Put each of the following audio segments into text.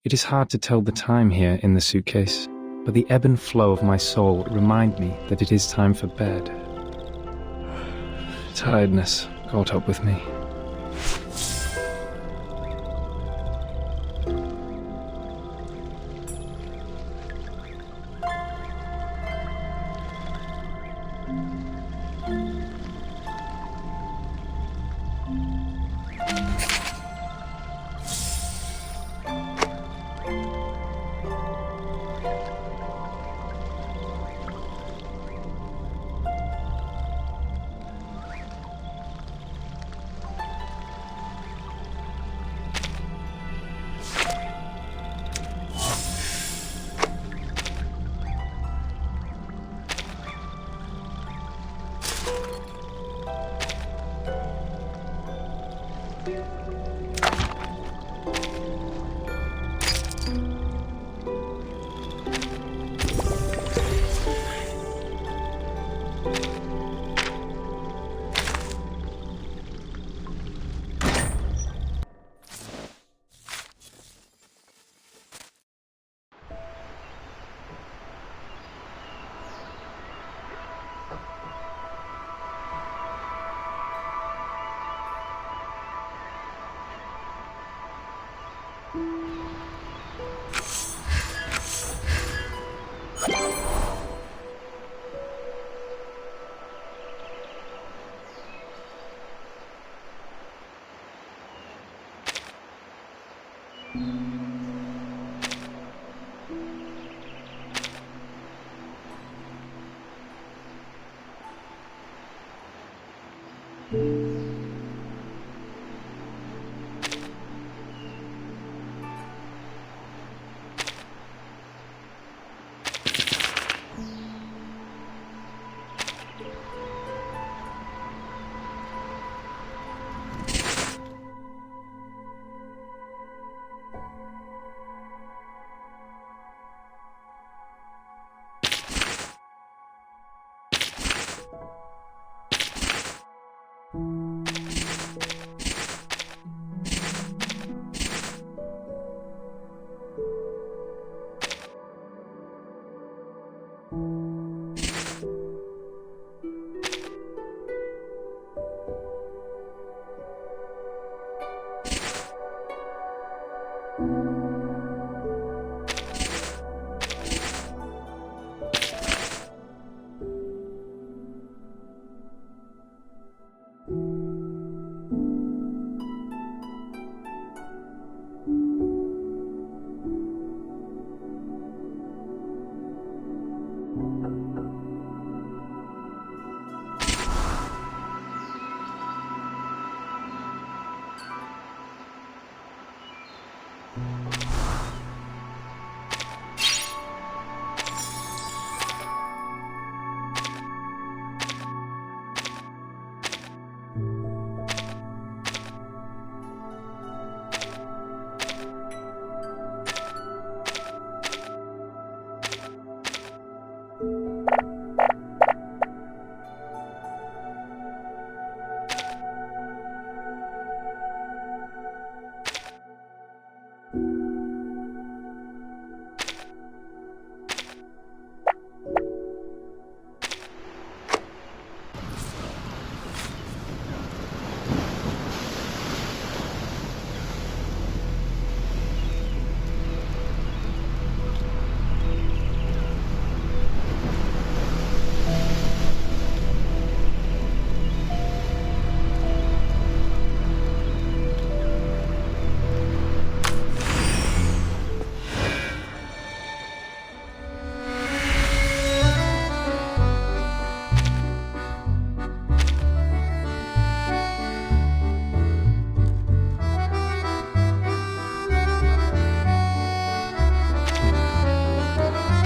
It is hard to tell the time here in the suitcase, but the ebb and flow of my soul remind me that it is time for bed. Tiredness caught up with me.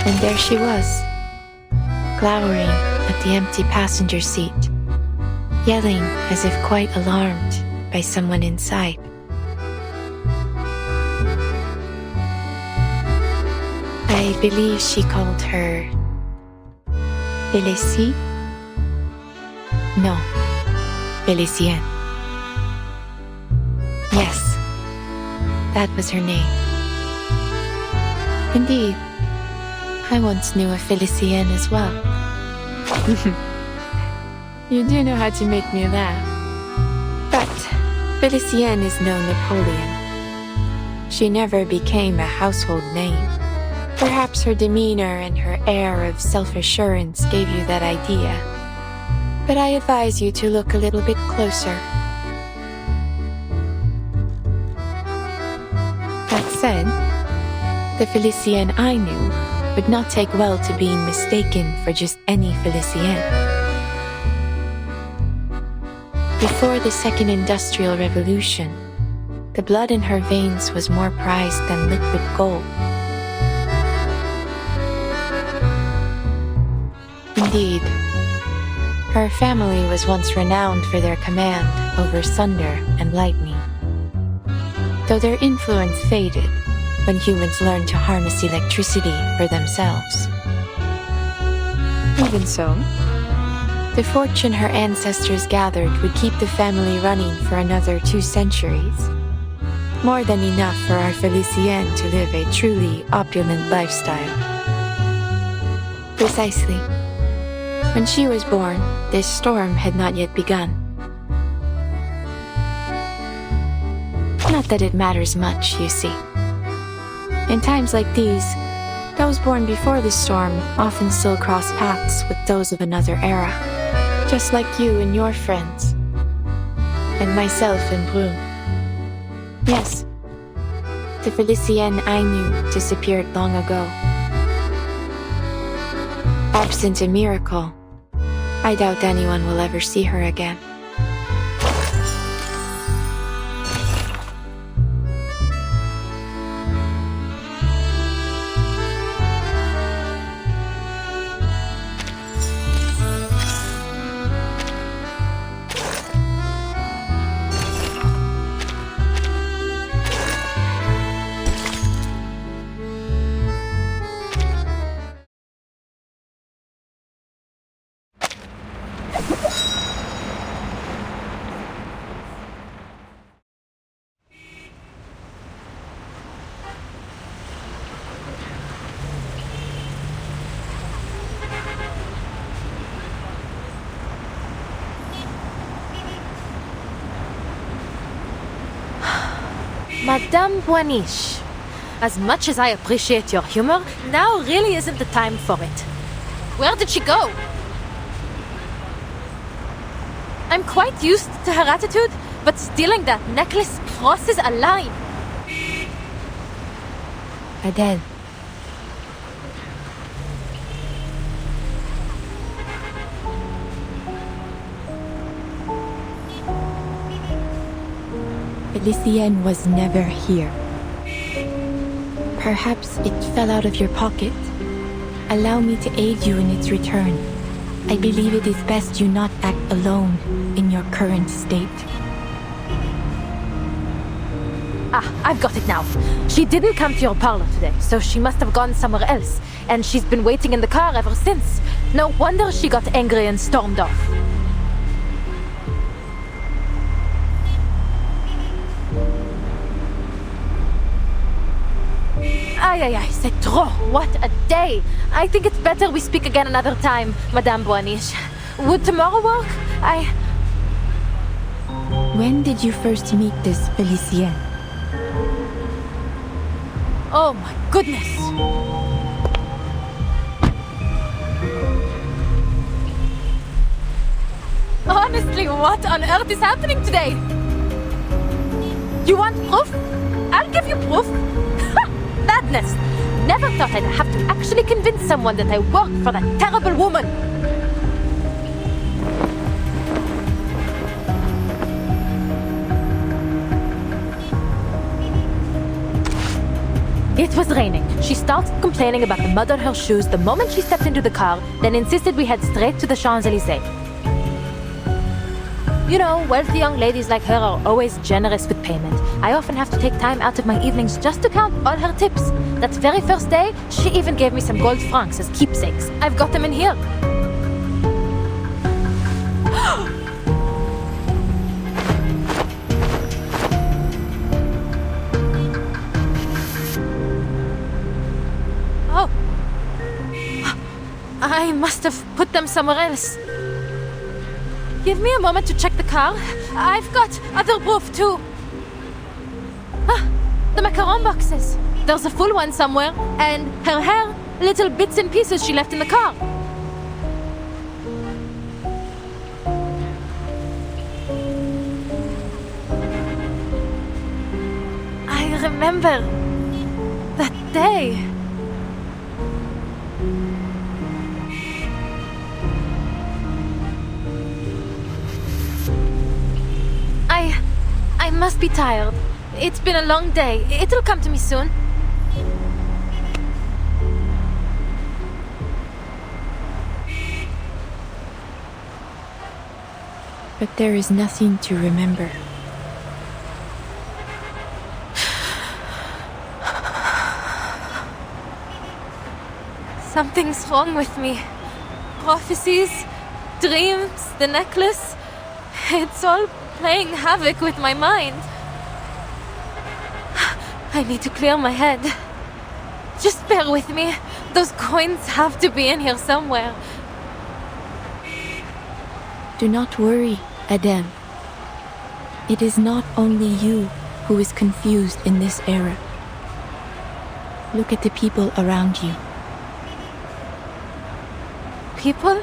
And there she was, glowering at the empty passenger seat, yelling as if quite alarmed by someone inside. I believe she called her Félicie? No, Félicienne. Yes, that was her name. Indeed, I once knew a Felicienne as well. You do know how to make me laugh. But Felicienne is no Napoleon. She never became a household name. Perhaps her demeanor and her air of self-assurance gave you that idea. But I advise you to look a little bit closer. That said, the Felicienne I knew would not take well to being mistaken for just any Felicienne. Before the Second Industrial Revolution, the blood in her veins was more prized than liquid gold. Indeed, her family was once renowned for their command over thunder and lightning. Though their influence faded when humans learned to harness electricity for themselves. Even so, the fortune her ancestors gathered would keep the family running for another 2 centuries. More than enough for our Felicienne to live a truly opulent lifestyle. Precisely. When she was born, this storm had not yet begun. Not that it matters much, you see. In times like these, those born before the storm often still cross paths with those of another era. Just like you and your friends. And myself and Brune. Yes, the Felicienne I knew disappeared long ago. Absent a miracle, I doubt anyone will ever see her again. Madame Boiniche, as much as I appreciate your humor, now really isn't the time for it. Where did she go? I'm quite used to her attitude, but stealing that necklace crosses a line. Adele. Felicienne was never here. Perhaps it fell out of your pocket. Allow me to aid you in its return. I believe it is best you not act alone in your current state. Ah, I've got it now. She didn't come to your parlor today, so she must have gone somewhere else. And she's been waiting in the car ever since. No wonder she got angry and stormed off. Aïe, c'est trop. What a day. I think it's better we speak again another time, Madame Boiniche. Would tomorrow work? When did you first meet this Felicienne? Oh my goodness. Honestly, what on earth is happening today? You want proof? I'll give you proof. Madness! Never thought I'd have to actually convince someone that I work for that terrible woman. It was raining. She started complaining about the mud on her shoes the moment she stepped into the car, then insisted we head straight to the Champs-Élysées. You know, wealthy young ladies like her are always generous with payment. I often have to take time out of my evenings just to count all her tips. That very first day, she even gave me some gold francs as keepsakes. I've got them in here. I must have put them somewhere else. Give me a moment to check the car. I've got other proof too. Ah, the macaron boxes. There's a full one somewhere, and her hair, little bits and pieces she left in the car. I remember that day. I must be tired. It's been a long day. It'll come to me soon. But there is nothing to remember. Something's wrong with me. Prophecies, dreams, the necklace. It's all playing havoc with my mind. I need to clear my head. Just bear with me. Those coins have to be in here somewhere. Do not worry, Adem. It is not only you who is confused in this era. Look at the people around you. People?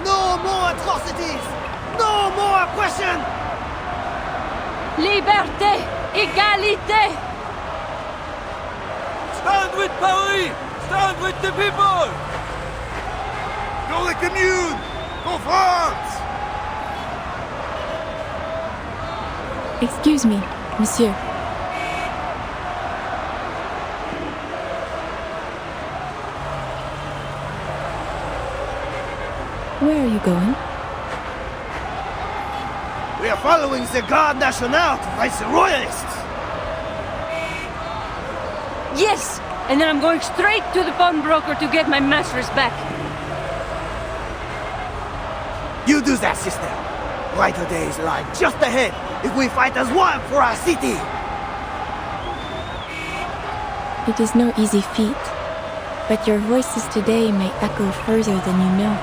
No more atrocities! No more oppression! Liberté! Égalité! Stand with Paris! Stand with the people! Pour la commune! Pour France! Excuse me, monsieur. Where are you going? We are following the Garde Nationale to fight the Royalists! Yes! And then I'm going straight to the pawnbroker to get my masters back. You do that, sister. Brighter days lie just ahead if we fight as one for our city! It is no easy feat, but your voices today may echo further than you know.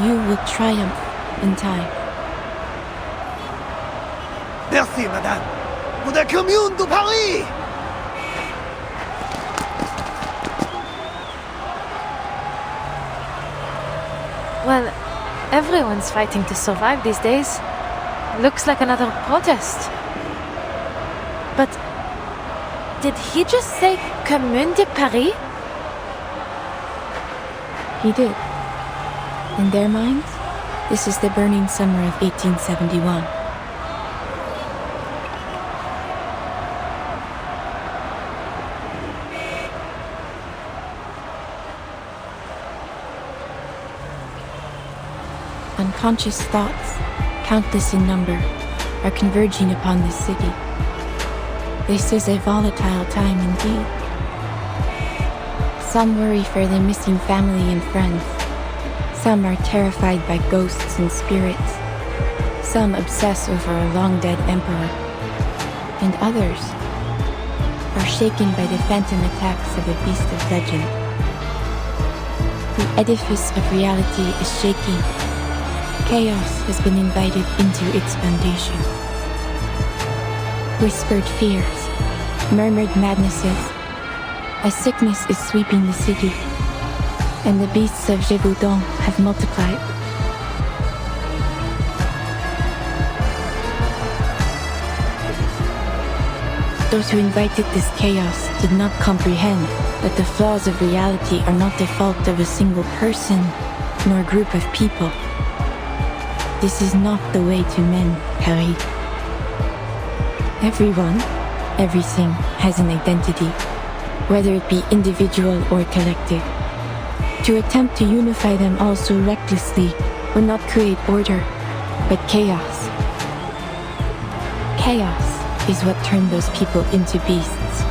You will triumph in time. Merci, madame. Pour la commune de Paris! Well, everyone's fighting to survive these days. Looks like another protest. But did he just say Commune de Paris? He did. In their minds, this is the burning summer of 1871. Unconscious thoughts, countless in number, are converging upon this city. This is a volatile time indeed. Some worry for their missing family and friends. Some are terrified by ghosts and spirits. Some obsess over a long-dead emperor. And others are shaken by the phantom attacks of a beast of legend. The edifice of reality is shaking. Chaos has been invited into its foundation. Whispered fears, murmured madnesses. A sickness is sweeping the city, and the beasts of Gévaudan have multiplied. Those who invited this chaos did not comprehend that the flaws of reality are not the fault of a single person, nor group of people. This is not the way to mend Paris. Everyone, everything has an identity, whether it be individual or collective. To attempt to unify them all so recklessly would not create order, but chaos. Chaos is what turned those people into beasts.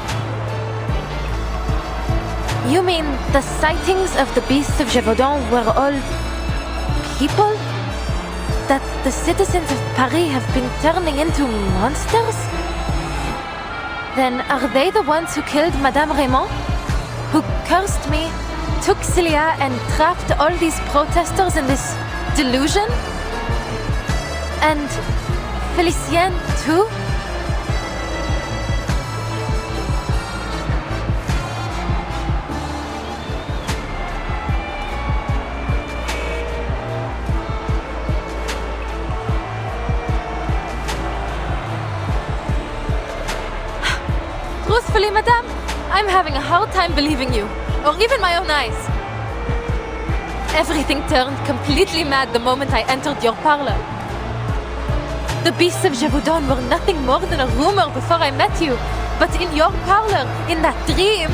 You mean the sightings of the beasts of Gévaudan were all people? that the citizens of Paris have been turning into monsters? Then are they the ones who killed Madame Raymond? Who cursed me, took Celia, and trapped all these protesters in this delusion? And Félicien too? Truthfully, madame, I'm having a hard time believing you, or even my own eyes. Everything turned completely mad the moment I entered your parlor. The beasts of Gévaudan were nothing more than a rumor before I met you, but in your parlor, in that dream,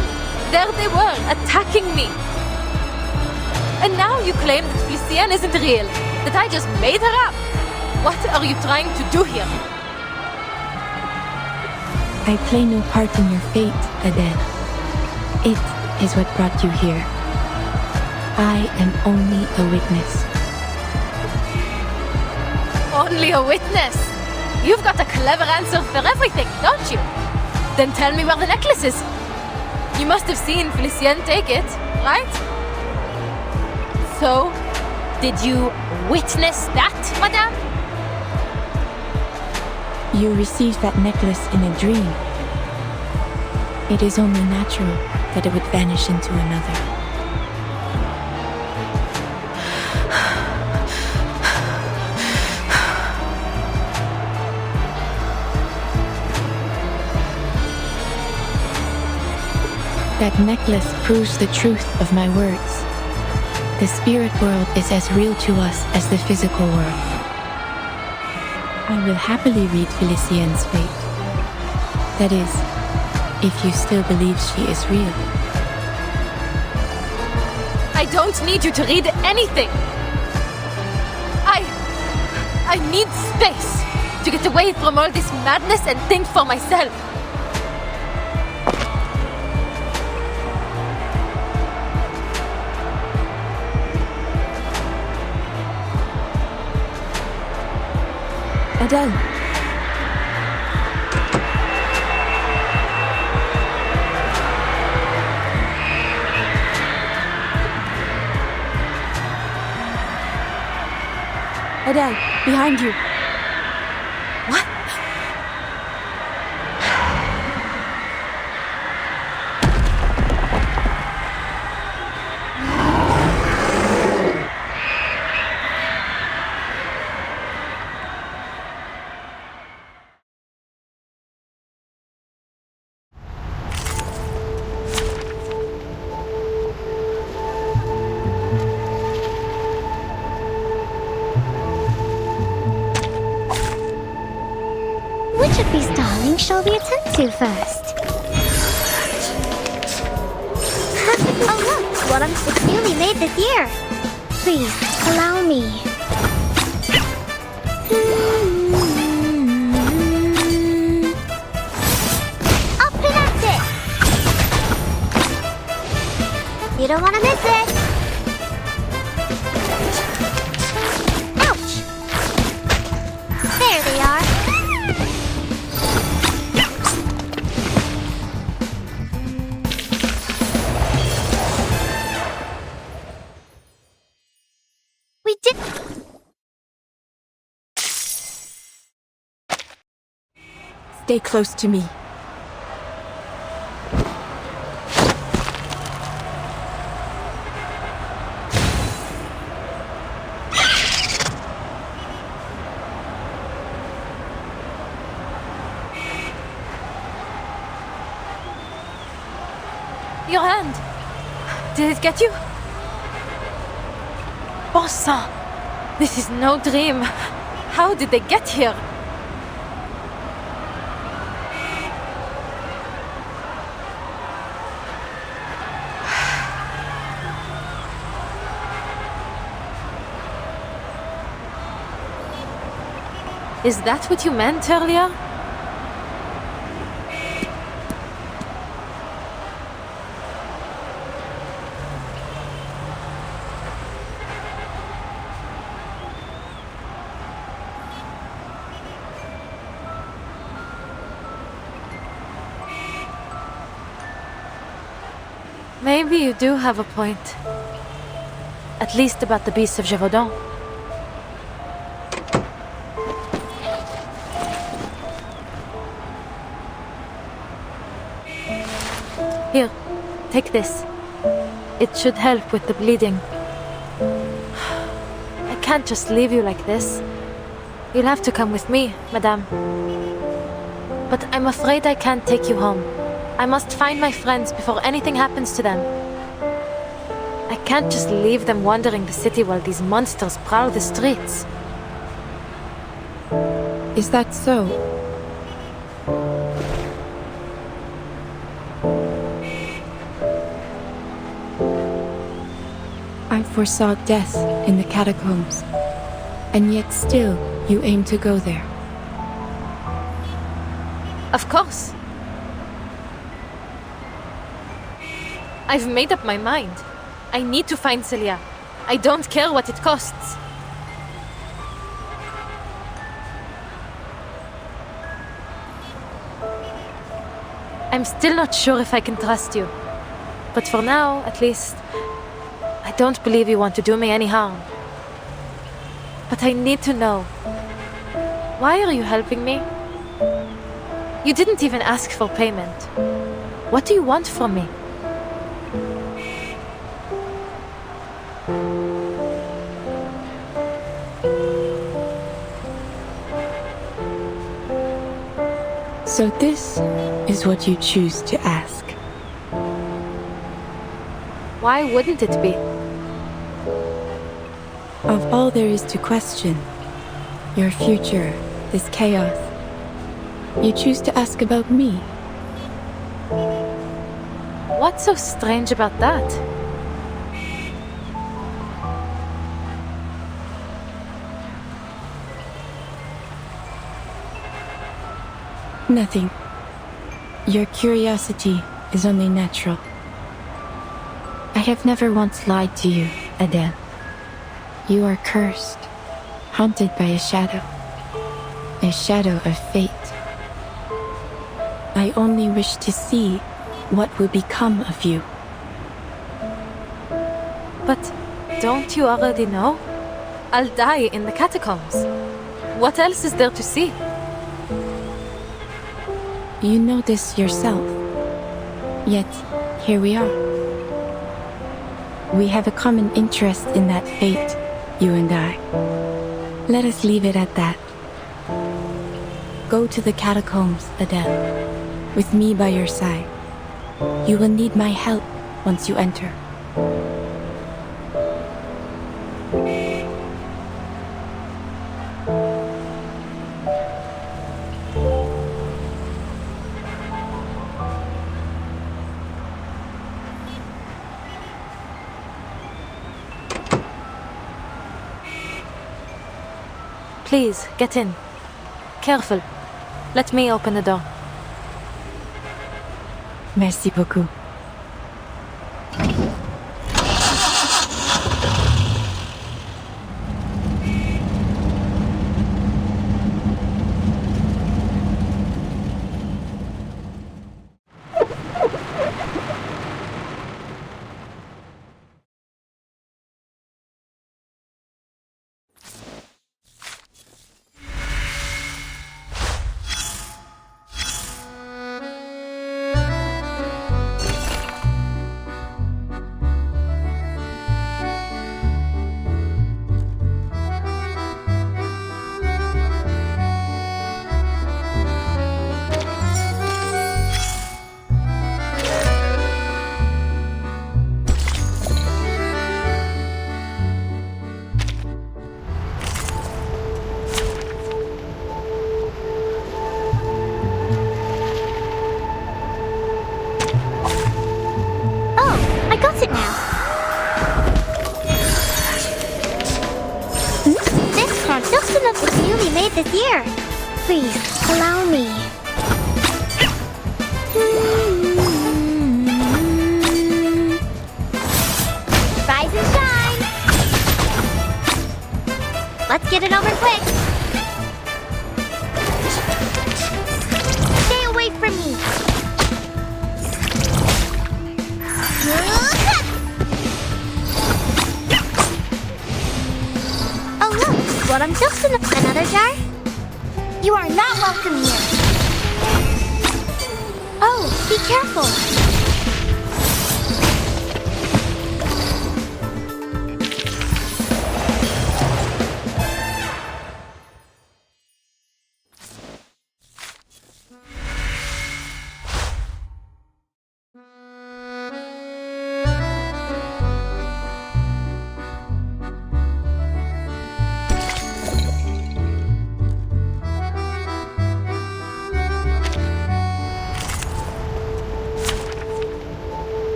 there they were, attacking me. And now you claim that Félicien isn't real, that I just made her up. What are you trying to do here? I play no part in your fate, Adele. It is what brought you here. I am only a witness. Only a witness? You've got a clever answer for everything, don't you? Then tell me where the necklace is. You must have seen Félicien take it, right? So, did you witness that, madame? You received that necklace in a dream. It is only natural that it would vanish into another. That necklace proves the truth of my words. The spirit world is as real to us as the physical world. I will happily read Félicien's fate. That is, if you still believe she is real. I don't need you to read anything. I need space to get away from all this madness and think for myself. Adele. Adele, behind you. What? Which of these darlings shall we attend to first? Oh look, one of it's newly made this year. Please, allow me. Up and at it! You don't want to miss it! Ouch! There they are. We did. Stay close to me. Your hand. Did it get you? Bon sang! This is no dream. How did they get here? Is that what you meant earlier? Maybe you do have a point. At least about the beasts of Gévaudan. Here, take this. It should help with the bleeding. I can't just leave you like this. You'll have to come with me, madame. But I'm afraid I can't take you home. I must find my friends before anything happens to them. I can't just leave them wandering the city while these monsters prowl the streets. Is that so? I foresaw death in the catacombs, and yet still you aim to go there. Of course. I've made up my mind. I need to find Celia. I don't care what it costs. I'm still not sure if I can trust you. But for now, at least, I don't believe you want to do me any harm. But I need to know. Why are you helping me? You didn't even ask for payment. What do you want from me? So this is what you choose to ask. Why wouldn't it be? Of all there is to question, your future, this chaos, you choose to ask about me. What's so strange about that? Nothing. Your curiosity is only natural. I have never once lied to you, Adele. You are cursed, haunted by a shadow of fate. I only wish to see what will become of you. But don't you already know? I'll die in the catacombs. What else is there to see? You know this yourself. Yet, here we are. We have a common interest in that fate, you and I. Let us leave it at that. Go to the catacombs, Adele, with me by your side. You will need my help once you enter. Please, get in. Careful. Let me open the door. Merci beaucoup. This year. Please, allow me. Rise and shine. Let's get it over quick. Stay away from me. Just another jar? You are not welcome here. Oh, be careful.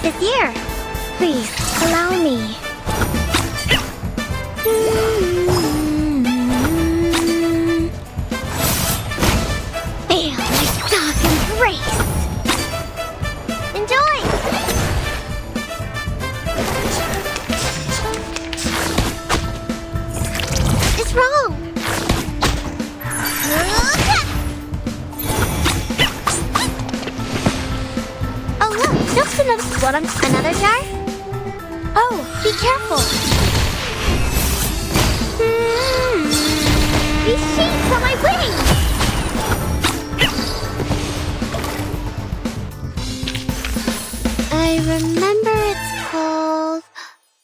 This year. Please, allow me. Feel my dog embrace. Enjoy! It's wrong. Oh look, just another jar? Oh, be careful. These sheets on my wings! I remember it's called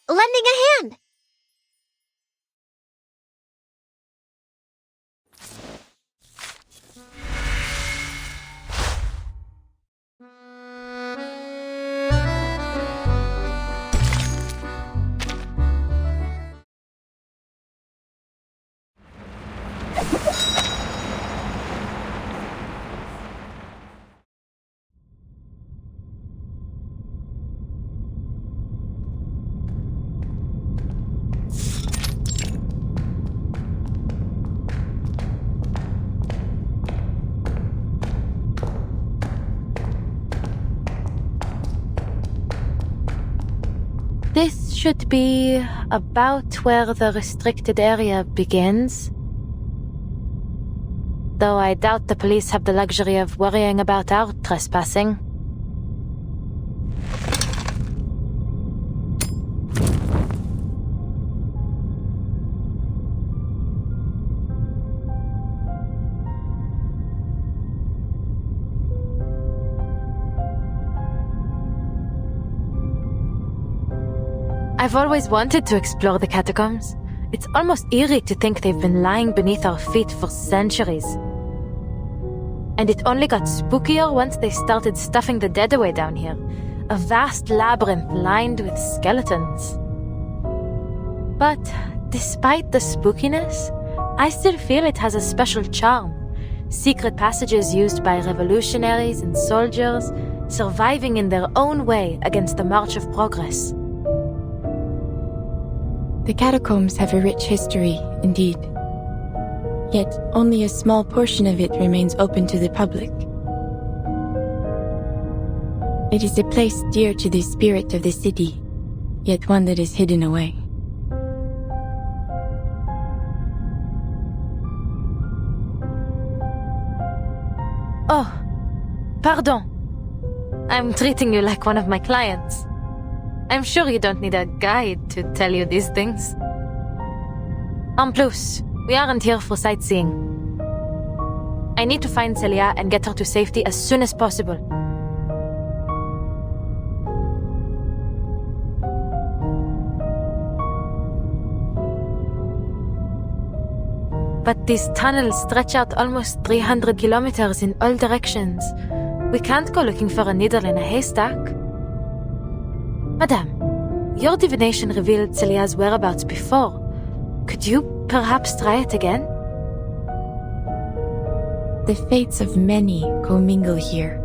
lending a hand. This should be about where the restricted area begins. Though I doubt the police have the luxury of worrying about our trespassing. I've always wanted to explore the catacombs. It's almost eerie to think they've been lying beneath our feet for centuries. And it only got spookier once they started stuffing the dead away down here. A vast labyrinth lined with skeletons. But despite the spookiness, I still feel it has a special charm. Secret passages used by revolutionaries and soldiers, surviving in their own way against the march of progress. The catacombs have a rich history, indeed. Yet only a small portion of it remains open to the public. It is a place dear to the spirit of the city, yet one that is hidden away. Oh, pardon. I'm treating you like one of my clients. I'm sure you don't need a guide to tell you these things. En plus, we aren't here for sightseeing. I need to find Celia and get her to safety as soon as possible. But these tunnels stretch out almost 300 kilometers in all directions. We can't go looking for a needle in a haystack. Madame, your divination revealed Celia's whereabouts before. Could you perhaps try it again? The fates of many commingle here.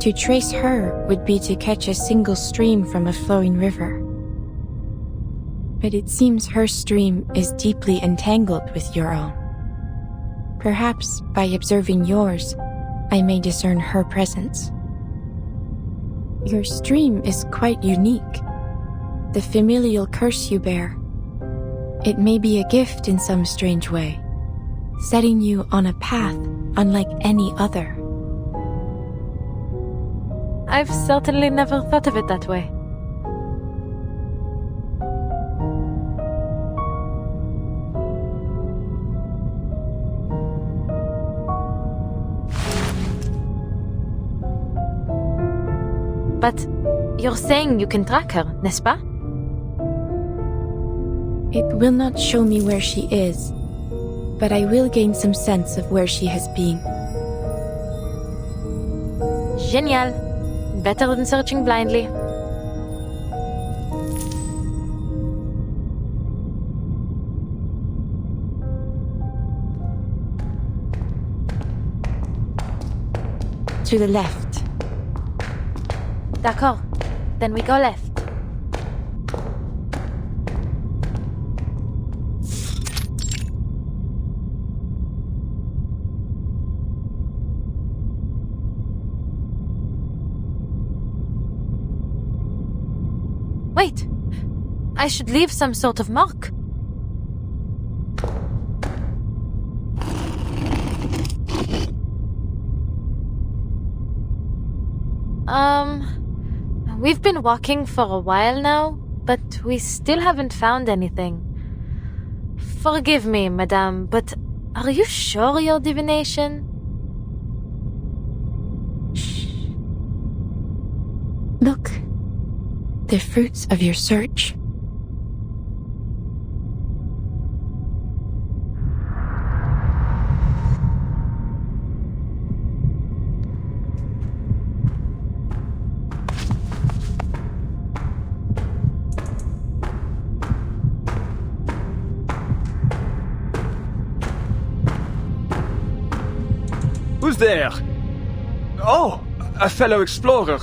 To trace her would be to catch a single stream from a flowing river. But it seems her stream is deeply entangled with your own. Perhaps by observing yours, I may discern her presence. Your stream is quite unique. the familial curse you bear. It may be a gift in some strange way, setting you on a path unlike any other. I've certainly never thought of it that way. But you're saying you can track her, n'est-ce pas? It will not show me where she is, but I will gain some sense of where she has been. Génial. Better than searching blindly. To the left. D'accord. Then we go left. Wait. I should leave some sort of mark. We've been walking for a while now, but we still haven't found anything. Forgive me, madame, but are you sure your divination? Shh. Look. The fruits of your search. Who's there? Oh, a fellow explorer.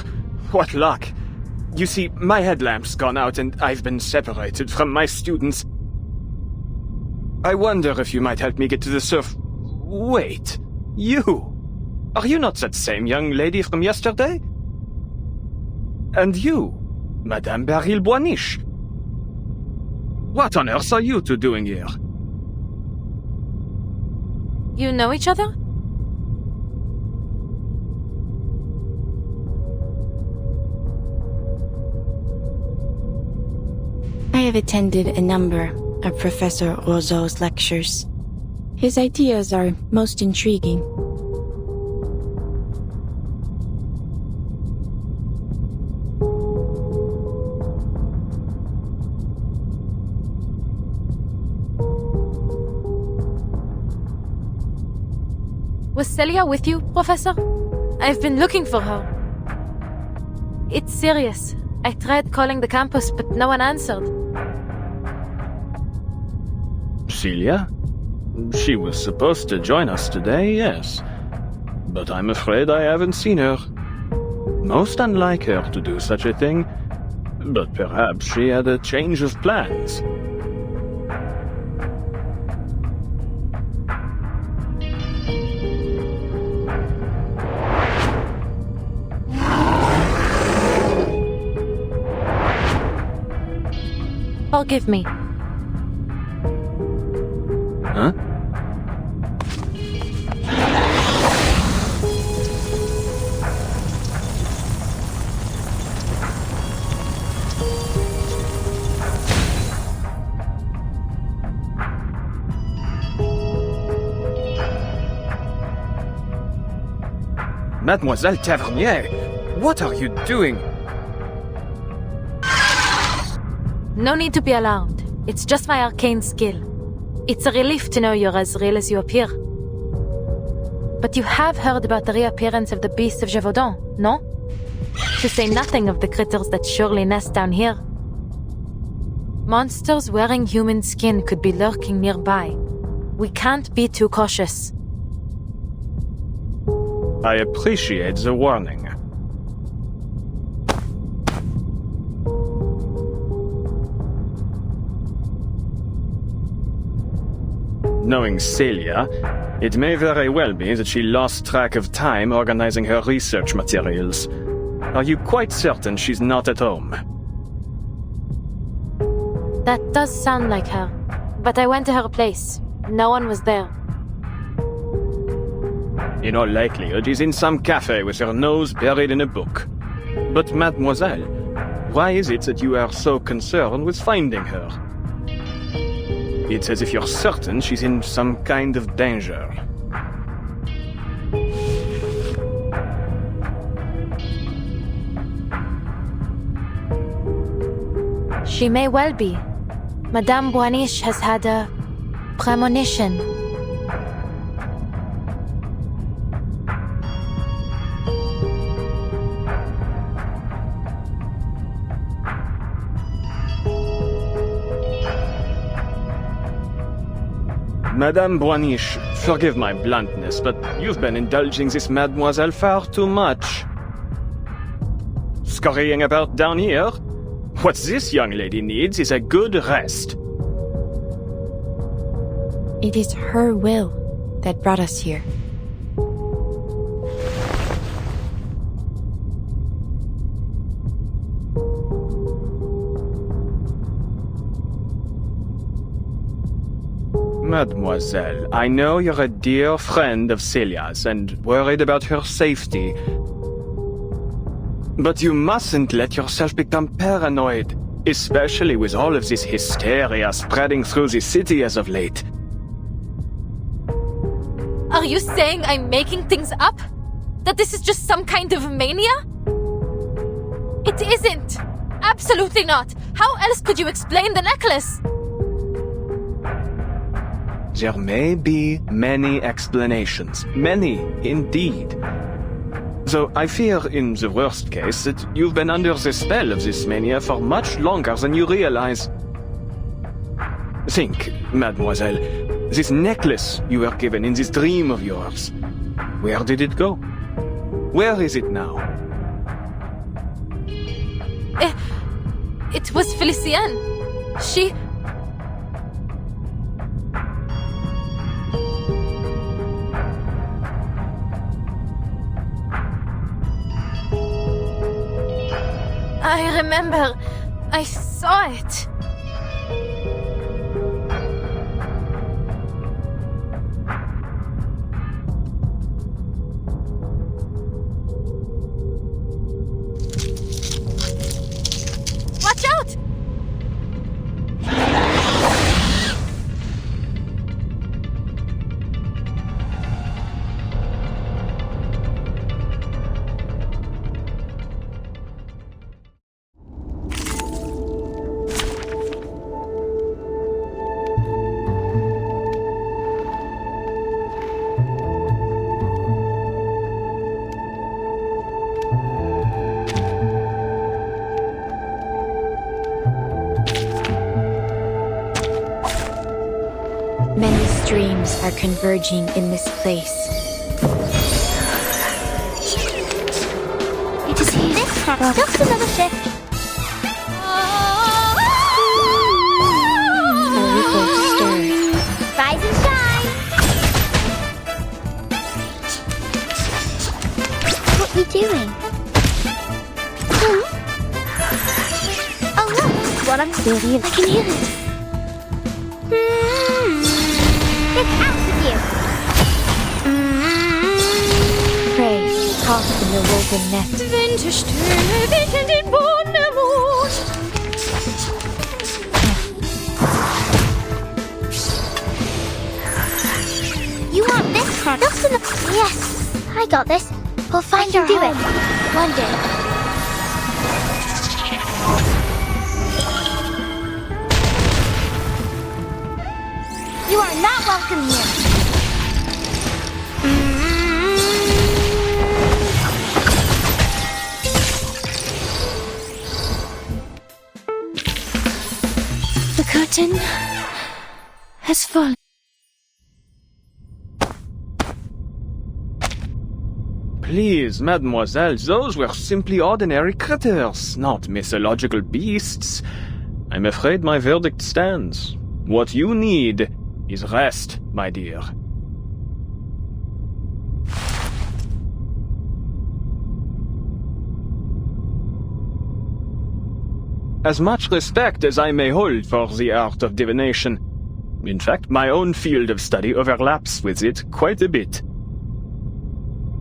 What luck. You see, my headlamp's gone out and I've been separated from my students. I wonder if you might help me get to the surf... Wait, you? Are you not that same young lady from yesterday? And you, Madame Baril-Boiniche? What on earth are you two doing here? You know each other? I have attended a number of Professor Roseau's lectures. His ideas are most intriguing. Was Celia with you, Professor? I've been looking for her. It's serious. I tried calling the campus, but no one answered. Celia? She was supposed to join us today, yes. But I'm afraid I haven't seen her. Most unlike her to do such a thing, but perhaps she had a change of plans. Forgive me. Huh? Mademoiselle Tavernier, what are you doing? No need to be alarmed. It's just my arcane skill. It's a relief to know you're as real as you appear. But you have heard about the reappearance of the beasts of Gévaudan, no? To say nothing of the critters that surely nest down here. Monsters wearing human skin could be lurking nearby. We can't be too cautious. I appreciate the warning. Knowing Celia, it may very well be that she lost track of time organizing her research materials. Are you quite certain she's not at home? That does sound like her. But I went to her place. No one was there. In all likelihood, she's in some cafe with her nose buried in a book. But mademoiselle, why is it that you are so concerned with finding her? It's as if you're certain she's in some kind of danger. She may well be. Madame Boaniche has had a premonition. Madame Boaniche, forgive my bluntness, but you've been indulging this mademoiselle far too much. Scurrying about down here? What this young lady needs is a good rest. It is her will that brought us here. Mademoiselle, I know you're a dear friend of Celia's and worried about her safety. But you mustn't let yourself become paranoid, especially with all of this hysteria spreading through the city as of late. Are you saying I'm making things up? That this is just some kind of mania? It isn't! Absolutely not! How else could you explain the necklace? There may be many explanations. Many, indeed. Though I fear, in the worst case, that you've been under the spell of this mania for much longer than you realize. Think, mademoiselle, this necklace you were given in this dream of yours. Where did it go? Where is it now? It was Felicienne. She... I remember. I saw it. Watch out! Many streams are converging in this place. It is here. This truck, just another shift. A ripple stirs. Rise and shine. What are you doing? Oh look, what I'm doing. I can hear it. Get out with you! Prey caught in the woven net. You want this? Just enough. Yes, I got this. We'll find your home. It one day. You are not welcome here. The curtain has fallen. Please, mademoiselle, those were simply ordinary critters, not mythological beasts. I'm afraid my verdict stands. What you need is rest, my dear. as much respect as I may hold for the art of divination. In fact, my own field of study overlaps with it quite a bit.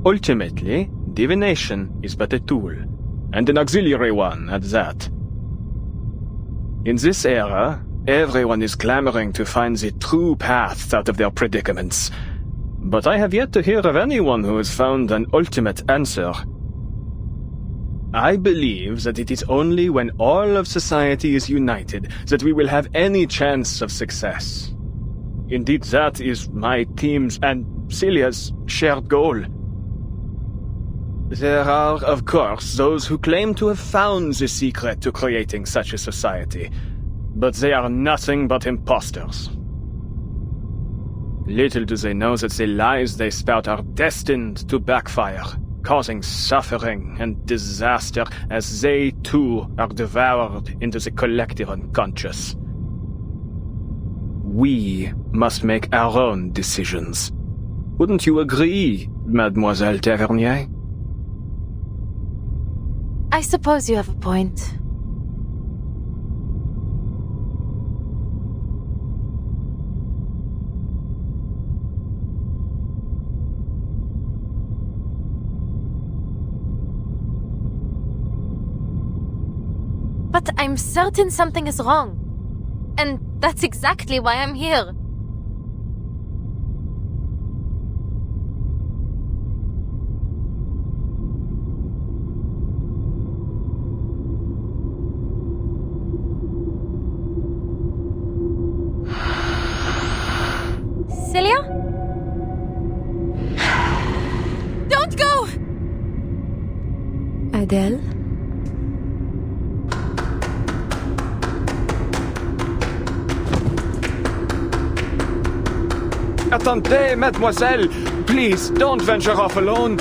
Ultimately, divination is but a tool, and an auxiliary one at that. In this era, everyone is clamoring to find the true path out of their predicaments. But I have yet to hear of anyone who has found an ultimate answer. I believe that it is only when all of society is united that we will have any chance of success. Indeed, that is my team's and Celia's shared goal. There are, of course, those who claim to have found the secret to creating such a society, but they are nothing but imposters. Little do they know that the lies they spout are destined to backfire, causing suffering and disaster as they too are devoured into the collective unconscious. We must make our own decisions. Wouldn't you agree, Mademoiselle Tavernier? I suppose you have a point. But I'm certain something is wrong. And that's exactly why I'm here. Celia? Don't go! Adele? Attendez, mademoiselle! Please, don't venture off alone!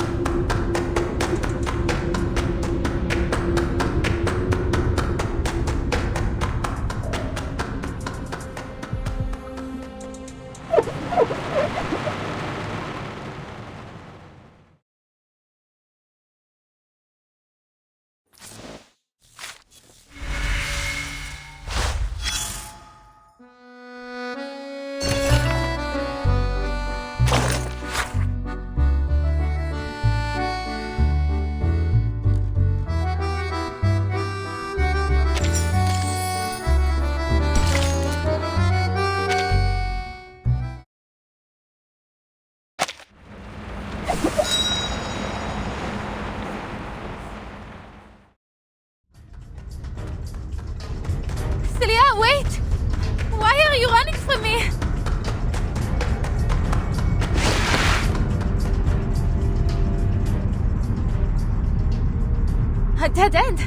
Celia, wait! Why are you running from me? A dead end.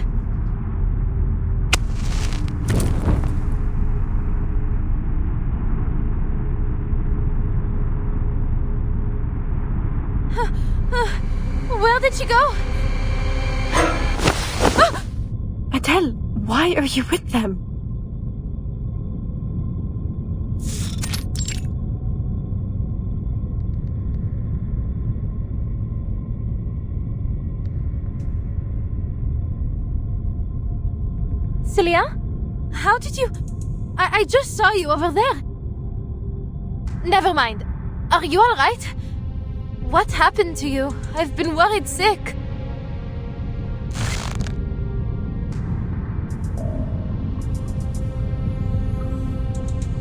Where did she go? Adele, why are you with them? Celia? How did you... I just saw you over there. Never mind. Are you alright? What happened to you? I've been worried sick.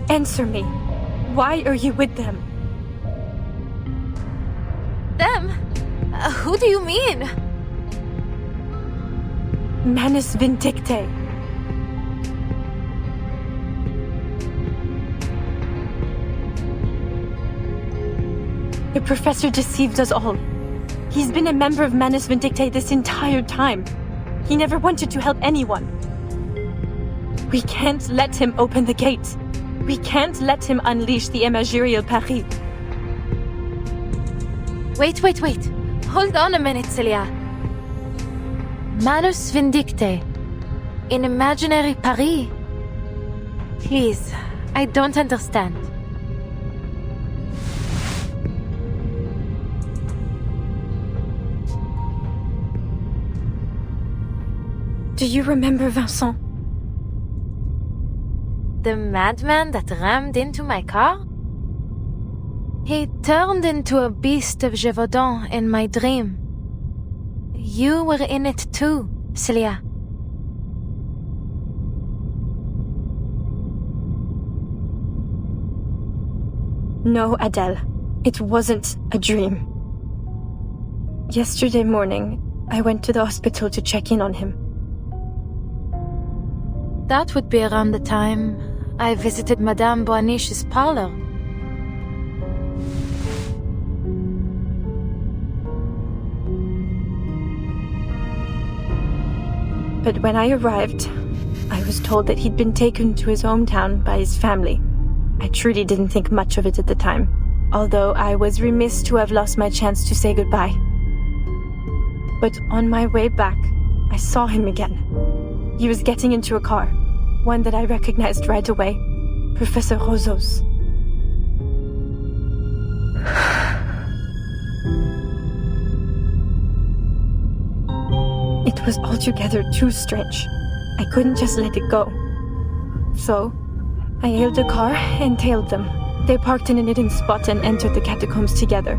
Answer me. Why are you with them? Them? Who do you mean? Manus Vindicte. The professor deceived us all. He's been a member of Manus Vindicte this entire time. He never wanted to help anyone. We can't let him open the gate. We can't let him unleash the Imagirial Paris. Wait. Hold on a minute, Celia. Manus Vindicte. In imaginary Paris? Please, I don't understand. Do you remember Vincent? the madman that rammed into my car? He turned into a beast of Gévaudan in my dream. You were in it too, Celia. No, Adele. It wasn't a dream. Yesterday morning, I went to the hospital to check in on him. That would be around the time I visited Madame Boaniche's parlor. But when I arrived, I was told that he'd been taken to his hometown by his family. I truly didn't think much of it at the time, although I was remiss to have lost my chance to say goodbye. But on my way back, I saw him again. He was getting into a car, one that I recognized right away, Professor Roseau's. It was altogether too strange. I couldn't just let it go. So, I hailed a car and tailed them. They parked in a hidden spot and entered the catacombs together.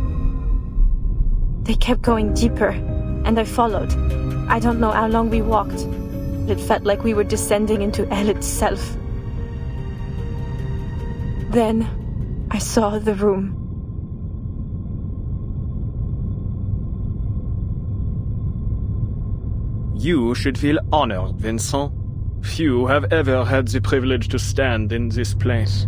They kept going deeper, and I followed. I don't know how long we walked, but it felt like we were descending into hell itself. Then, I saw the room. You should feel honored, Vincent. Few have ever had the privilege to stand in this place.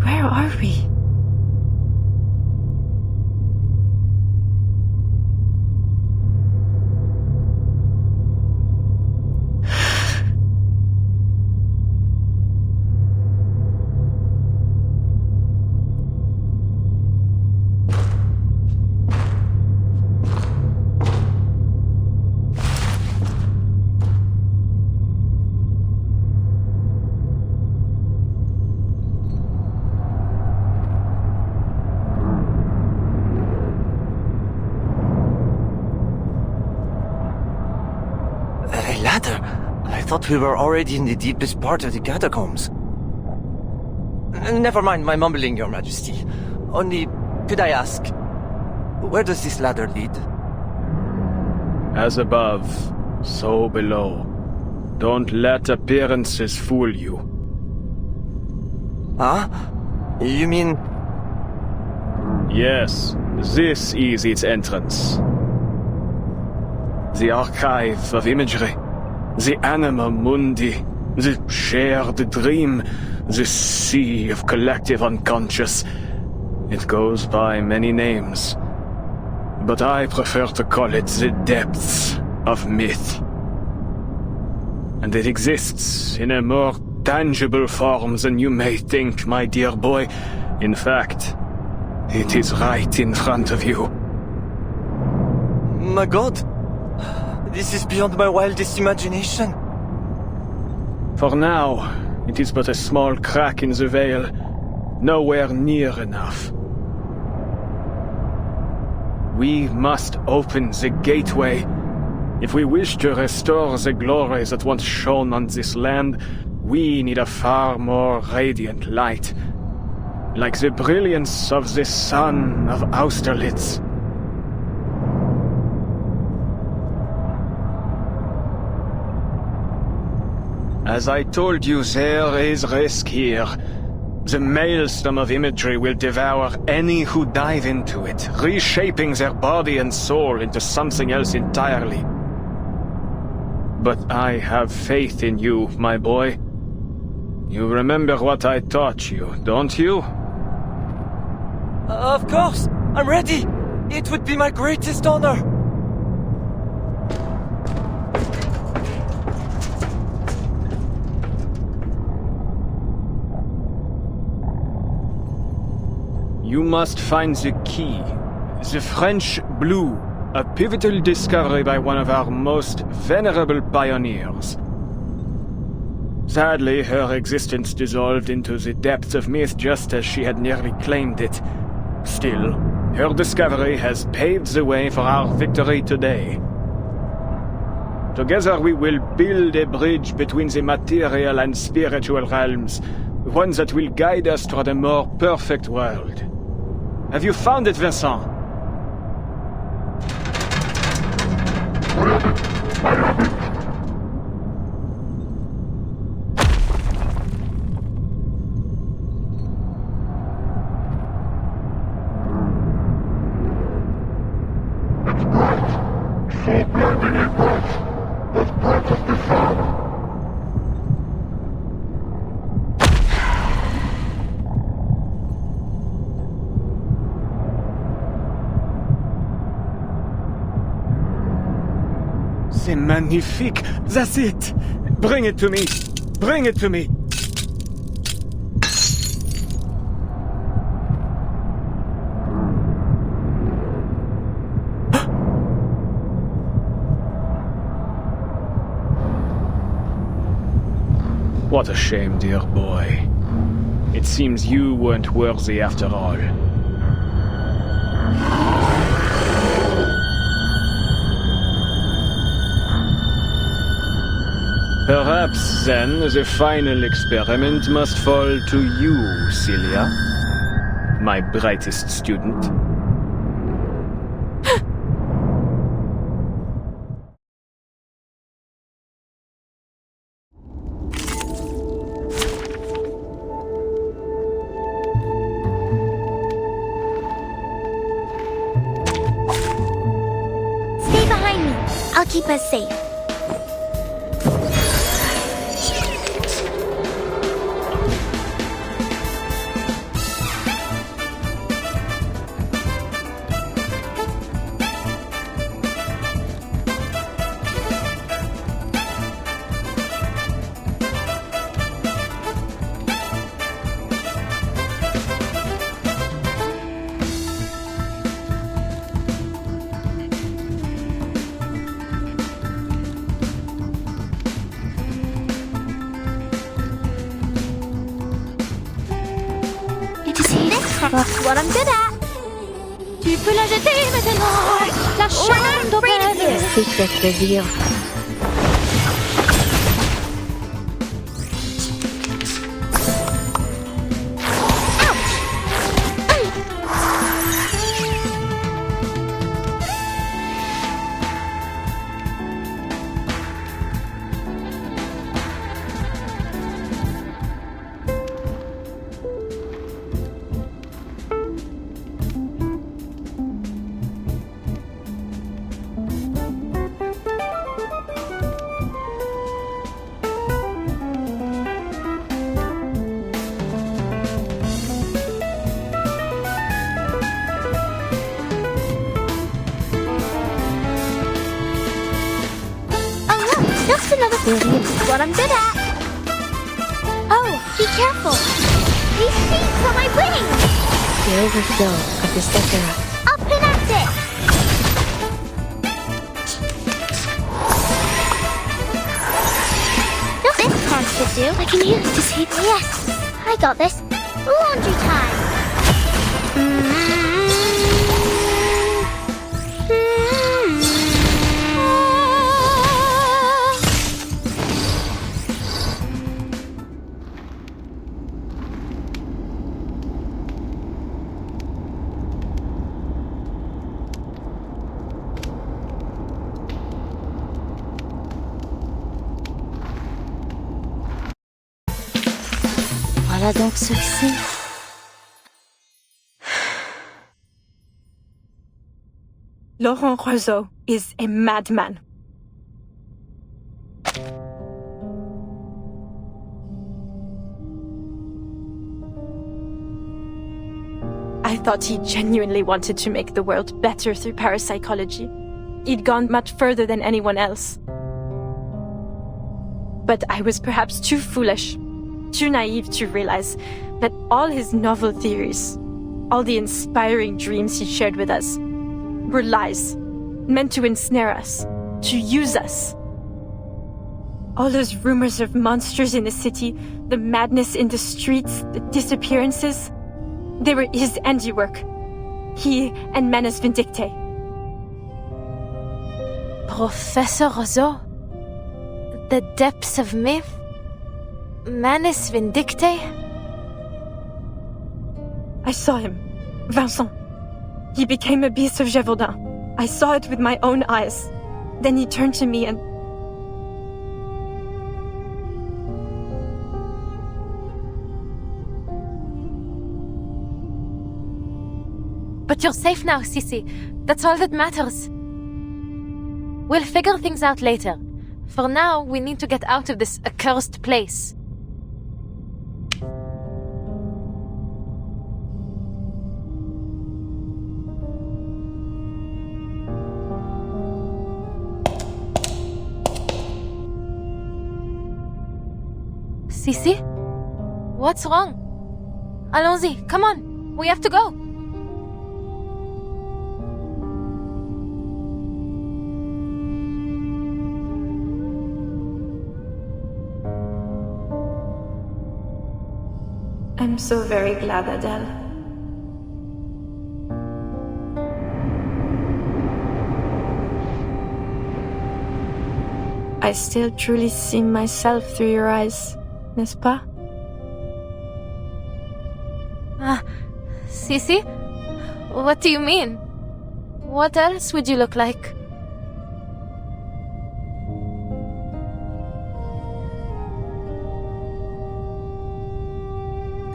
Where are we? I thought we were already in the deepest part of the catacombs. Never mind my mumbling, Your Majesty. Only, could I ask, where does this ladder lead? As above, so below. Don't let appearances fool you. Huh? You mean... Yes, this is its entrance. The archive of imagery. The anima mundi, the shared dream, the sea of collective unconscious. It goes by many names, but I prefer to call it the depths of myth. And it exists in a more tangible form than you may think, my dear boy. In fact, it is right in front of you. My God! This is beyond my wildest imagination. For now, it is but a small crack in the veil, nowhere near enough. We must open the gateway. If we wish to restore the glory that once shone on this land, we need a far more radiant light, like the brilliance of the sun of Austerlitz. As I told you, there is risk here. The maelstrom of imagery will devour any who dive into it, reshaping their body and soul into something else entirely. But I have faith in you, my boy. You remember what I taught you, don't you? Of course! I'm ready! It would be my greatest honor! You must find the key, the French blue, A pivotal discovery by one of our most venerable pioneers. Sadly, her existence dissolved into the depths of myth just as she had nearly claimed it. Still, her discovery has paved the way for our victory today. Together we will build a bridge between the material and spiritual realms, one that will guide us toward a more perfect world. Have you found it, Vincent? C'est magnifique! That's it! Bring it to me! Bring it to me! What a shame, dear boy. It seems you weren't worthy after all. Perhaps, then, the final experiment must fall to you, Celia, my brightest student. Stay behind me. I'll keep us safe. That's what I'm good at. Tu peux la jeter maintenant. La chambre d'opéra. Secret reveal. Just another That's what I'm good at. Oh, be careful. These seeds are my wings. The overflow of the Sephira. Up and at it. This part should do. I can use it to see. Yes, I got this. Laundry time. Voilà donc ce que c'est. Laurent Rousseau is a madman. I thought he genuinely wanted to make the world better through parapsychology. He'd gone much further than anyone else. But I was perhaps too foolish, too naive to realize that all his novel theories, all the inspiring dreams he shared with us, were lies. meant to ensnare us, to use us. All those rumors of monsters in the city, the madness in the streets, the disappearances, they were his handiwork. He and Manus Vindicte. Professor Roseau? The depths of myth? Manus Vindicte? I saw him. Vincent. He became a beast of Gévaudan. I saw it with my own eyes. Then he turned to me and... But you're safe now, Sissy. That's all that matters. We'll figure things out later. For now, we need to get out of this accursed place. Sissy? What's wrong? Allons-y, come on. We have to go. I'm so very glad, Adele. I still truly see myself through your eyes, n'est-ce pas? Sissy? What do you mean? What else would you look like?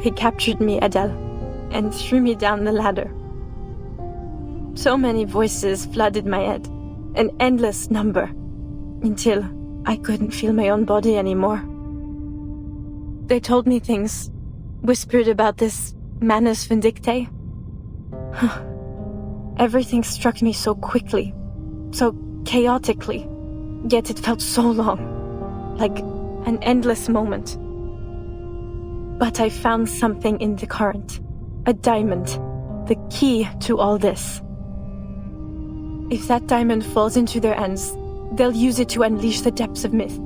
They captured me, Adele, and threw me down the ladder. So many voices flooded my head, an endless number, until I couldn't feel my own body anymore. They told me things, whispered about this Manus Vindicte. Everything struck me so quickly, so chaotically, yet it felt so long, like an endless moment. But I found something in the current. A diamond. The key to all this. If that diamond falls into their hands, they'll use it to unleash the depths of myth.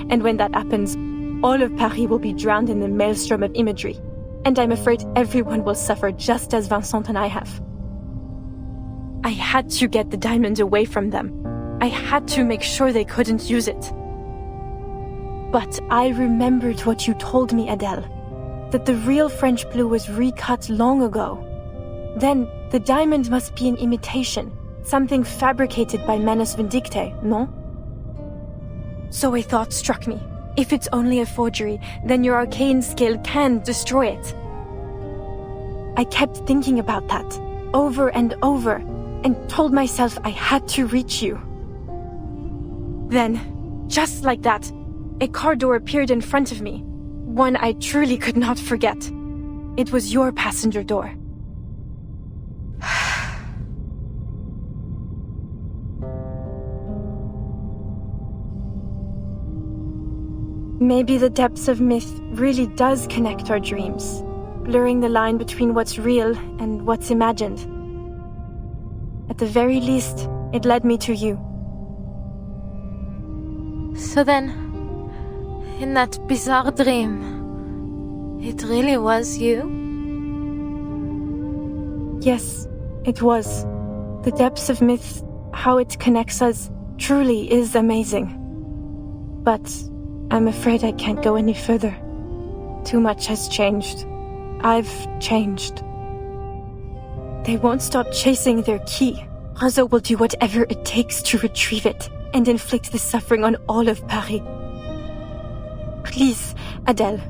And when that happens, all of Paris will be drowned in the maelstrom of imagery. And I'm afraid everyone will suffer just as Vincent and I have. I had to get the diamond away from them. I had to make sure they couldn't use it. But I remembered what you told me, Adele. That the real French blue was recut long ago. Then, the diamond must be an imitation. Something fabricated by Manus Vindicte, no? So a thought struck me. If it's only a forgery, then your arcane skill can destroy it. I kept thinking about that, over and over, and told myself I had to reach you. Then, just like that, a car door appeared in front of me. One I truly could not forget. It was your passenger door. Maybe the depths of myth really does connect our dreams, blurring the line between what's real and what's imagined. At the very least, it led me to you. So then, in that bizarre dream, it really was you? Yes, it was. The depths of myth, how it connects us, truly is amazing. But I'm afraid I can't go any further. Too much has changed. I've changed. They won't stop chasing their key. Roseau will do whatever it takes to retrieve it and inflict the suffering on all of Paris. Please, Adele,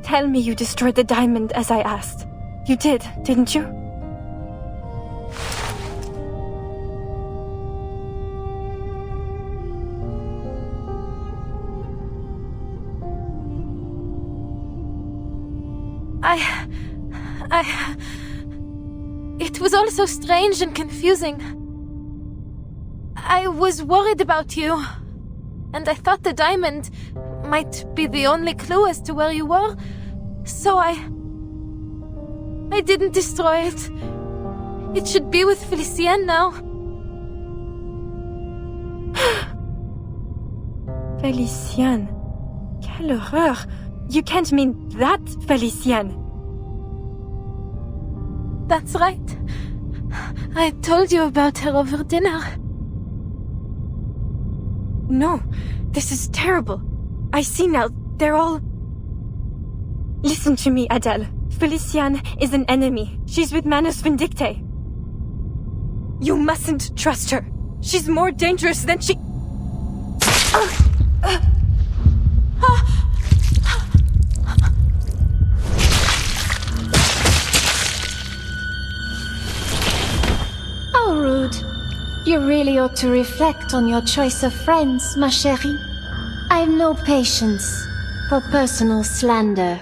tell me you destroyed the diamond as I asked. You did, didn't you? It was all so strange and confusing. I was worried about you, and I thought the diamond might be the only clue as to where you were, so I didn't destroy it. It should be with Felicien now. Feliciane. Quelle horreur! You can't mean that, Feliciane. That's right. I told you about her over dinner. No, this is terrible. I see now, they're all... Listen to me, Adele. Feliciane is an enemy. She's with Manus Vindicte. You mustn't trust her. She's more dangerous than she... How rude. You really ought to reflect on your choice of friends, ma chérie. I have no patience for personal slander.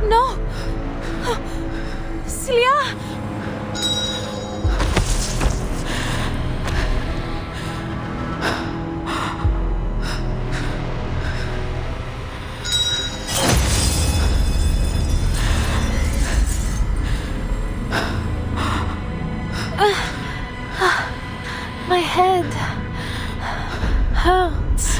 No! Celia! My head hurts.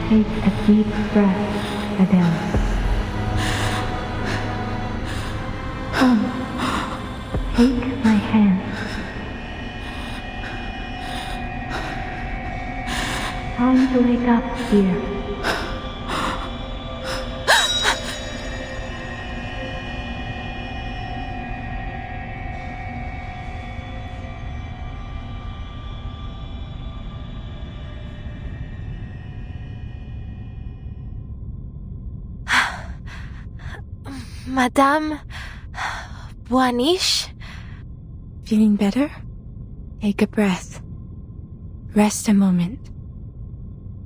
Take a deep breath, Adele. Come, take my hand. Time to wake up, dear. Madame Boaniche? Feeling better? Take a breath. Rest a moment.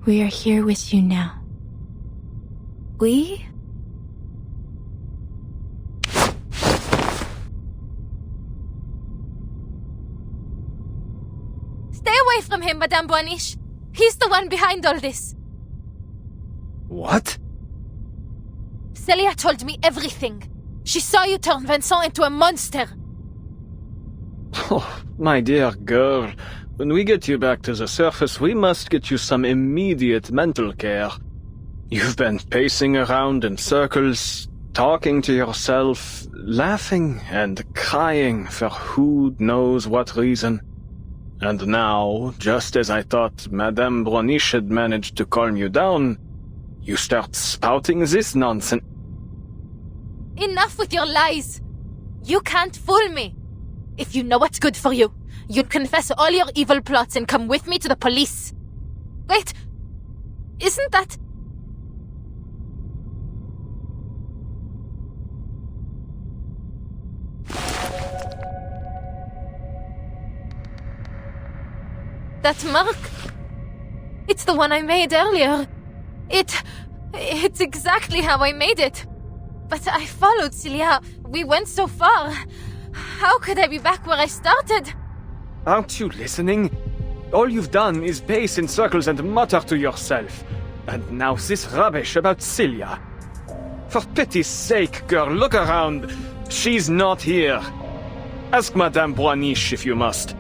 We are here with you now. We? Stay away from him, Madame Boaniche. He's the one behind all this. What? Celia told me everything. She saw you turn Vincent into a monster. Oh, my dear girl. When we get you back to the surface, we must get you some immediate mental care. You've been pacing around in circles, talking to yourself, laughing and crying for who knows what reason. And now, just as I thought Madame Broniche had managed to calm you down, you start spouting this nonsense. Enough with your lies! You can't fool me! If you know what's good for you, you'd confess all your evil plots and come with me to the police. Wait, isn't that... that mark? It's the one I made earlier. It's exactly how I made it. But I followed Celia. We went so far. How could I be back where I started? Aren't you listening? All you've done is pace in circles and mutter to yourself. And now this rubbish about Celia. For pity's sake, girl, look around. She's not here. Ask Madame Broniche if you must.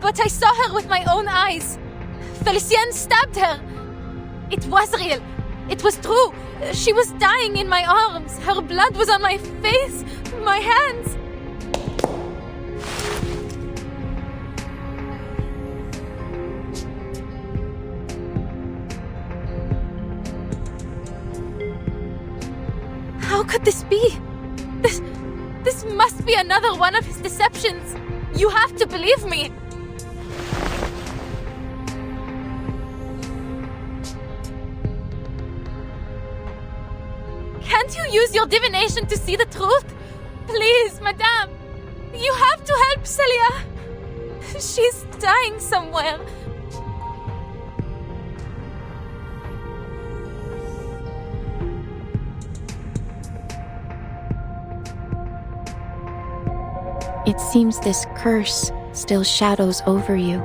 But I saw her with my own eyes. Felicienne stabbed her. It was real. It was true. She was dying in my arms. Her blood was on my face, my hands. How could this be? This must be another one of his deceptions. You have to believe me. Can't you use your divination to see the truth? Please, madame. You have to help Celia. She's dying somewhere. It seems this curse still shadows over you.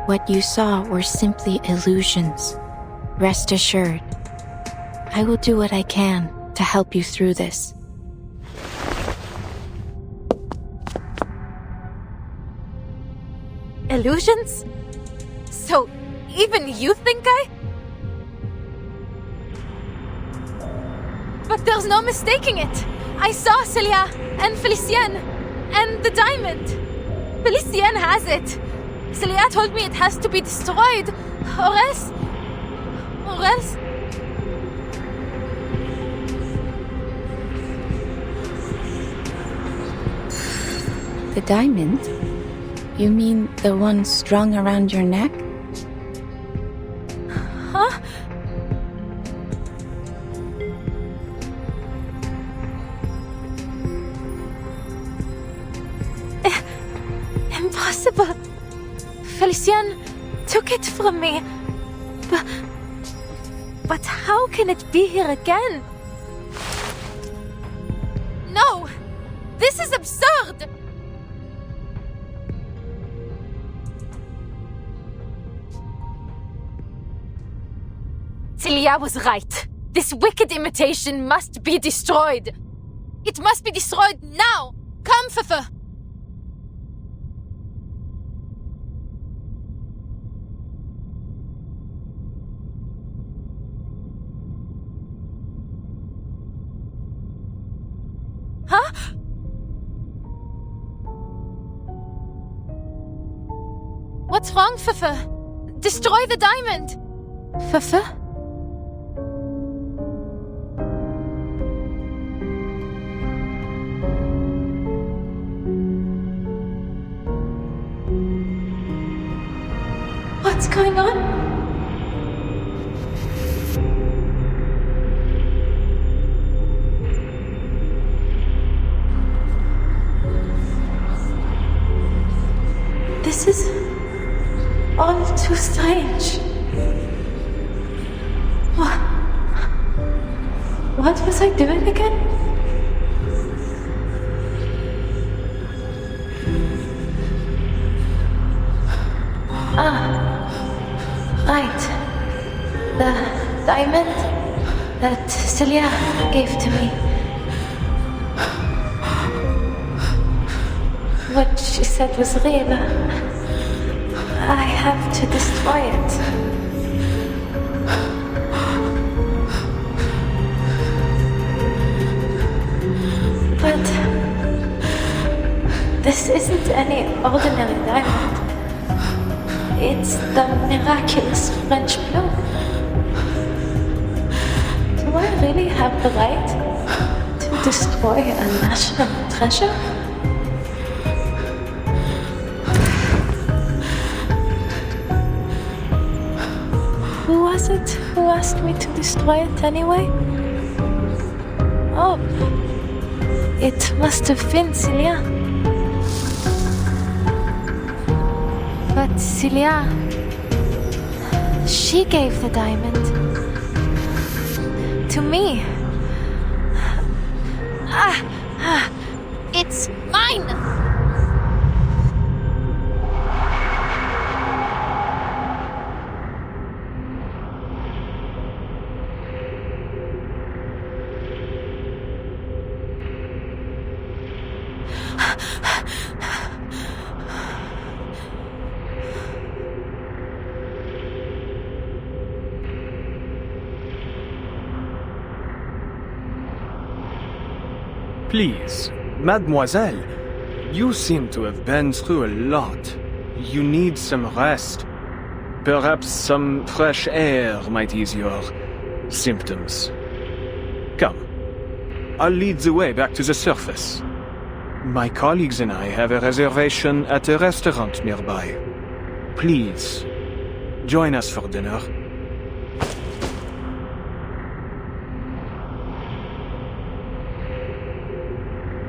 What you saw were simply illusions. Rest assured, I will do what I can to help you through this. Illusions? So, even you think But there's no mistaking it. I saw Celia and Felicienne and the diamond. Felicienne has it. Celia told me it has to be destroyed, or else... The diamond? You mean the one strung around your neck? Huh? Impossible. Felicienne took it from me. But how can it be here again? No! This is absurd! Celia was right. This wicked imitation must be destroyed. It must be destroyed now! Come, Fefe! Huh? What's wrong, Fefe? Destroy the diamond! Fefe? What's going on? This is all too strange. What was I doing again? Right. The diamond that Celia gave to me. What she said was real. I have to destroy it. This isn't any ordinary diamond. It's the miraculous French blue. Do I really have the right to destroy a national treasure? Who was it who asked me to destroy it anyway? Oh, it must have been Celia. But Celia, she gave the diamond to me. It's mine! Please, mademoiselle, you seem to have been through a lot. You need some rest. Perhaps some fresh air might ease your symptoms. Come, I'll lead the way back to the surface. My colleagues and I have a reservation at a restaurant nearby. Please, join us for dinner.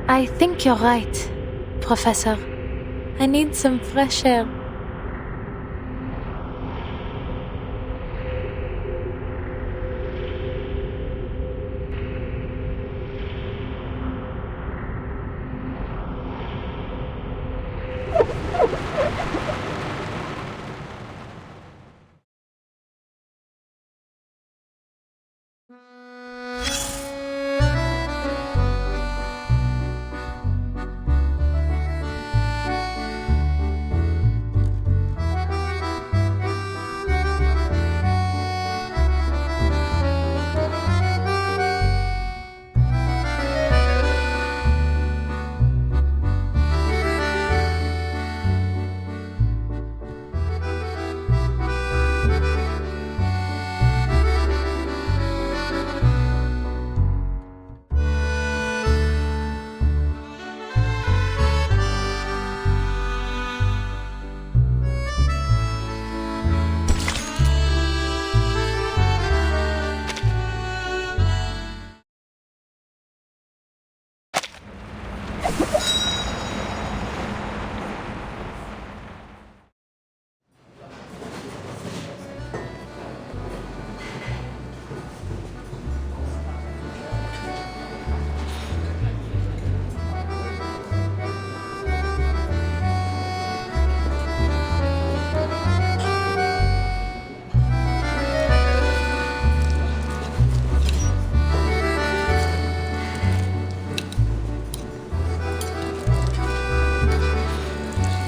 I think you're right, Professor. I need some fresh air.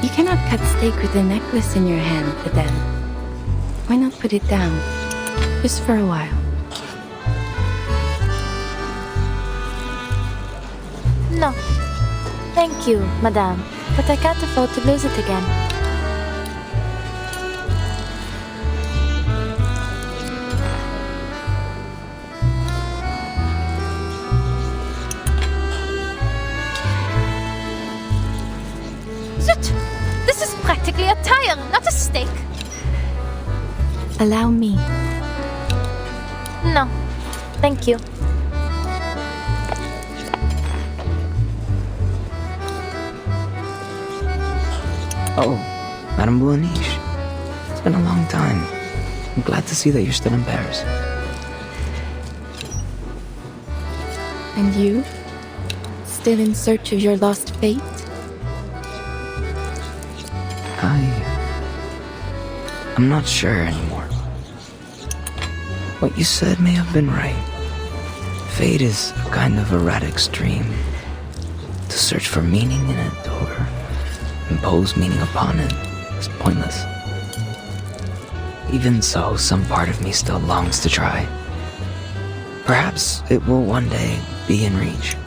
You cannot cut steak with a necklace in your hand, Adele. Why not put it down? Just for a while. No. Thank you, Madame, but I can't afford to lose it again. Zut! This is practically a tire, not a steak. Allow me. No. Thank you. Oh, Madame Boulaniche. It's been a long time. I'm glad to see that you're still in Paris. And you? Still in search of your lost fate? I'm not sure anymore. What you said may have been right. Fate is a kind of erratic stream. To search for meaning in it or impose meaning upon it is pointless. Even so, some part of me still longs to try. Perhaps it will one day be in reach.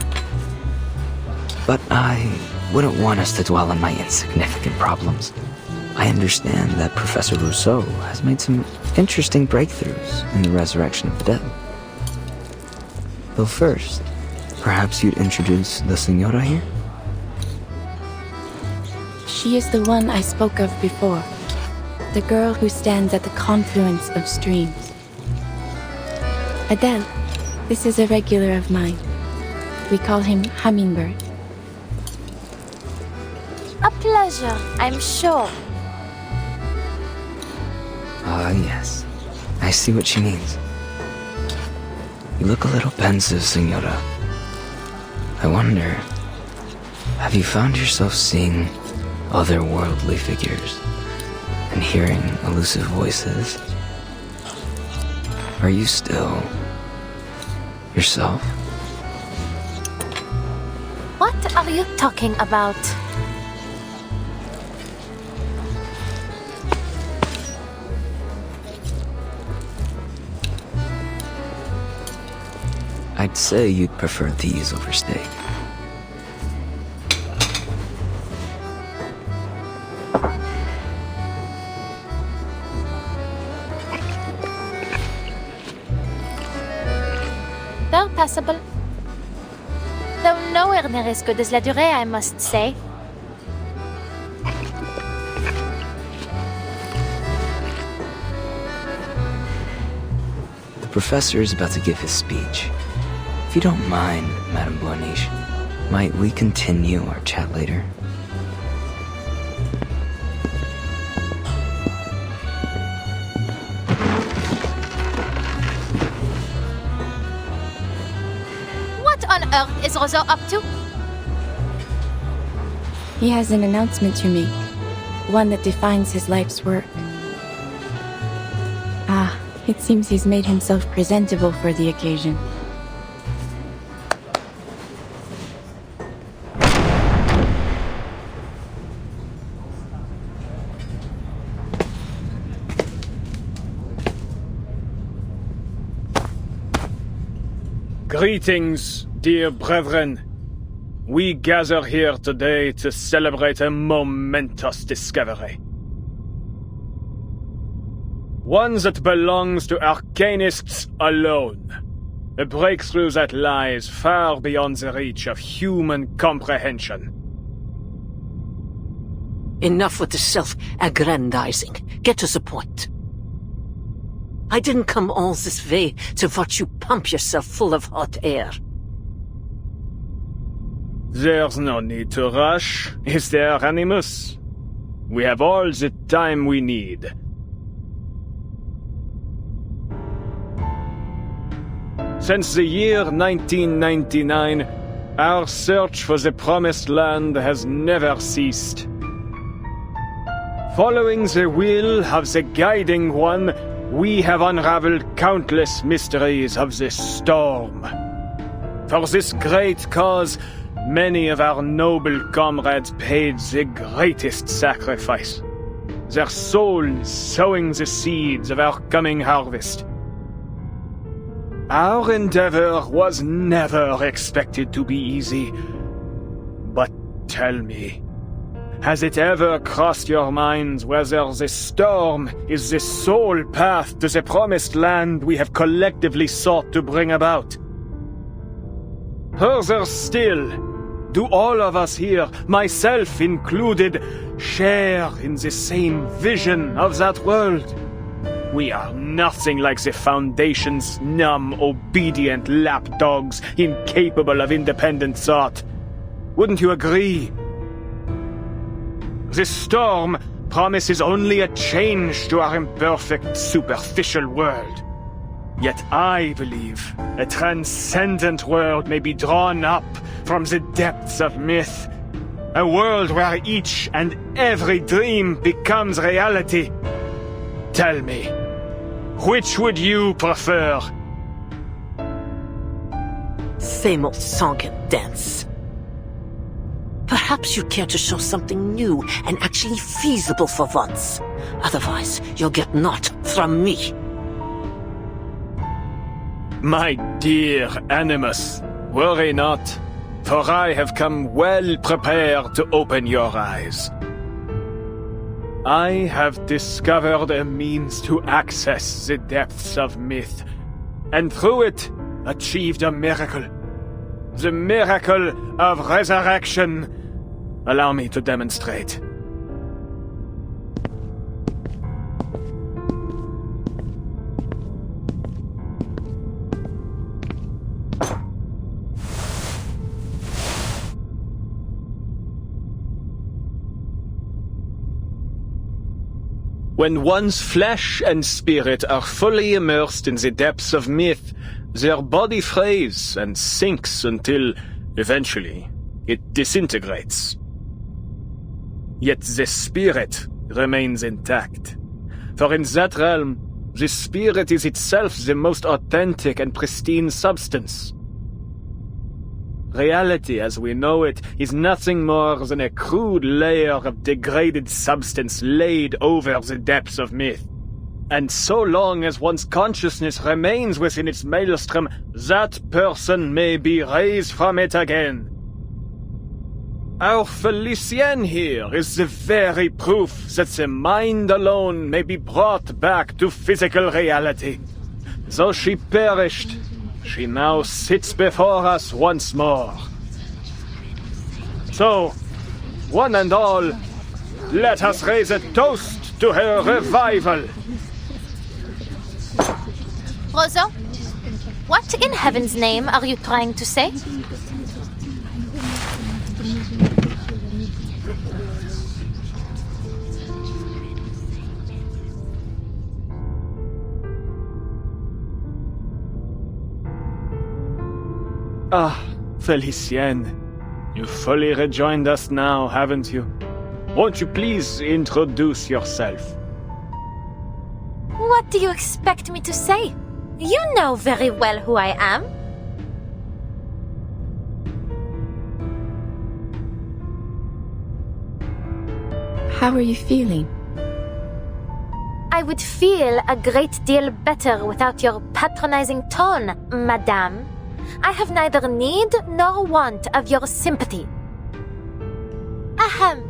But I wouldn't want us to dwell on my insignificant problems. I understand that Professor Rousseau has made some interesting breakthroughs in the resurrection of the dead. Though first, perhaps you'd introduce the Senora here? She is the one I spoke of before. The girl who stands at the confluence of streams. Adele, this is a regular of mine. We call him Hummingbird. A pleasure, I'm sure. Ah, yes. I see what she means. You look a little pensive, Senora. I wonder, have you found yourself seeing otherworldly figures and hearing elusive voices? Are you still yourself? What are you talking about? I'd say you'd prefer these over steak. They're passable. Though nowhere near as good as La Durée, I must say. The professor is about to give his speech. If you don't mind, Madame Boaniche, might we continue our chat later? What on earth is Rousseau up to? He has an announcement to make. One that defines his life's work. Ah, it seems he's made himself presentable for the occasion. Greetings, dear brethren. We gather here today to celebrate a momentous discovery. One that belongs to arcanists alone. A breakthrough that lies far beyond the reach of human comprehension. Enough with the self-aggrandizing. Get to the point. I didn't come all this way to watch you pump yourself full of hot air. There's no need to rush, is there, Animus? We have all the time we need. Since the year 1999, our search for the Promised Land has never ceased. Following the will of the Guiding One, we have unraveled countless mysteries of this storm. For this great cause, many of our noble comrades paid the greatest sacrifice, their souls sowing the seeds of our coming harvest. Our endeavor was never expected to be easy. But tell me, has it ever crossed your minds whether this storm is the sole path to the Promised Land we have collectively sought to bring about? Further still, do all of us here, myself included, share in the same vision of that world? We are nothing like the Foundation's numb, obedient lapdogs, incapable of independent thought. Wouldn't you agree? This storm promises only a change to our imperfect, superficial world. Yet I believe a transcendent world may be drawn up from the depths of myth. A world where each and every dream becomes reality. Tell me, which would you prefer? Same old song and dance. Perhaps you'd care to show something new and actually feasible for once. Otherwise, you'll get naught from me. My dear Animus, worry not. for I have come well prepared to open your eyes. I have discovered a means to access the depths of myth, and through it achieved a miracle. The miracle of resurrection. Allow me to demonstrate. When one's flesh and spirit are fully immersed in the depths of myth, their body frays and sinks until, eventually, it disintegrates. Yet the spirit remains intact. For in that realm, the spirit is itself the most authentic and pristine substance. Reality as we know it is nothing more than a crude layer of degraded substance laid over the depths of myth. And so long as one's consciousness remains within its maelstrom, that person may be raised from it again. Our Felicienne here is the very proof that the mind alone may be brought back to physical reality. Though she perished, she now sits before us once more. So, one and all, let us raise a toast to her revival. Roseau, what in heaven's name are you trying to say? Ah, Felicienne, you've fully rejoined us now, haven't you? Won't you please introduce yourself? What do you expect me to say? You know very well who I am. How are you feeling? I would feel a great deal better without your patronizing tone, madame. I have neither need nor want of your sympathy. Ahem.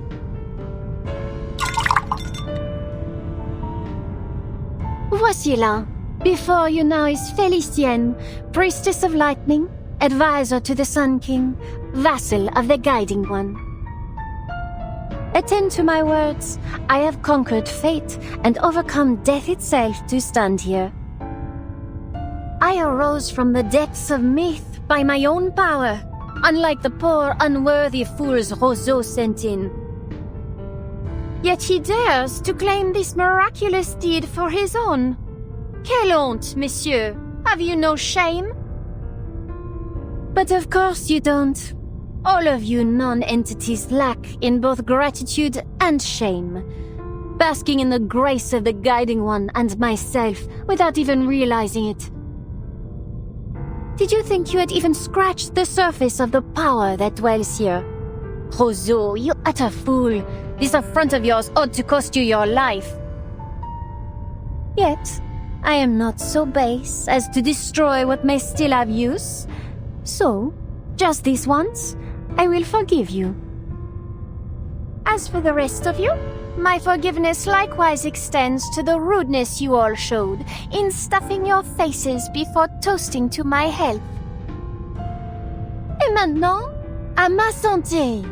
Voici là. Before you now is Felicienne, priestess of lightning, advisor to the Sun King, vassal of the Guiding One. Attend to my words. I have conquered fate and overcome death itself to stand here. I arose from the depths of myth by my own power, unlike the poor, unworthy fools Roseau sent in. Yet he dares to claim this miraculous deed for his own. Quelle honte, monsieur! Have you no shame? But of course you don't. All of you non-entities lack in both gratitude and shame, basking in the grace of the Guiding One and myself without even realizing it. Did you think you had even scratched the surface of the power that dwells here? Roseau, you utter fool! This affront of yours ought to cost you your life. Yet, I am not so base as to destroy what may still have use. So, just this once, I will forgive you. As for the rest of you, my forgiveness likewise extends to the rudeness you all showed in stuffing your faces before toasting to my health. Et maintenant, à ma santé!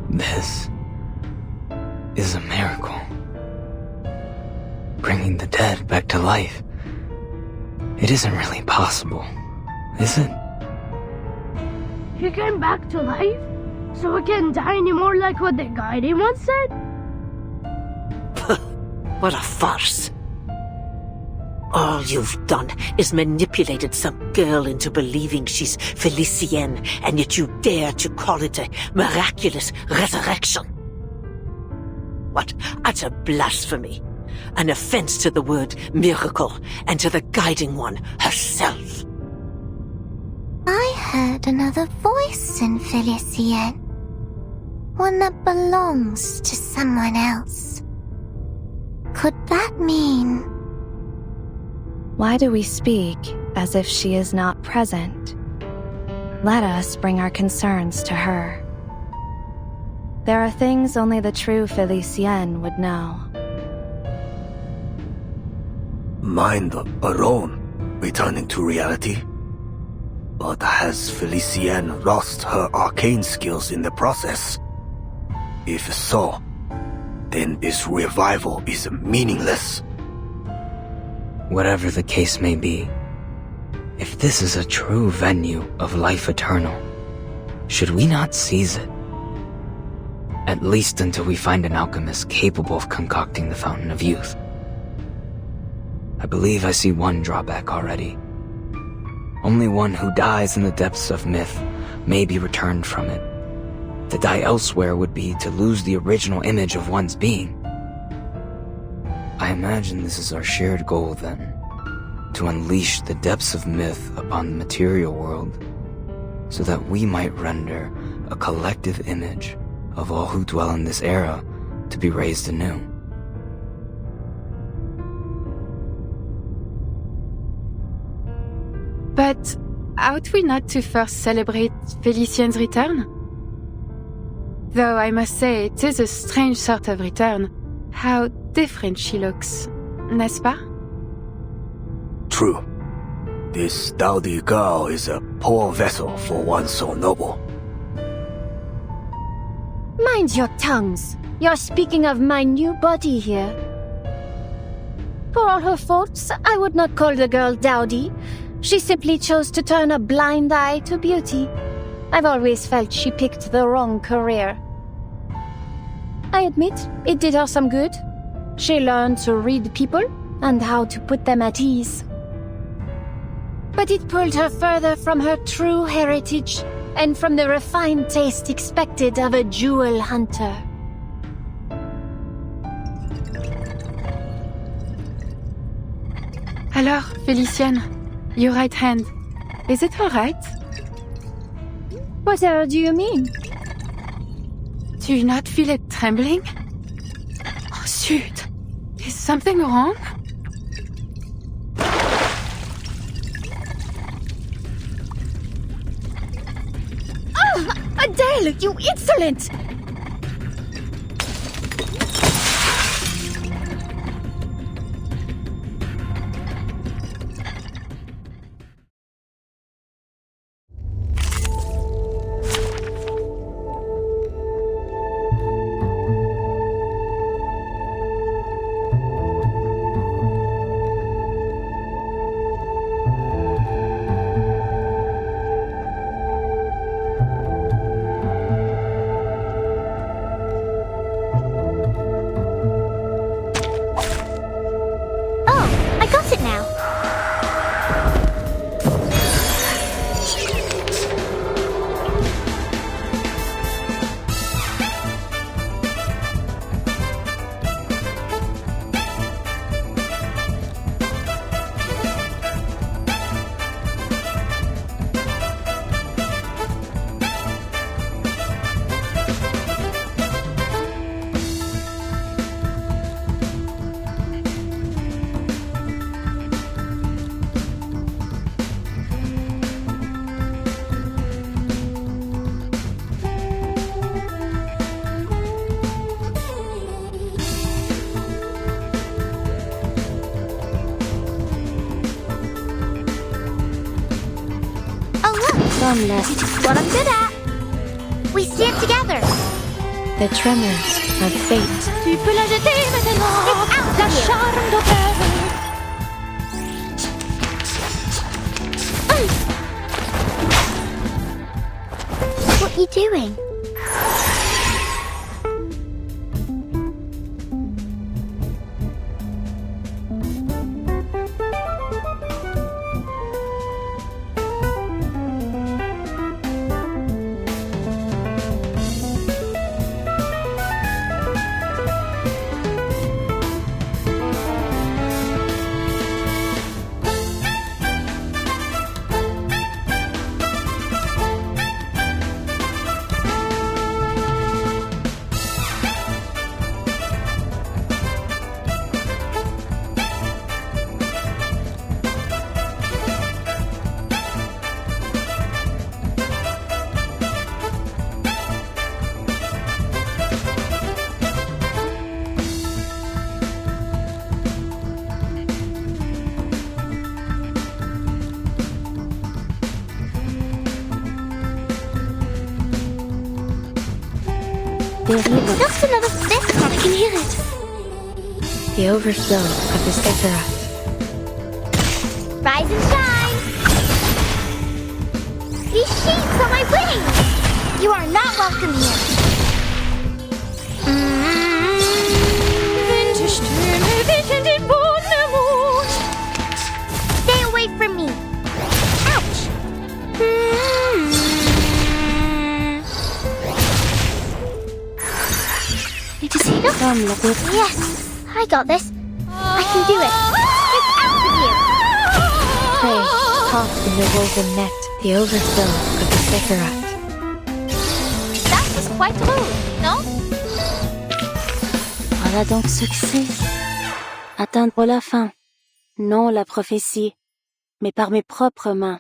This is a miracle. Bringing the dead back to life. It isn't really possible, is it? He came back to life? So we can't die anymore like what the Guiding One said? What a farce. All you've done is manipulated some girl into believing she's Felicienne, and yet you dare to call it a miraculous resurrection. What utter blasphemy. An offense to the word miracle and to the Guiding One herself. I heard another voice in Felicienne. One that belongs to someone else. Could that mean... Why do we speak as if she is not present? Let us bring our concerns to her. There are things only the true Felicienne would know. Mind alone, returning to reality? But has Felicienne lost her arcane skills in the process? If so, then this revival is meaningless. Whatever the case may be, if this is a true venue of life eternal, should we not seize it? At least until we find an alchemist capable of concocting the Fountain of Youth. I believe I see one drawback already. Only one who dies in the depths of myth may be returned from it. To die elsewhere would be to lose the original image of one's being. I imagine this is our shared goal then, to unleash the depths of myth upon the material world, so that we might render a collective image of all who dwell in this era to be raised anew. But ought we not to first celebrate Felicienne's return? Though I must say it is a strange sort of return. How different she looks, n'est-ce pas? True. This dowdy girl is a poor vessel for one so noble. Mind your tongues. You're speaking of my new body here. For all her faults, I would not call the girl dowdy. She simply chose to turn a blind eye to beauty. I've always felt she picked the wrong career. I admit, it did her some good. She learned to read people and how to put them at ease. But it pulled her further from her true heritage and from the refined taste expected of a jewel hunter. Alors, Felicienne, your right hand, is it all right? What do you mean? Do you not feel it trembling? Oh, zut! Is something wrong? Oh, Adele, you insolent! What I'm good at. We stand together. The tremors of fate. Tu peux la jeter maintenant. La charme d'opéra. What are you doing? terrible. Just another step. I can hear it. The overflow of the Sephiroth. Rise and shine. These sheets are my wings. You are not welcome here. Stay away from me. Ouch. It is enough. Yes, I got this. I can do it. Get out of here. Prey, caught in the woven net. The overflow of the Sephiroth. That was quite rude, no? Voilà donc ce que c'est. Atteindre la fin. Non la prophétie, mais par mes propres mains.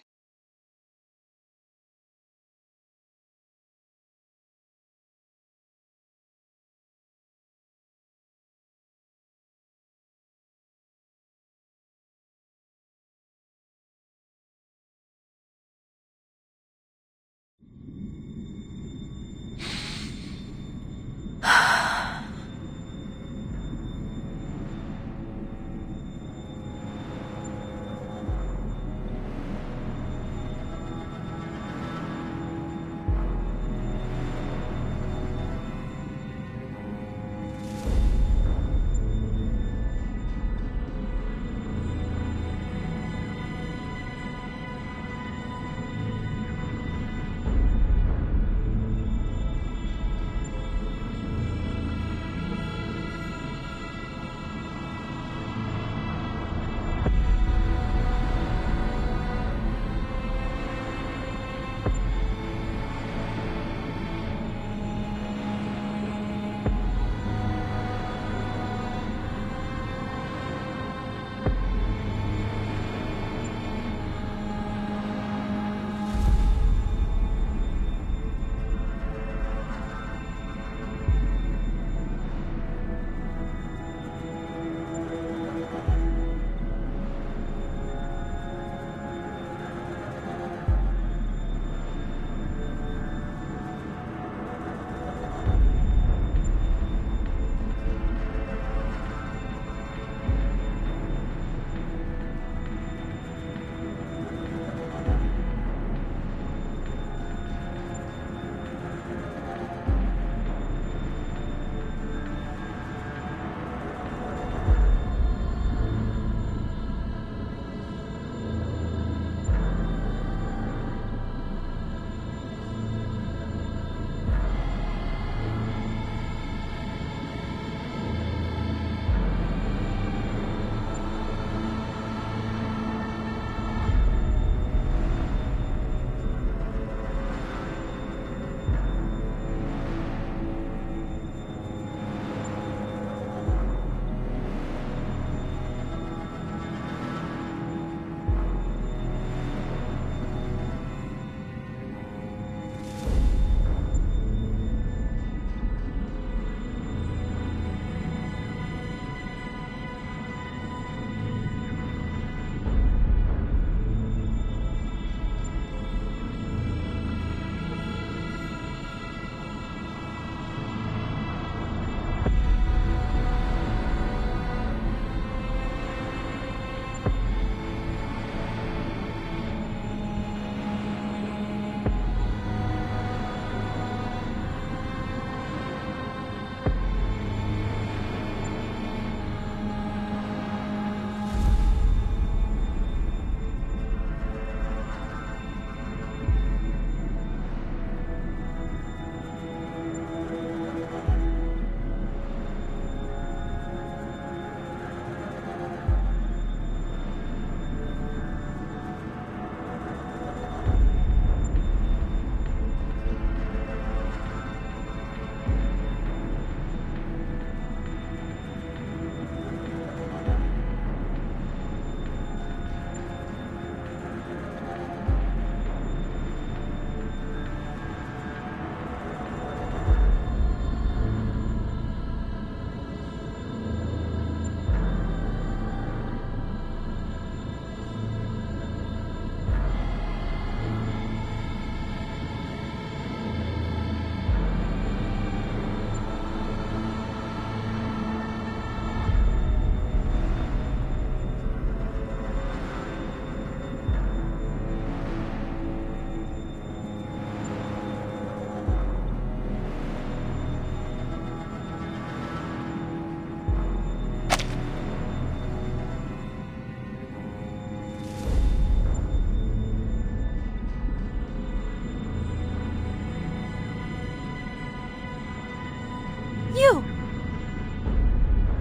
You!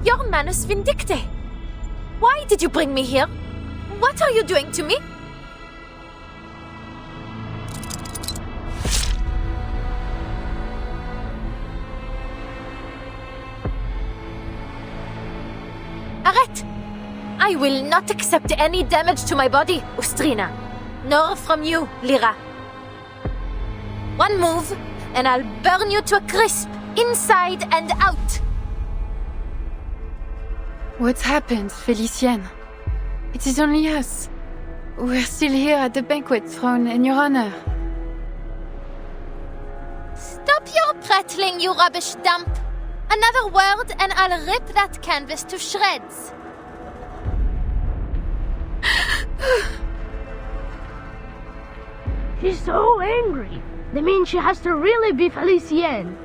You're Manus Vindicte! Why did you bring me here? What are you doing to me? Arrête! I will not accept any damage to my body, Ustrina. Nor from you, Lyra. One move, and I'll burn you to a crisp, inside and out. What's happened, Felicienne? It is only us. We're still here at the banquet thrown in your honor. Stop your prattling, you rubbish dump. Another word and I'll rip that canvas to shreds. She's so angry. That means she has to really be Felicienne.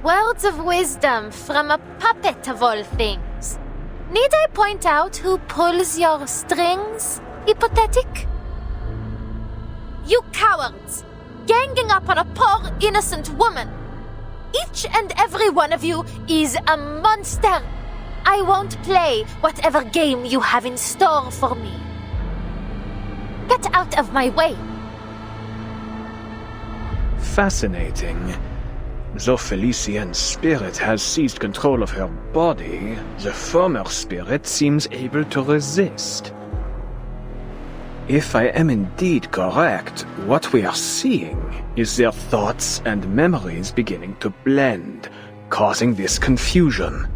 Words of wisdom from a puppet of all things. Need I point out who pulls your strings, hypothetic? You cowards! Ganging up on a poor, innocent woman! Each and every one of you is a monster! I won't play whatever game you have in store for me. Get out of my way! Fascinating. Though Felicienne's spirit has seized control of her body, the former spirit seems able to resist. If I am indeed correct, what we are seeing is their thoughts and memories beginning to blend, causing this confusion.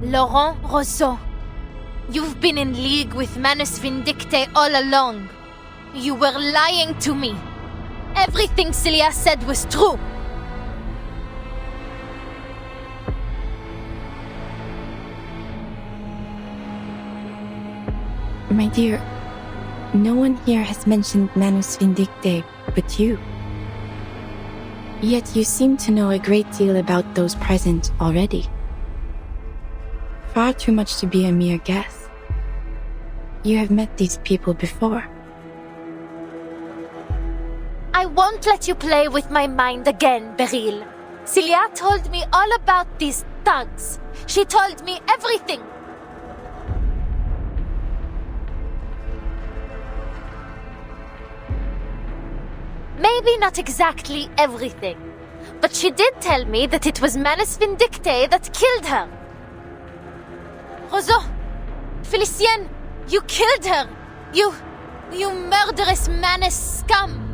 Laurent Rousseau, you've been in league with Manus Vindicte all along. You were lying to me. Everything Celia said was true. My dear, no one here has mentioned Manus Vindicte but you. Yet you seem to know a great deal about those present already. Far too much to be a mere guess. You have met these people before. I won't let you play with my mind again, Beryl. Celia told me all about these thugs. She told me everything. Maybe not exactly everything, but she did tell me that it was Manus Vindicte that killed her. Rousseau! Felicienne! You killed her! You murderous Manus scum!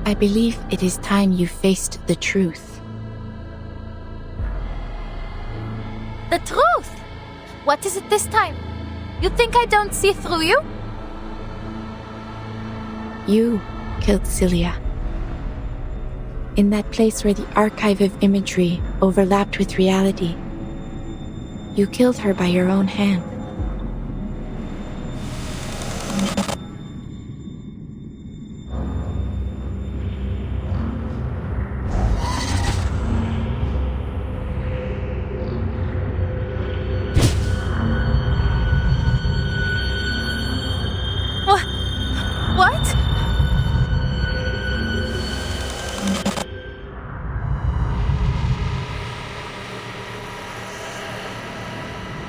I believe it is time you faced the truth. The truth? What is it this time? You think I don't see through you? You killed Celia. In that place where the archive of imagery overlapped with reality. You killed her by your own hand. What?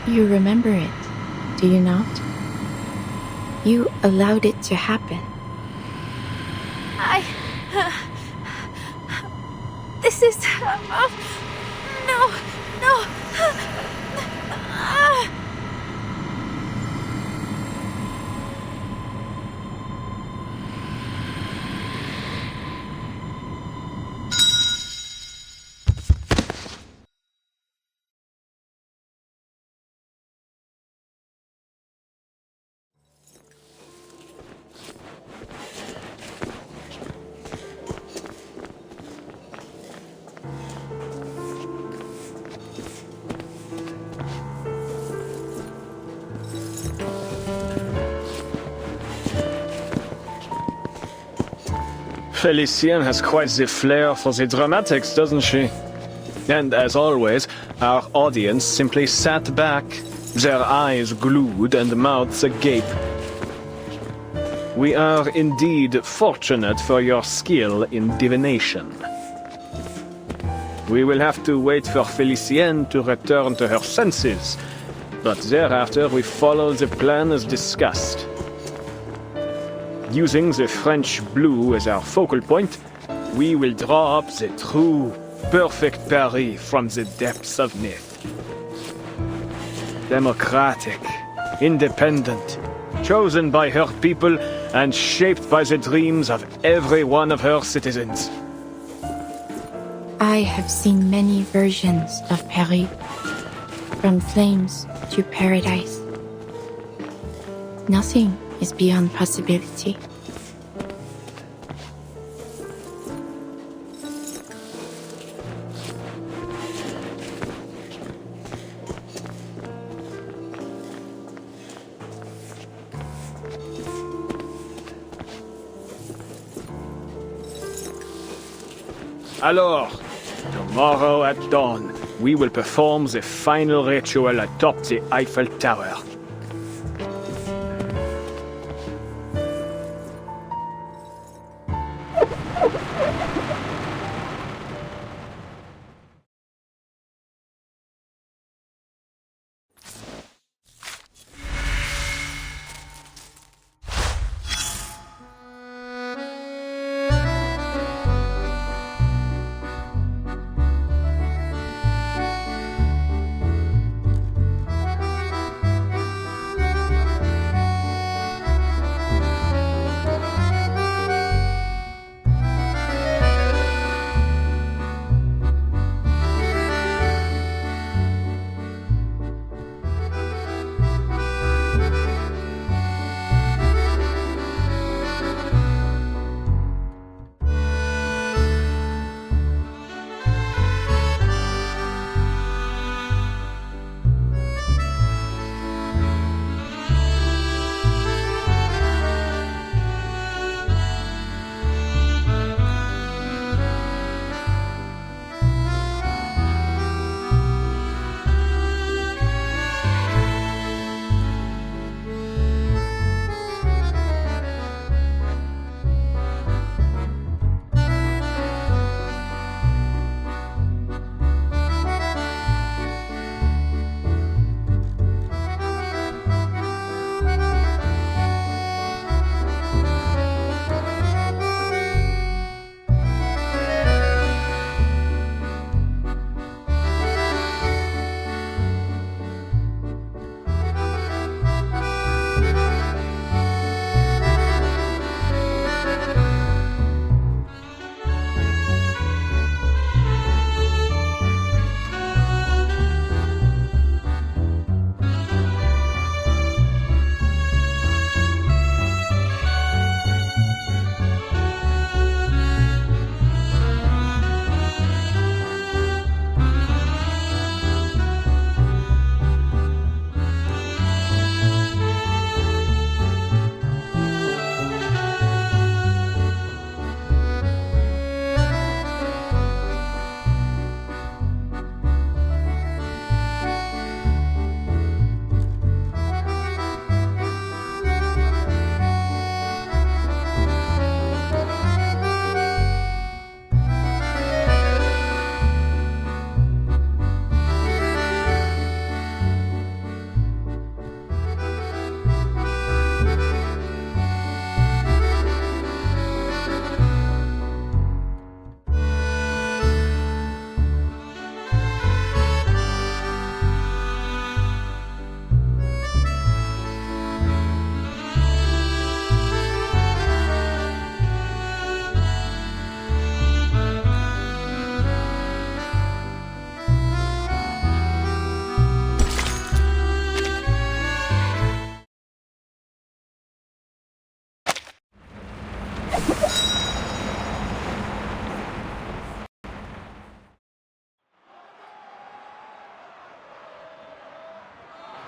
You remember it, do you not? You allowed it to happen. This is... no. Felicienne has quite the flair for the dramatics, doesn't she? And as always, our audience simply sat back, their eyes glued and mouths agape. We are indeed fortunate for your skill in divination. We will have to wait for Felicienne to return to her senses, but thereafter we follow the plan as discussed. Using the French blue as our focal point, we will draw up the true, perfect Paris from the depths of myth. Democratic, independent, chosen by her people and shaped by the dreams of every one of her citizens. I have seen many versions of Paris, from flames to paradise. Nothing is beyond possibility. Alors, tomorrow at dawn, we will perform the final ritual atop the Eiffel Tower.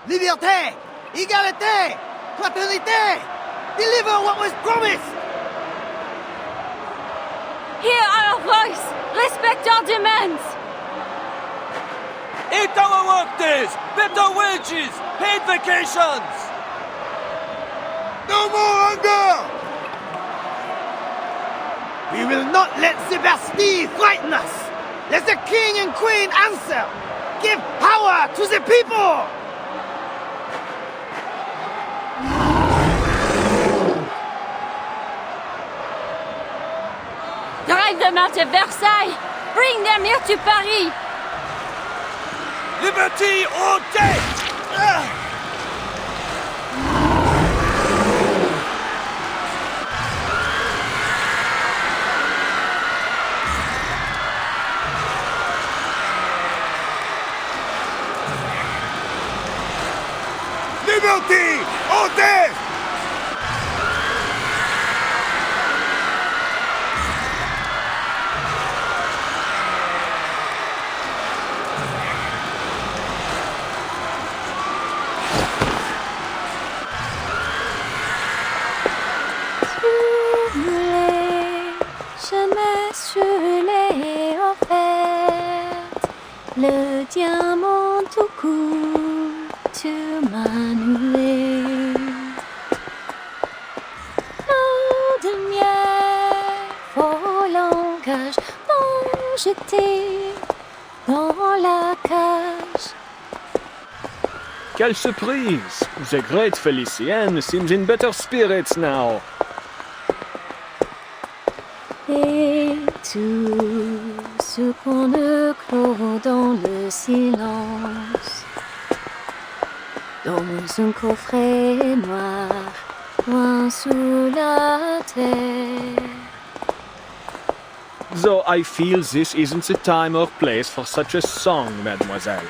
Liberté! Égalité! Fraternité! Deliver what was promised! Hear our voice! Respect our demands! 8-hour workdays, better wages, paid vacations! No more hunger! We will not let the Bastille frighten us! Let the king and queen answer! Give power to the people! Drive them out of Versailles! Bring them here to Paris! Liberty or death! Liberty or death! Je l'ai offert, le diamant tout court, tu m'as noué. L'eau de miel, faux langage, m'ont jeté dans la cage. Quelle surprise! The great Felicienne seems in better spirits now. Et tout ce qu'on ne clôt dans le silence, dans un coffret noir, loin sous la terre. Though I feel this isn't the time or place for such a song, mademoiselle.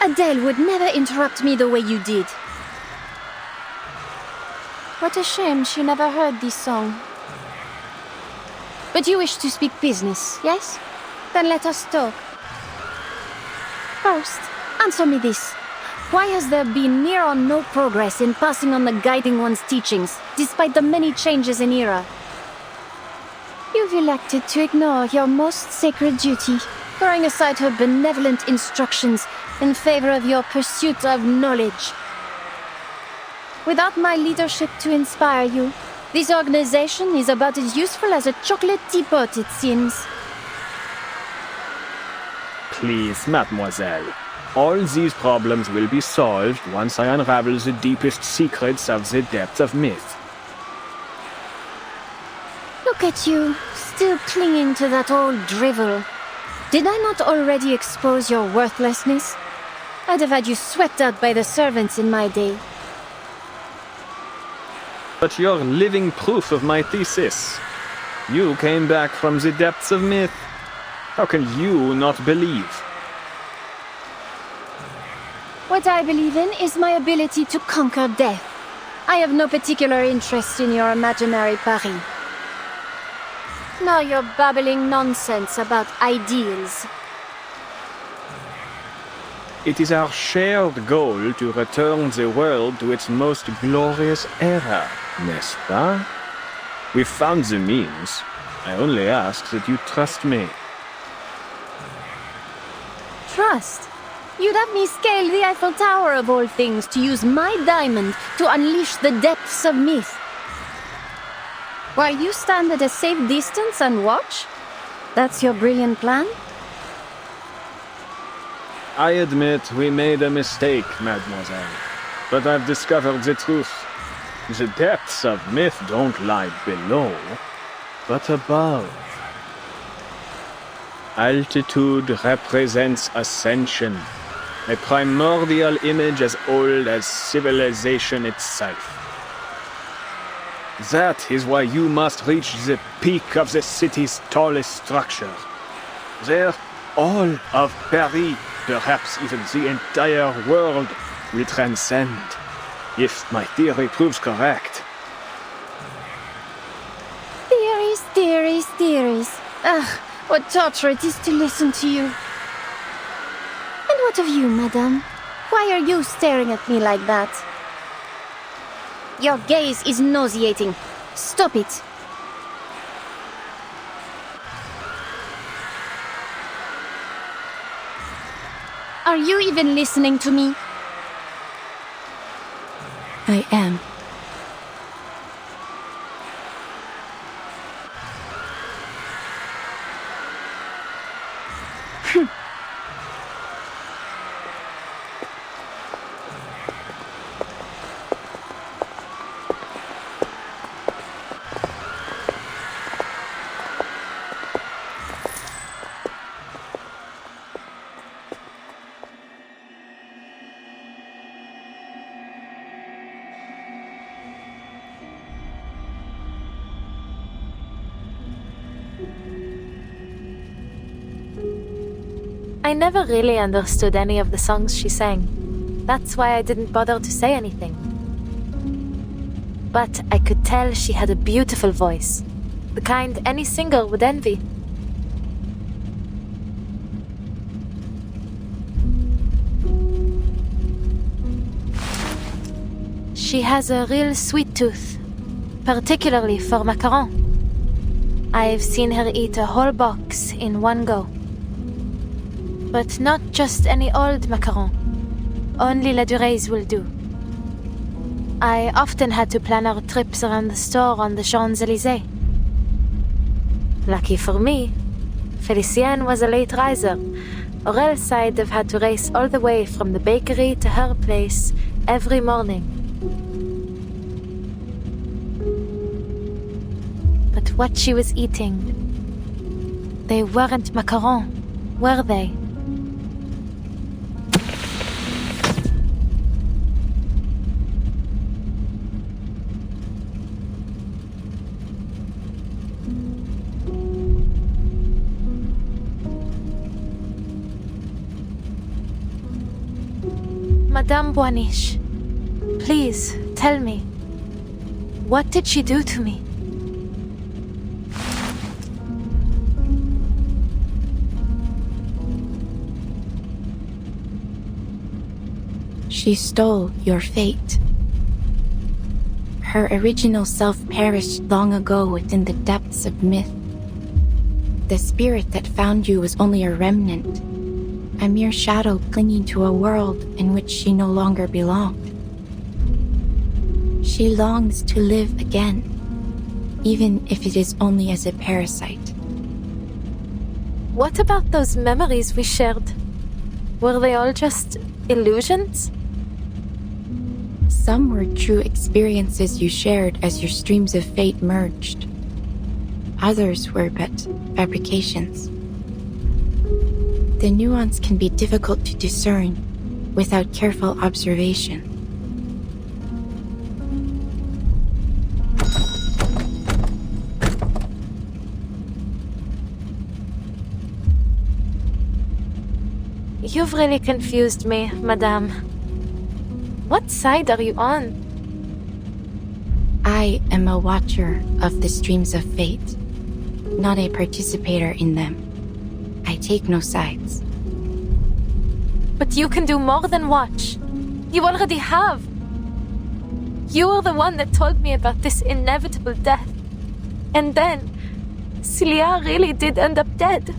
Adele would never interrupt me the way you did. What a shame she never heard this song. But you wish to speak business, yes? Then let us talk. First, answer me this. Why has there been near or no progress in passing on the Guiding One's teachings, despite the many changes in era? You've elected to ignore your most sacred duty, throwing aside her benevolent instructions in favor of your pursuit of knowledge. Without my leadership to inspire you, this organization is about as useful as a chocolate teapot, it seems. Please, mademoiselle. All these problems will be solved once I unravel the deepest secrets of the depths of myth. Look at you, still clinging to that old drivel. Did I not already expose your worthlessness? I'd have had you swept out by the servants in my day. But you're living proof of my thesis. You came back from the depths of myth. How can you not believe? What I believe in is my ability to conquer death. I have no particular interest in your imaginary Paris. Nor your babbling nonsense about ideals. It is our shared goal to return the world to its most glorious era, n'est-ce pas? We've found the means. I only ask that you trust me. Trust? You'd have me scale the Eiffel Tower of all things to use my diamond to unleash the depths of myth. While you stand at a safe distance and watch? That's your brilliant plan? I admit we made a mistake, mademoiselle. But I've discovered the truth. The depths of myth don't lie below, but above. Altitude represents ascension, a primordial image as old as civilization itself. That is why you must reach the peak of the city's tallest structure. There, all of Paris, perhaps even the entire world, will transcend, if my theory proves correct. Theories, theories, theories. Ugh, what torture it is to listen to you. And what of you, madame? Why are you staring at me like that? Your gaze is nauseating. Stop it. Are you even listening to me? I am. I never really understood any of the songs she sang. That's why I didn't bother to say anything. But I could tell she had a beautiful voice, the kind any singer would envy. She has a real sweet tooth, particularly for macaron. I've seen her eat a whole box in one go. But not just any old macaron. Only La Dure's will do. I often had to plan our trips around the store on the Champs-Élysées. Lucky for me, Felicienne was a late riser, or else I'd have had to race all the way from the bakery to her place every morning. But what she was eating, they weren't macaron, were they? Madame Boaniche, please tell me, what did she do to me? She stole your fate. Her original self perished long ago within the depths of myth. The spirit that found you was only a remnant, a mere shadow clinging to a world in which she no longer belonged. She longs to live again, even if it is only as a parasite. What about those memories we shared? Were they all just illusions? Some were true experiences you shared as your streams of fate merged. Others were but fabrications. The nuance can be difficult to discern without careful observation. You've really confused me, Madame. What side are you on? I am a watcher of the streams of fate, not a participator in them. I take no sides. But you can do more than watch. You already have. You were the one that told me about this inevitable death. And then, Cilia really did end up dead.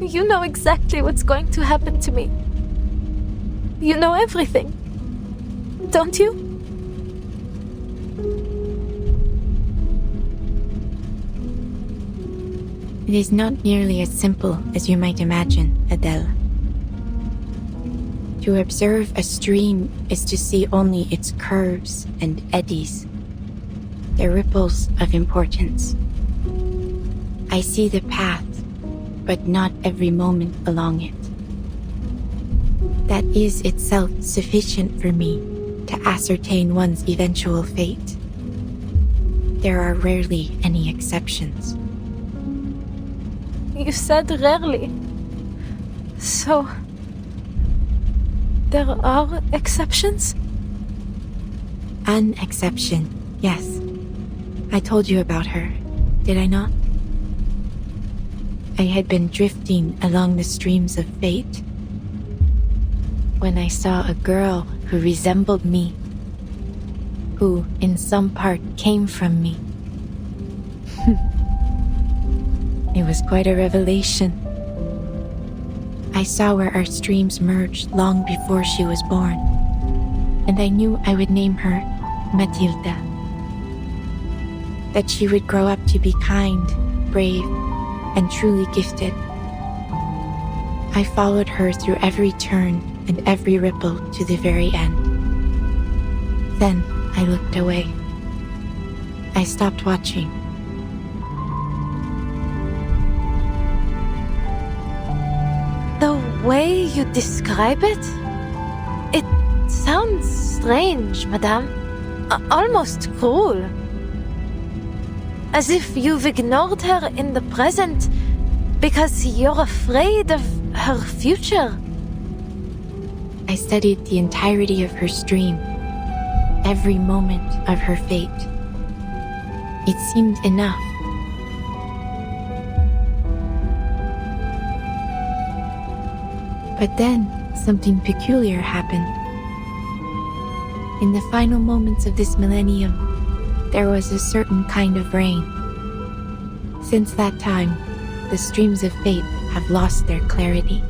You know exactly what's going to happen to me. You know everything, don't you? It is not nearly as simple as you might imagine, Adele. To observe a stream is to see only its curves and eddies, the ripples of importance. I see the path, but not every moment along it. That is itself sufficient for me to ascertain one's eventual fate. There are rarely any exceptions. You said rarely. So, there are exceptions? An exception, yes. I told you about her, did I not? I had been drifting along the streams of fate. when I saw a girl who resembled me, who in some part came from me. It was quite a revelation. I saw where our streams merged long before she was born, and I knew I would name her Matilda. That she would grow up to be kind, brave, and truly gifted. I followed her through every turn and every ripple to the very end. Then I looked away. I stopped watching. The way you describe it? It sounds strange, madame. Almost cruel. As if you've ignored her in the present because you're afraid of her future. I studied the entirety of her stream, every moment of her fate. It seemed enough. But then something peculiar happened. In the final moments of this millennium, there was a certain kind of rain. Since that time, the streams of fate have lost their clarity.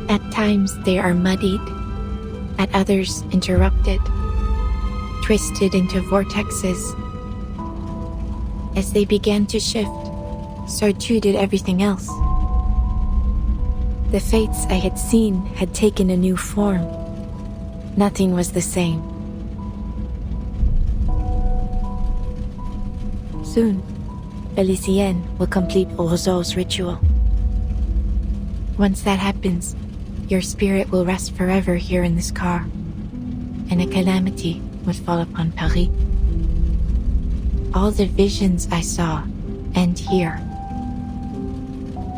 At times they are muddied, at others interrupted, twisted into vortexes. As they began to shift, so too did everything else. The fates I had seen had taken a new form. Nothing was the same. Soon, Felicienne will complete Roseau's ritual. Once that happens, your spirit will rest forever here in this car, and a calamity would fall upon Paris. All the visions I saw end here.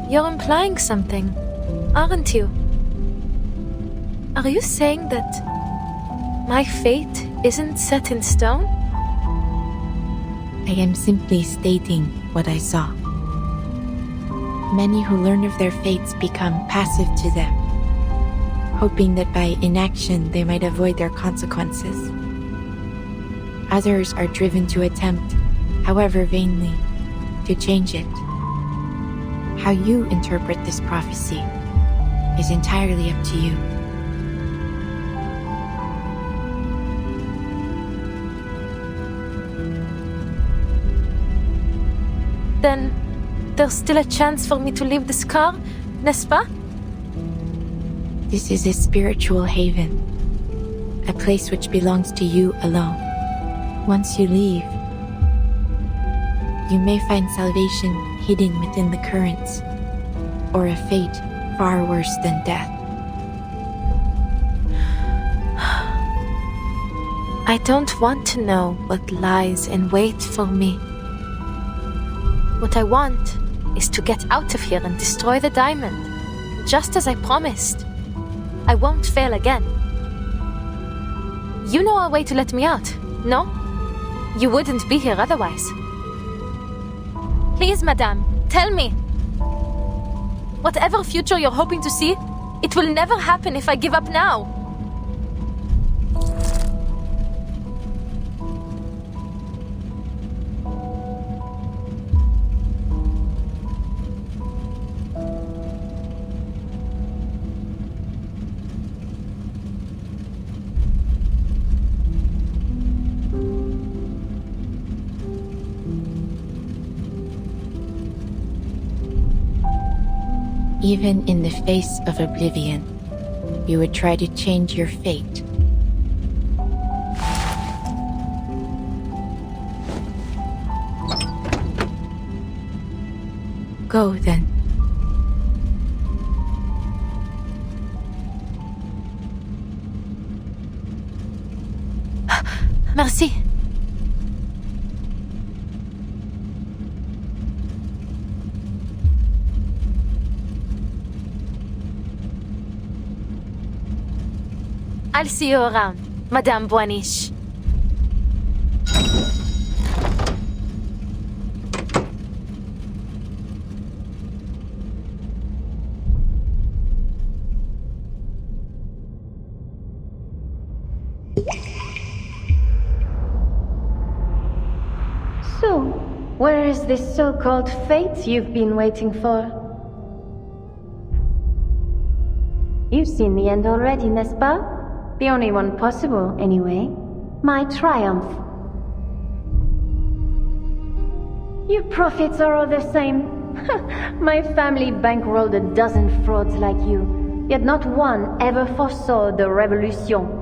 You're implying something, aren't you? Are you saying that my fate isn't set in stone? I am simply stating what I saw. Many who learn of their fates become passive to them, hoping that by inaction they might avoid their consequences. Others are driven to attempt, however vainly, to change it. How you interpret this prophecy is entirely up to you. Then there's still a chance for me to leave this car, n'est-ce pas? This is a spiritual haven, a place which belongs to you alone. Once you leave, you may find salvation hidden within the currents, or a fate far worse than death. I don't want to know what lies in wait for me. What I want is to get out of here and destroy the diamond, just as I promised. I won't fail again. You know a way to let me out, no? You wouldn't be here otherwise. Please, madame, tell me. Whatever future you're hoping to see, it will never happen if I give up now. Even in the face of oblivion, you would try to change your fate. Go, then. Merci. I'll see you around, Madame Boiniche. So, where is this so-called fate you've been waiting for? You've seen the end already, n'est-ce pas? The only one possible, anyway. My triumph. You prophets are all the same. My family bankrolled a dozen frauds like you, yet not one ever foresaw the revolution.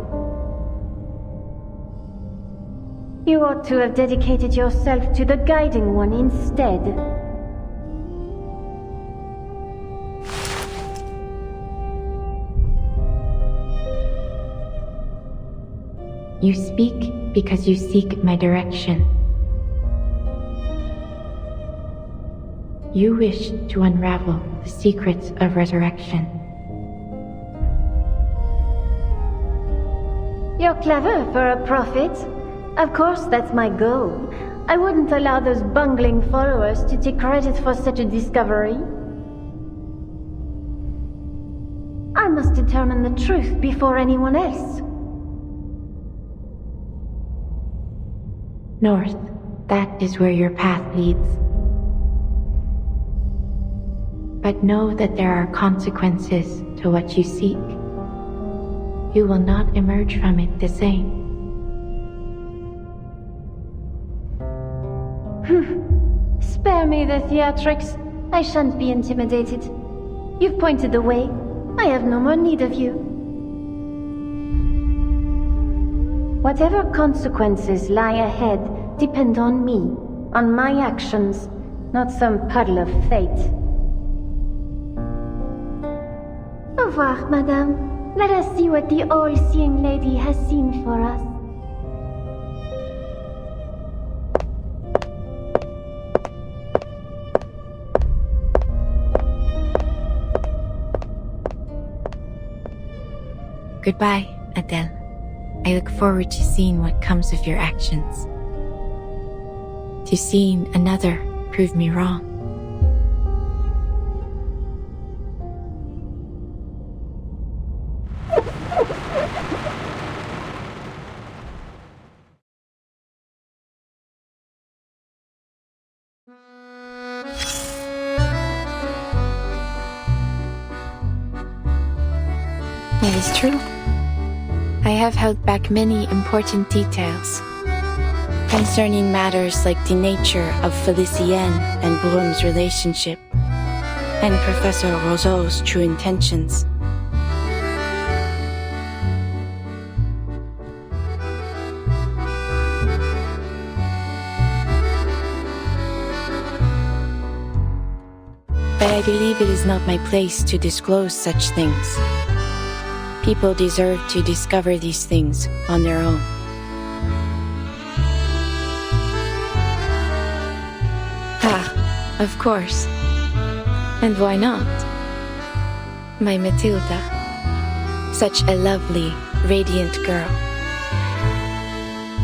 You ought to have dedicated yourself to the guiding one instead. You speak because you seek my direction. You wish to unravel the secrets of resurrection. You're clever for a prophet. Of course, that's my goal. I wouldn't allow those bungling followers to take credit for such a discovery. I must determine the truth before anyone else. North, that is where your path leads. But know that there are consequences to what you seek. You will not emerge from it the same. Spare me the theatrics. I shan't be intimidated. You've pointed the way. I have no more need of you. Whatever consequences lie ahead depend on me, on my actions, not some puddle of fate. Au revoir, madame. Let us see what the all-seeing lady has seen for us. Goodbye, Adele. I look forward to seeing what comes of your actions. To seeing another prove me wrong. It is true. I have held back many important details concerning matters like the nature of Felicienne and Brum's relationship and Professor Roseau's true intentions. But I believe it is not my place to disclose such things. People deserve to discover these things on their own. Ah, of course. And why not? My Matilda. Such a lovely, radiant girl.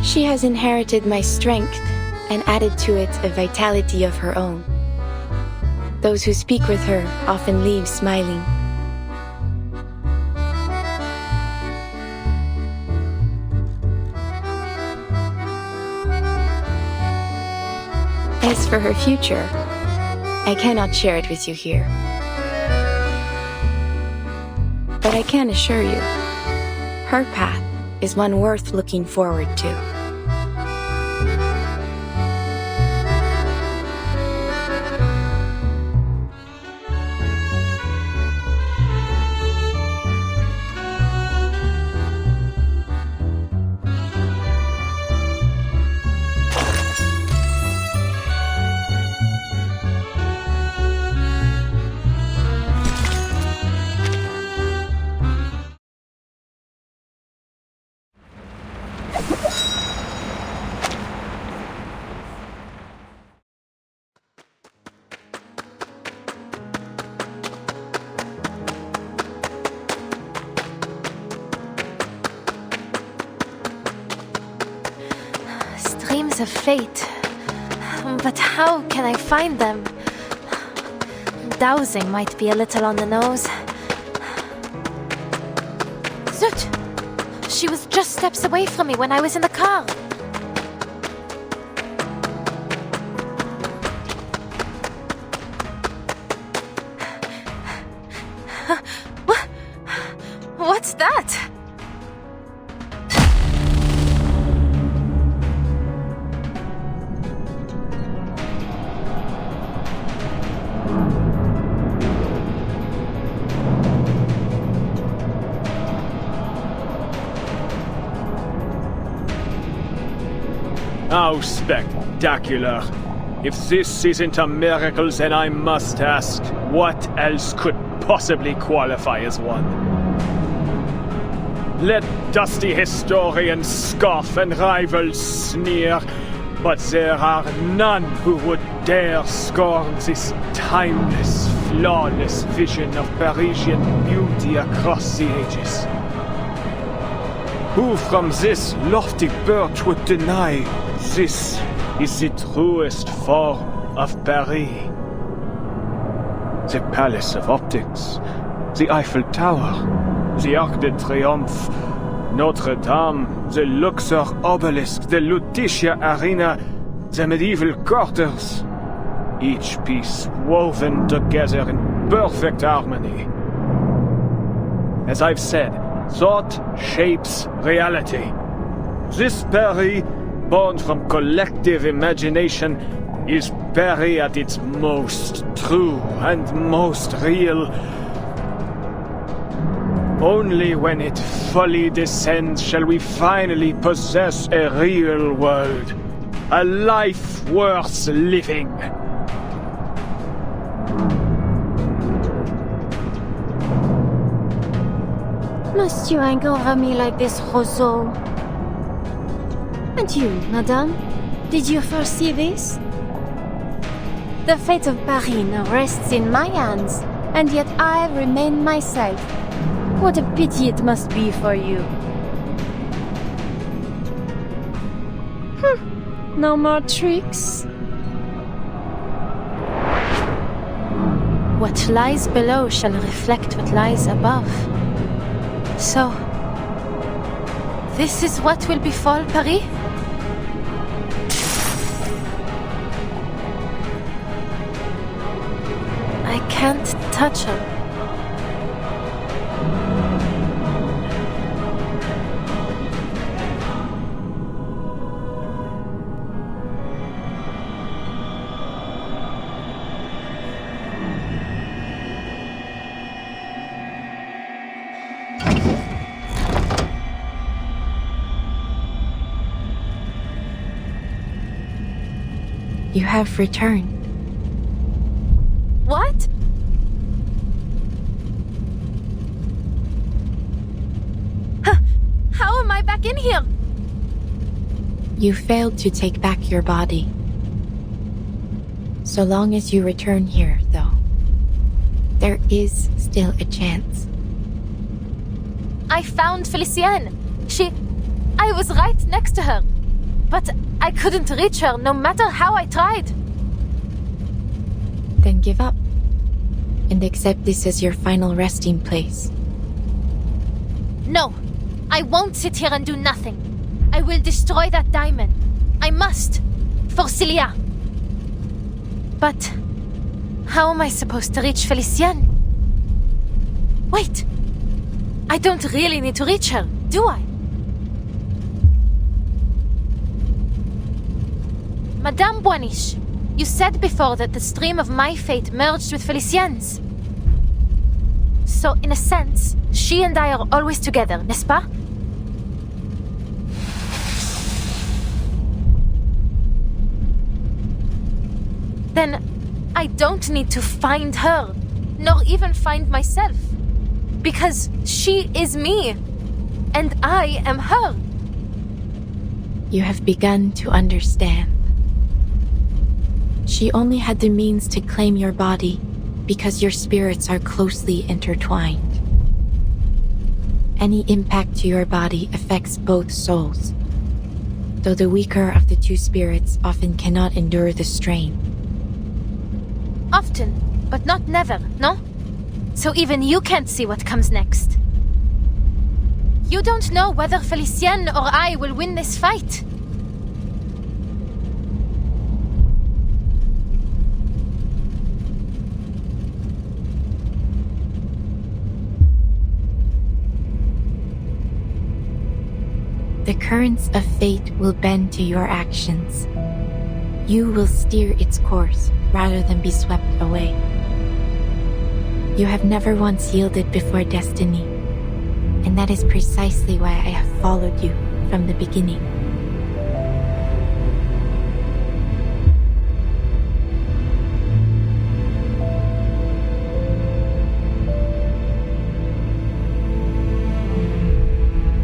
She has inherited my strength and added to it a vitality of her own. Those who speak with her often leave smiling. As for her future, I cannot share it with you here. But I can assure you, her path is one worth looking forward to. Streams of fate. But how can I find them? Dowsing might be a little on the nose. Zut! She was just steps away from me when I was in the car. What's that? How spectacular. If this isn't a miracle, then I must ask, what else could possibly qualify as one? Let dusty historians scoff and rivals sneer, but there are none who would dare scorn this timeless, flawless vision of Parisian beauty across the ages. Who from this lofty perch would deny this is the truest form of Paris? The Palace of Optics, the Eiffel Tower, the Arc de Triomphe, Notre Dame, the Luxor Obelisk, the Lutetia Arena, the medieval quarters, each piece woven together in perfect harmony. As I've said, thought shapes reality. This Paris, born from collective imagination, is Paris at its most true and most real. Only when it fully descends shall we finally possess a real world, a life worth living. Must you hang over me like this, Rousseau? And you, madame? Did you foresee this? The fate of Paris now rests in my hands, and yet I remain myself. What a pity it must be for you. No more tricks. What lies below shall reflect what lies above. So, this is what will befall Paris? I can't touch her. You have returned. What? How am I back in here? You failed to take back your body. So long as you return here, though, there is still a chance. I found Felicienne. I was right next to her. But I couldn't reach her no matter how I tried. Then give up and accept this as your final resting place. No, I won't sit here and do nothing. I will destroy that diamond. I must, for Celia. But how am I supposed to reach Felicienne? Wait, I don't really need to reach her, do I? Madame Boiniche, you said before that the stream of my fate merged with Felicienne's. So, in a sense, she and I are always together, n'est-ce pas? Then, I don't need to find her, nor even find myself. Because she is me, and I am her. You have begun to understand. She only had the means to claim your body because your spirits are closely intertwined. Any impact to your body affects both souls, though the weaker of the two spirits often cannot endure the strain. Often, but not never, no? So even you can't see what comes next. You don't know whether Felicienne or I will win this fight. The currents of fate will bend to your actions. You will steer its course rather than be swept away. You have never once yielded before destiny, and that is precisely why I have followed you from the beginning.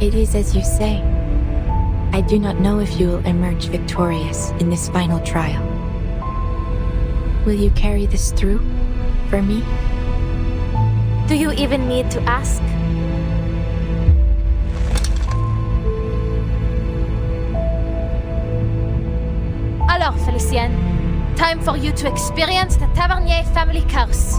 It is as you say. I do not know if you will emerge victorious in this final trial. Will you carry this through for me? Do you even need to ask? Alors, Felicienne, time for you to experience the Tavernier family curse.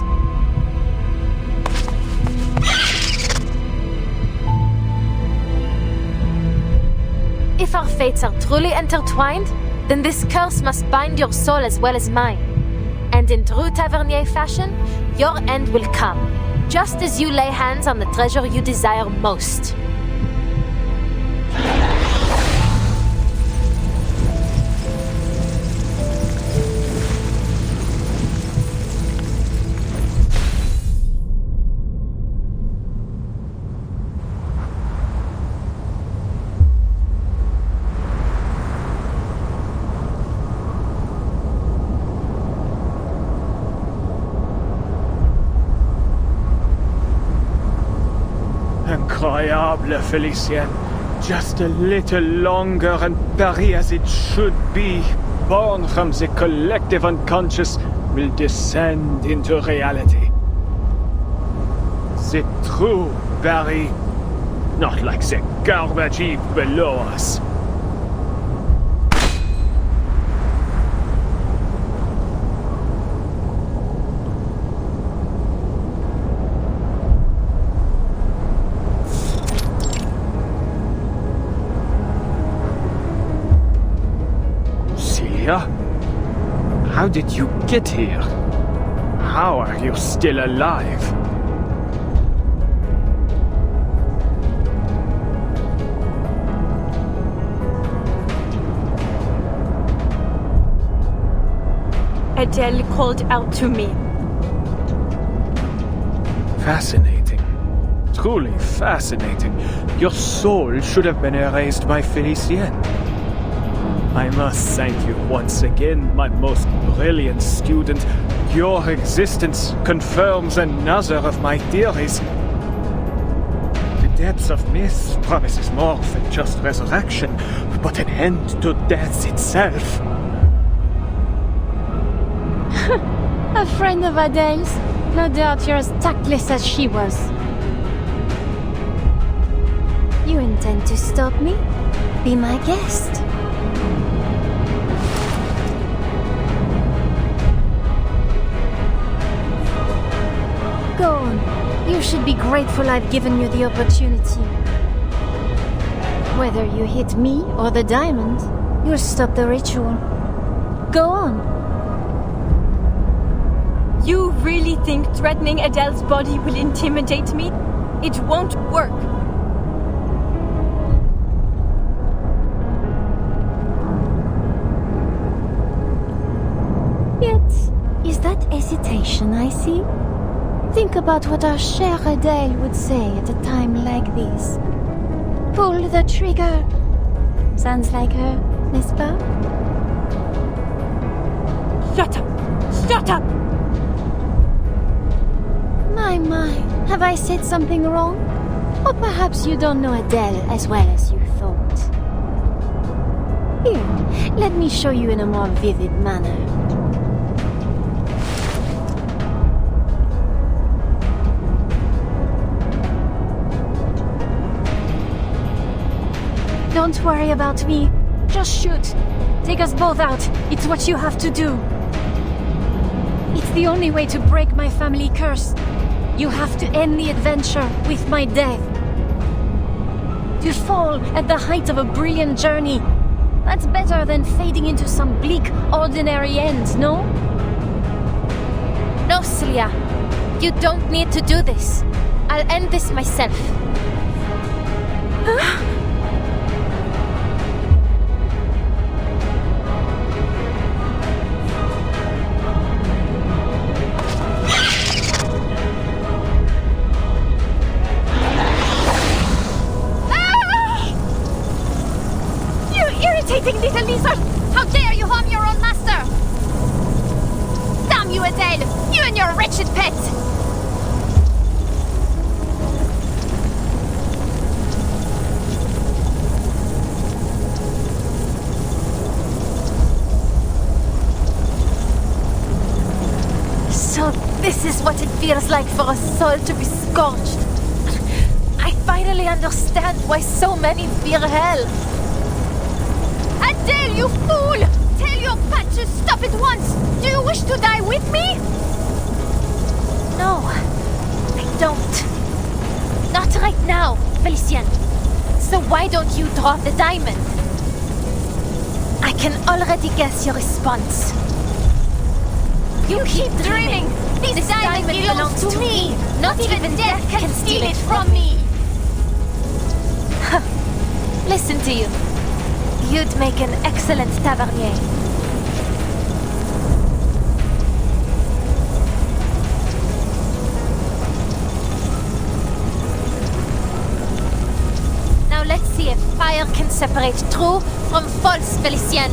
If our fates are truly intertwined, then this curse must bind your soul as well as mine. And in true Tavernier fashion, your end will come, just as you lay hands on the treasure you desire most. Incroyable, Felicienne. Just a little longer and Paris as it should be, born from the collective unconscious, will descend into reality. The true Paris, not like the garbage heap below us. How did you get here? How are you still alive? Adele called out to me. Fascinating. Truly fascinating. Your soul should have been erased by Felicienne. I must thank you once again, my most brilliant student. Your existence confirms another of my theories. The depths of myth promises more than just resurrection, but an end to death itself. A friend of Adele's? No doubt you're as tactless as she was. You intend to stop me? Be my guest. Go on. You should be grateful I've given you the opportunity. Whether you hit me or the diamond, you'll stop the ritual. Go on. You really think threatening Adele's body will intimidate me? It won't work. Yet, is that hesitation I see? Think about what our chère Adele would say at a time like this. Pull the trigger. Sounds like her, n'est-ce pas? Shut up! Shut up! My, have I said something wrong? Or perhaps you don't know Adele as well as you thought. Here, let me show you in a more vivid manner. Don't worry about me. Just shoot. Take us both out. It's what you have to do. It's the only way to break my family curse. You have to end the adventure with my death. To fall at the height of a brilliant journey. That's better than fading into some bleak, ordinary end, no? No, Celia. You don't need to do this. I'll end this myself. your wretched pet! So this is what it feels like for a soul to be scorched. I finally understand why so many fear hell. Adele, you fool! Tell your pet to stop at once! Do you wish to die with me? No, I don't. Not right now, Felicien. So why don't you draw the diamond? I can already guess your response. You keep dreaming! This diamond belongs to me! Not even death can steal it from me! Listen to you. You'd make an excellent tavernier. Now let's see if fire can separate true from false, Felicien.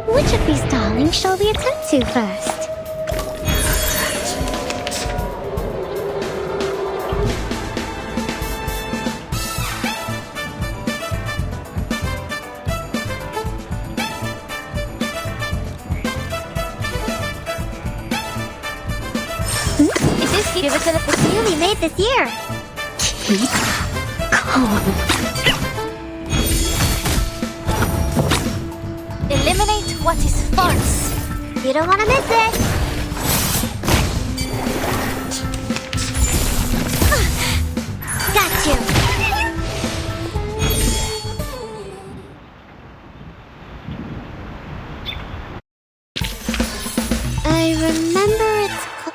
Which of these darlings shall we attend to first? Is this give us a newly made this year? Keep calm. Eliminate what is false. You don't want to miss it. Got you. I remember it's called...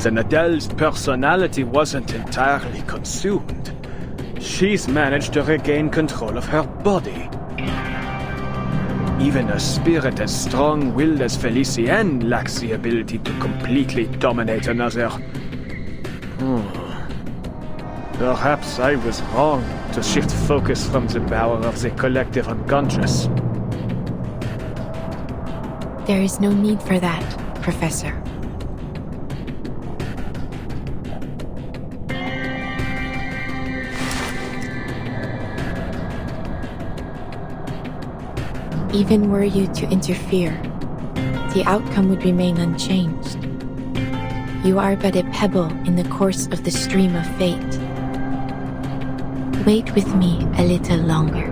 Then Adele's personality wasn't entirely consumed. She's managed to regain control of her body. Even a spirit as strong-willed as Felicien lacks the ability to completely dominate another. Perhaps I was wrong to shift focus from the power of the collective unconscious. There is no need for that, Professor. Even were you to interfere, the outcome would remain unchanged. You are but a pebble in the course of the stream of fate. Wait with me a little longer.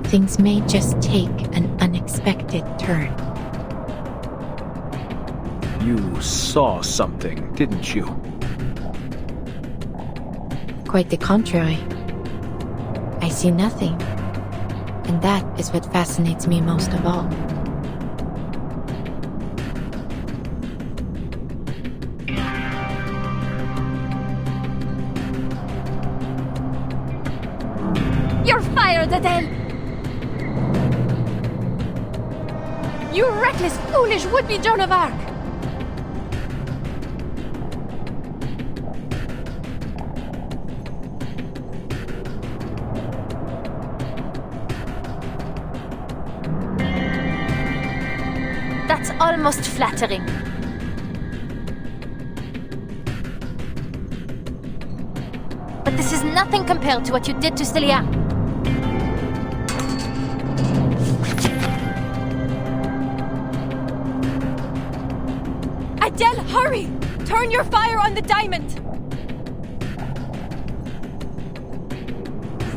Things may just take an unexpected turn. You saw something, didn't you? Quite the contrary. I see nothing, and that is what fascinates me most of all. You're fired, Adele! You reckless, foolish would-be Joan of Arc! That's almost flattering. But this is nothing compared to what you did to Celia. Adele, hurry! Turn your fire on the diamond!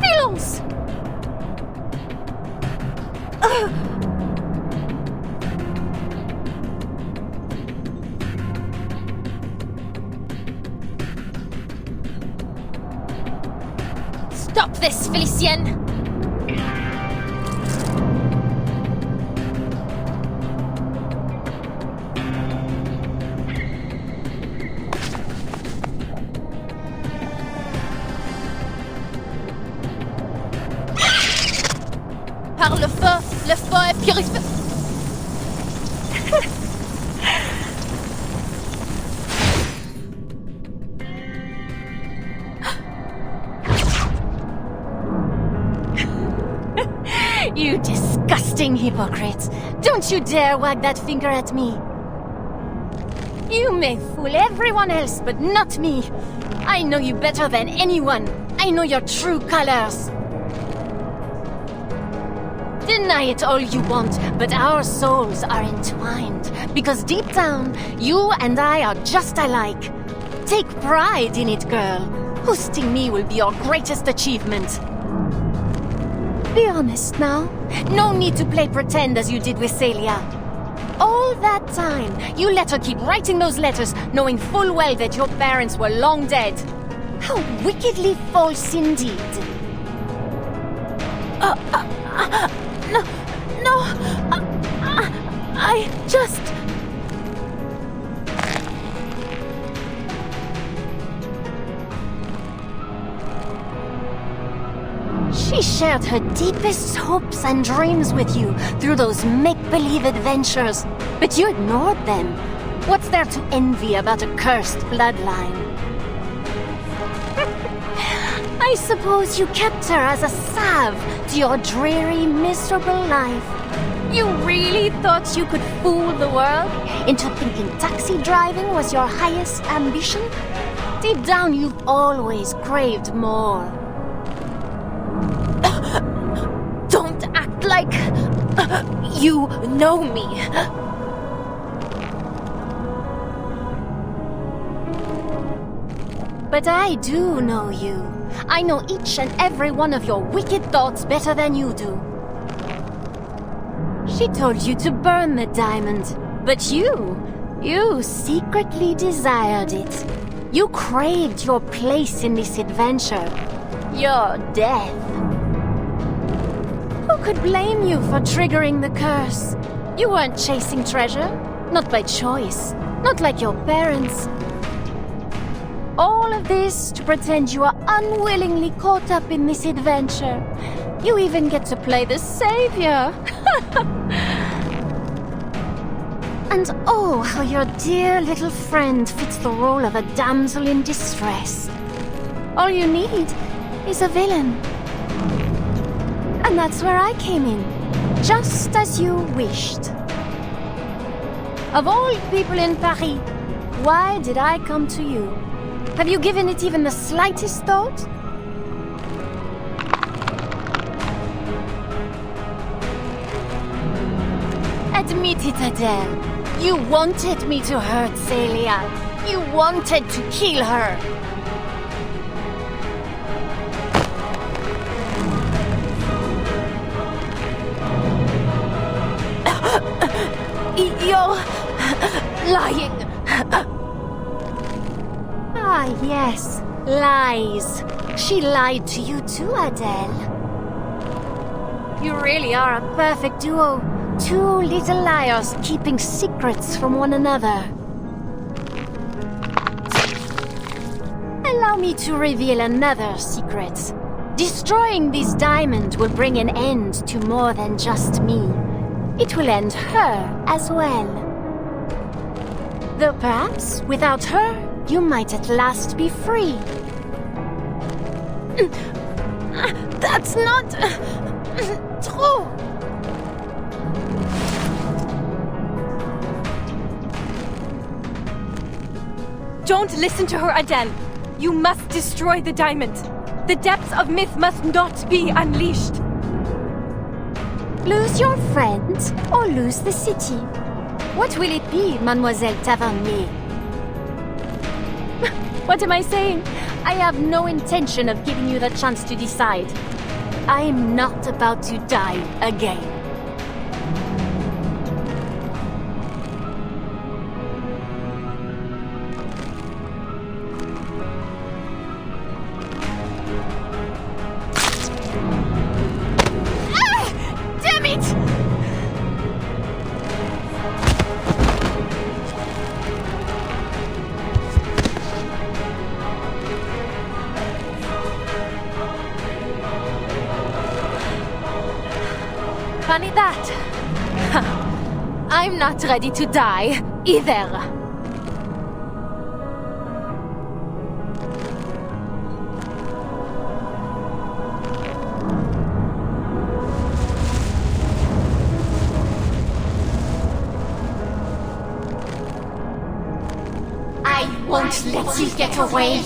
Silence! Stop this, Felicienne! Par le feu est purifié. You disgusting hypocrites! Don't you dare wag that finger at me! You may fool everyone else, but not me! I know you better than anyone! I know your true colors! Deny it all you want, but our souls are entwined. Because deep down, you and I are just alike. Take pride in it, girl. Hosting me will be your greatest achievement. Be honest now. No need to play pretend as you did with Celia. All that time, you let her keep writing those letters, knowing full well that your parents were long dead. How wickedly false indeed. No, I just... She shared her deepest hopes and dreams with you through those make-believe adventures, but you ignored them. What's there to envy about a cursed bloodline? I suppose you kept her as a salve to your dreary, miserable life. You really thought you could fool the world into thinking taxi driving was your highest ambition? Deep down, you've always craved more. Don't act like you know me. But I do know you. I know each and every one of your wicked thoughts better than you do. She told you to burn the diamond, but you secretly desired it. You craved your place in this adventure, your death. Who could blame you for triggering the curse? You weren't chasing treasure, not by choice, not like your parents. All of this to pretend you are unwillingly caught up in this adventure. You even get to play the savior. And oh, how your dear little friend fits the role of a damsel in distress. All you need is a villain. And that's where I came in, just as you wished. Of all people in Paris, why did I come to you? Have you given it even the slightest thought? Admit it, Adele. You wanted me to hurt Celia. You wanted to kill her. You're lying. Ah, yes, lies. she lied to you too, Adele. You really are a perfect duo. Two little liars keeping secrets from one another. Allow me to reveal another secret. Destroying this diamond will bring an end to more than just me. It will end her as well. Though perhaps, without her, you might at last be free. That's not... true. Don't listen to her, Adele. You must destroy the diamond. The depths of myth must not be unleashed. Lose your friends or lose the city. What will it be, Mademoiselle Tavernier? What am I saying? I have no intention of giving you the chance to decide. I am not about to die again. Damn it! Funny that. I'm not ready to die either. I won't let you get away.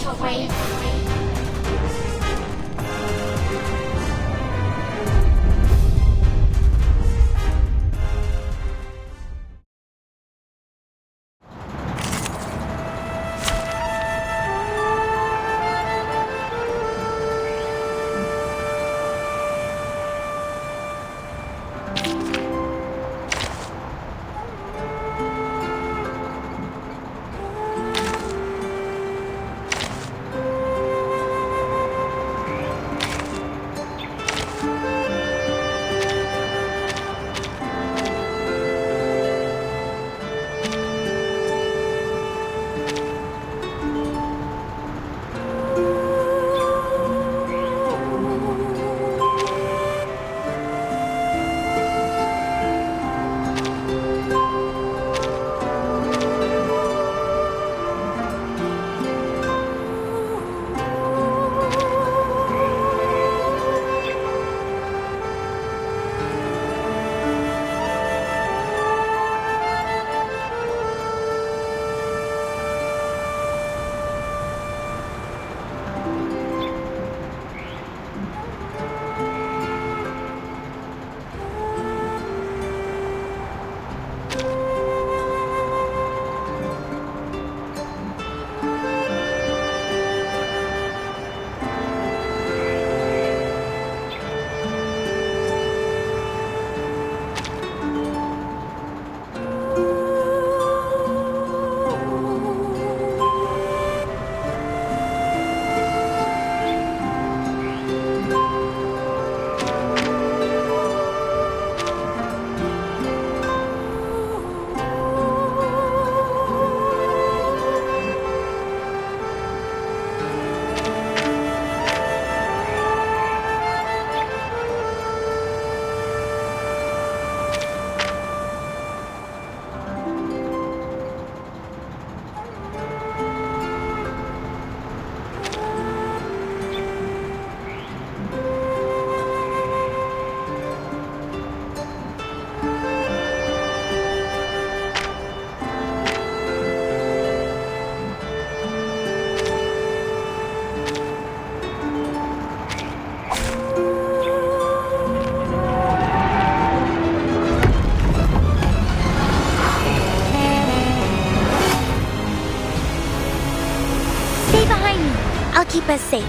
I'll keep us safe.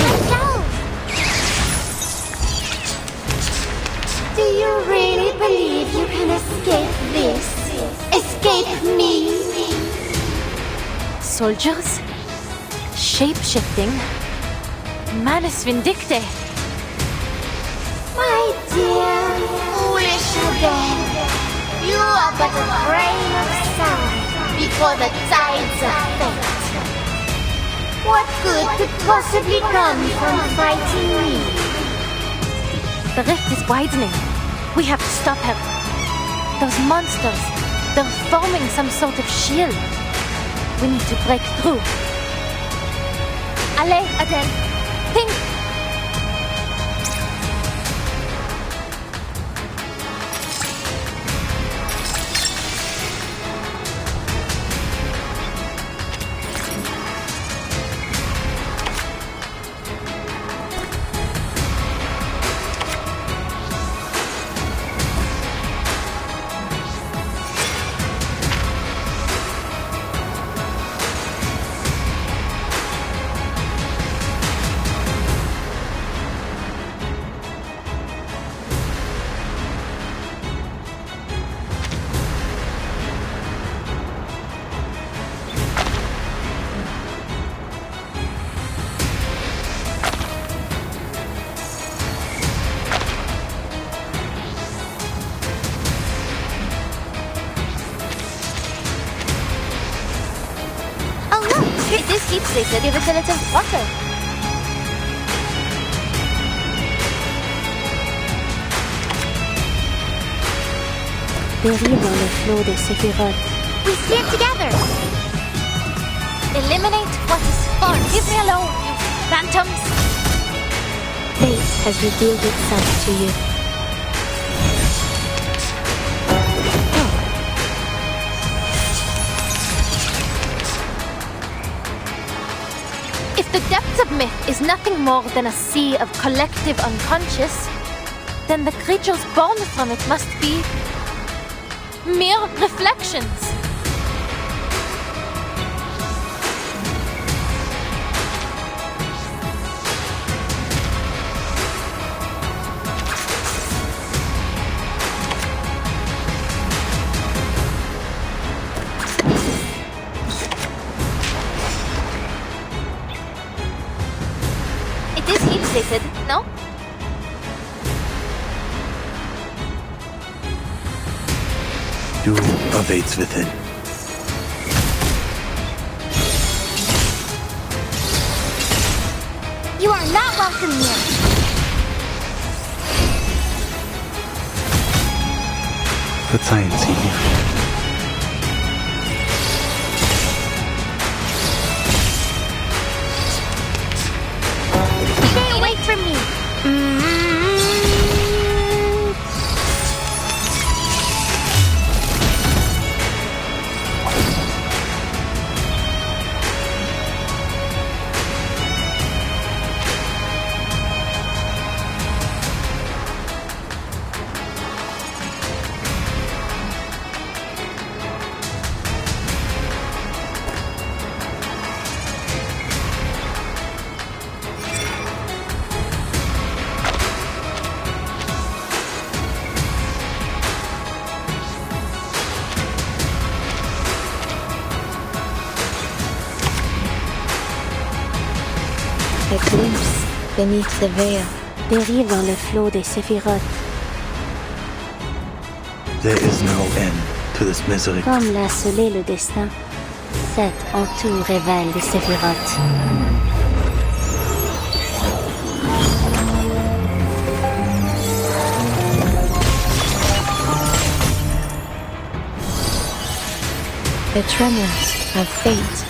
Let's go! Do you really believe you can escape this? Escape me? soldiers? Shape-shifting? Manus Vindicte? My dear, foolish Adele, you are but a grain of sand before the tides of fate. What good could possibly come from fighting me? The rift is widening. We have to stop him. Those monsters, they're forming some sort of shield. We need to break through. Allez, Adele, think! This keeps they said if it's a little water. Périr dans le flot des séphirotes. We stand together! Eliminate what is false. Leave me alone, you phantoms! Fate has revealed itself to you. If the depths of myth is nothing more than a sea of collective unconscious, then the creatures born from it must be mere reflections. It is heat-stated, no? Doom awaits within. You are not welcome here! Verzeihen Sie mir. Stay away from me! A glimpse beneath the veil. Périr dans le flot des séphirotes. There is no end to this misery. Comme l'a scellé le destin, cet en tout révèle les séphirotes. The tremors of fate.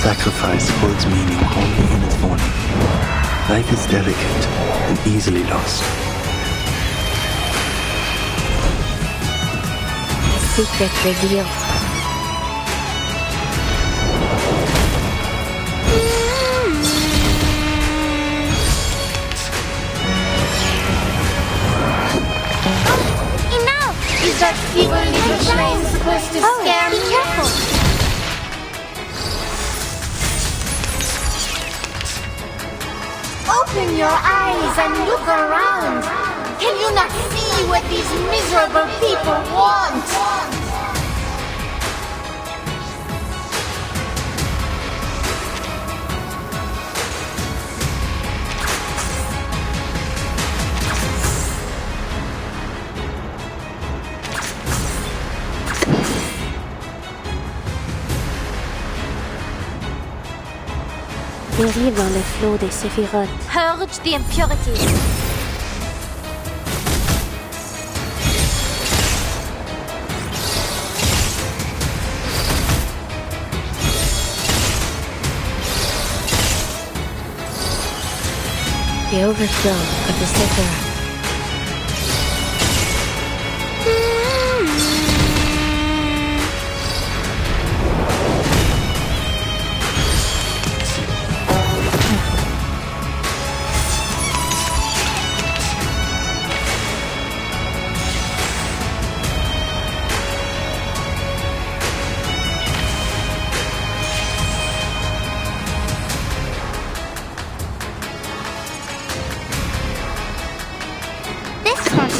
Sacrifice holds meaning only in its morning. Life is delicate and easily lost. A secret revealed. Enough! Is that feeble little flame supposed to scare me? Be careful! Open your eyes and look around. Can you not see what these miserable people want? Périr dans le flot des séphirotes. Purge the impurities. The overflow of the Sephiroth.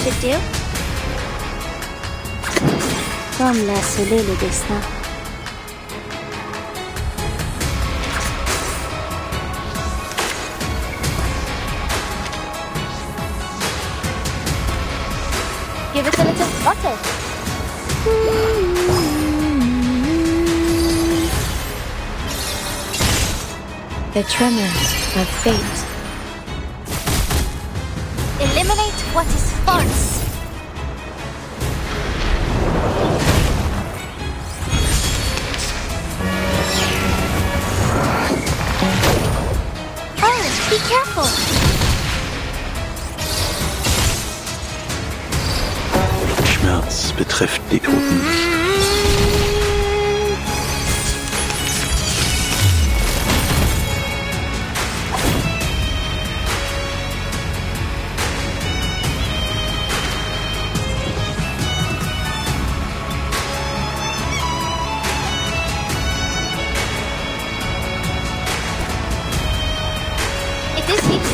Should do. Comme l'a scellé le destin. Give it a little water. The tremors of fate. Eliminate what is false. Oh, be careful. Schmerz betrifft die Toten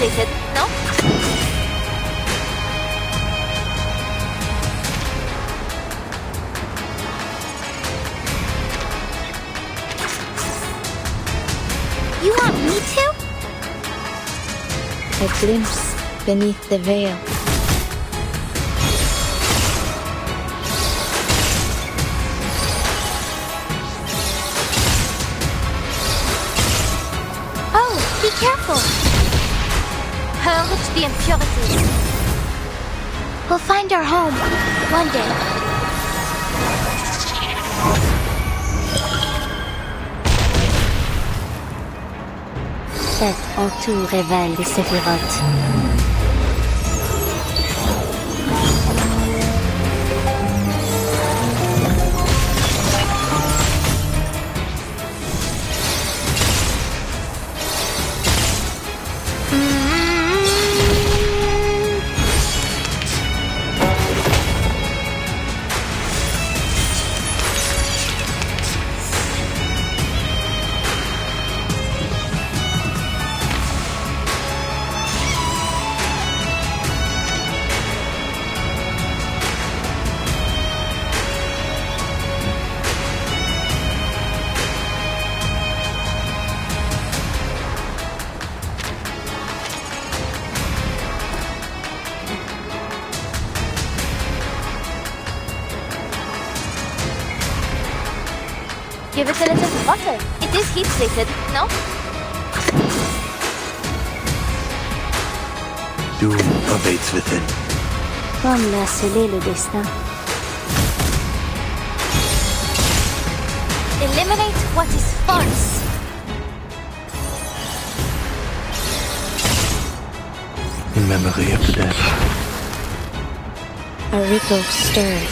nicht. No? You want me to? A glimpse beneath the veil. Oh, be careful. Purge the impurities. We'll find our home one day. pt.2 révèle les séphirotes. Give it a little water. It is heat treated, no? Doom awaits within. Comme l'a scellé le destin. Eliminate what is false. In memory of the dead. A ripple stirred.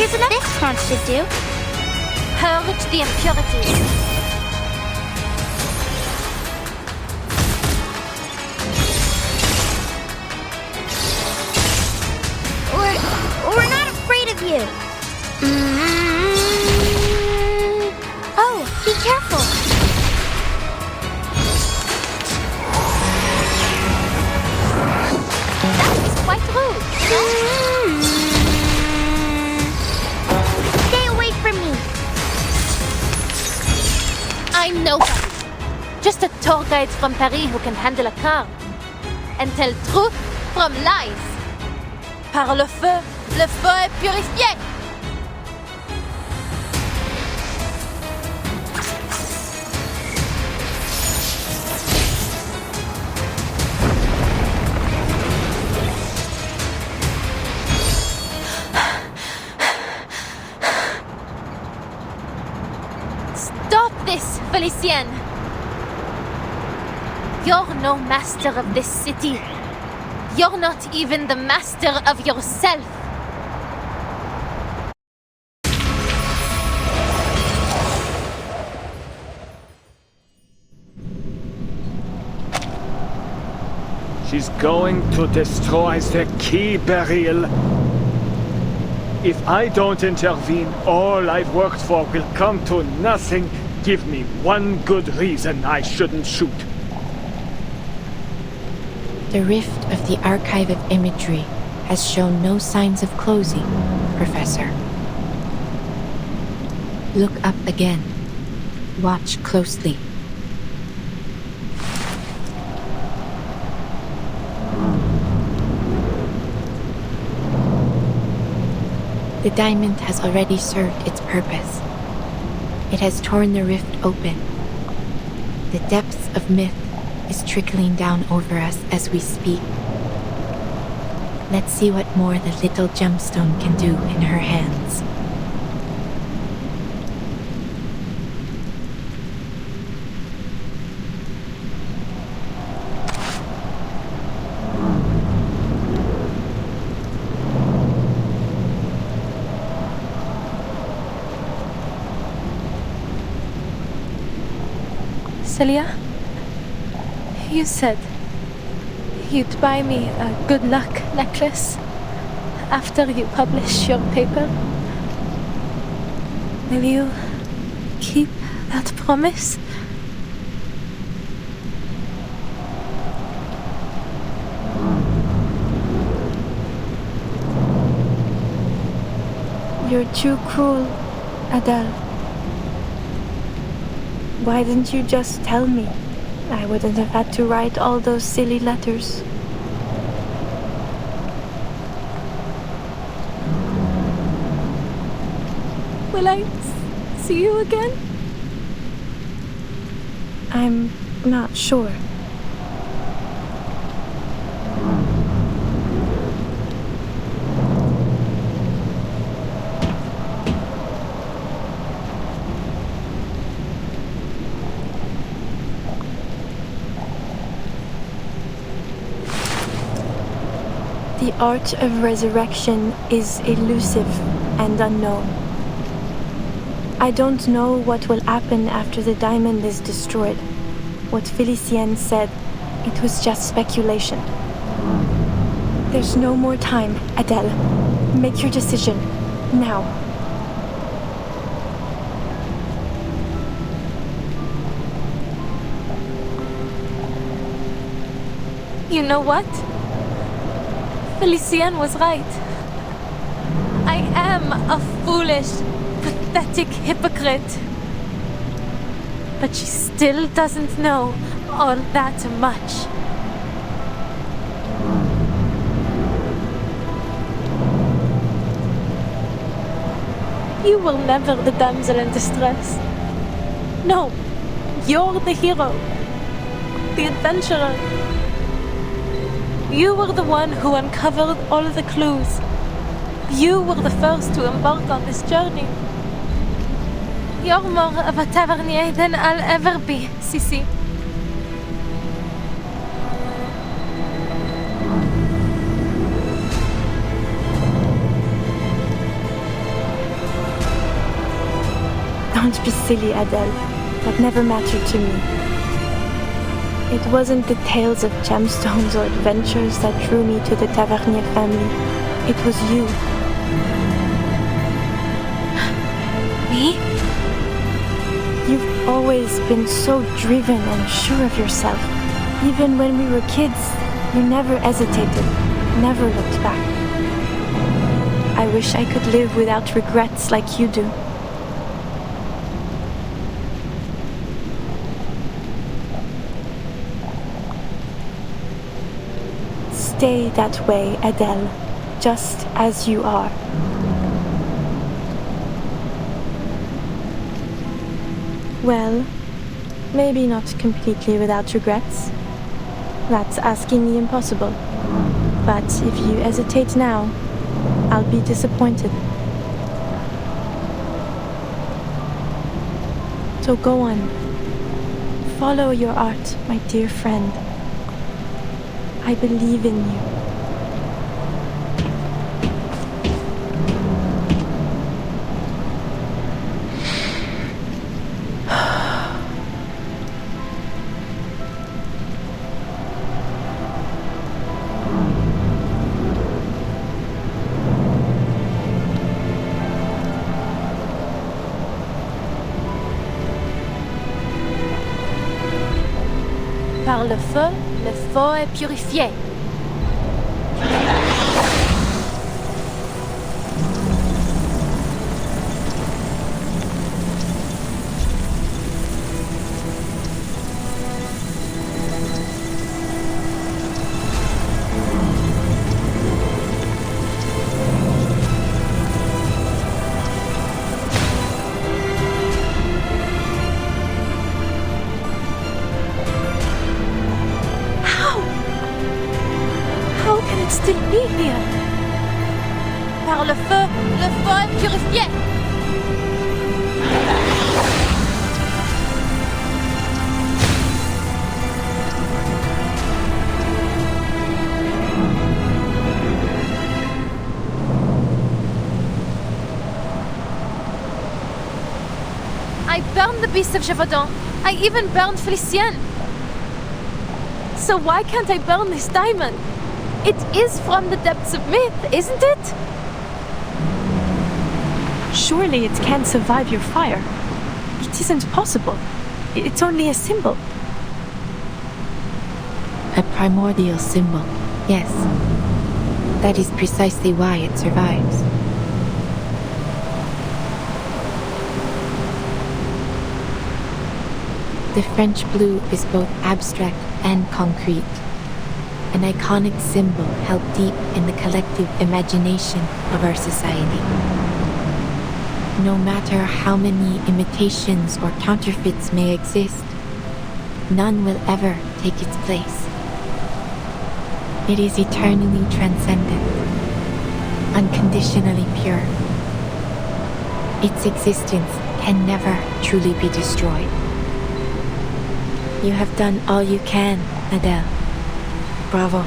Here's enough. This much should do. Purge the impurities. We're not afraid of you. Oh, be careful. That was quite rude. Stay away from me. I'm nobody. Just a tour guide from Paris who can handle a car. And tell truth from lies. Par le feu est purifié. Stop this, Felicienne. You're no master of this city. You're not even the master of yourself. She's going to destroy the key barrier. If I don't intervene, all I've worked for will come to nothing. Give me one good reason I shouldn't shoot. The rift of the archive of imagery has shown no signs of closing, Professor. Look up again. Watch closely. The diamond has already served its purpose. It has torn the rift open. The depths of myth is trickling down over us as we speak. Let's see what more the little gemstone can do in her hands. Celia, you said you'd buy me a good luck necklace after you publish your paper. Will you keep that promise? You're too cruel, Adele. Why didn't you just tell me? I wouldn't have had to write all those silly letters. Will I see you again? I'm not sure. The art of resurrection is elusive and unknown. I don't know what will happen after the diamond is destroyed. What Felicienne said, it was just speculation. There's no more time, Adele. Make your decision, now. You know what? Felicienne was right. I am a foolish, pathetic hypocrite. But she still doesn't know all that much. You were never the damsel in distress. No, you're the hero, the adventurer. You were the one who uncovered all the clues. You were the first to embark on this journey. You're more of a tavernier than I'll ever be, Sissi. Don't be silly, Adele. That never mattered to me. It wasn't the tales of gemstones or adventures that drew me to the Tavernier family. It was you. Me? You've always been so driven and sure of yourself. Even when we were kids, you never hesitated, never looked back. I wish I could live without regrets like you do. Stay that way, Adele, just as you are. Well, maybe not completely without regrets. That's asking the impossible. But if you hesitate now, I'll be disappointed. So go on. Follow your art, my dear friend. I believe in you. Par le feu est purifié. Still be here. Par le feu est purifié. I burned the beast of Gévaudan. I even burned Felicienne. So why can't I burn this diamond? It is from the depths of myth, isn't it? Surely it can't survive your fire. It isn't possible. It's only a symbol. A primordial symbol, yes. That is precisely why it survives. The French blue is both abstract and concrete. An iconic symbol held deep in the collective imagination of our society. No matter how many imitations or counterfeits may exist, none will ever take its place. It is eternally transcendent, unconditionally pure. Its existence can never truly be destroyed. You have done all you can, Adele. Bravo.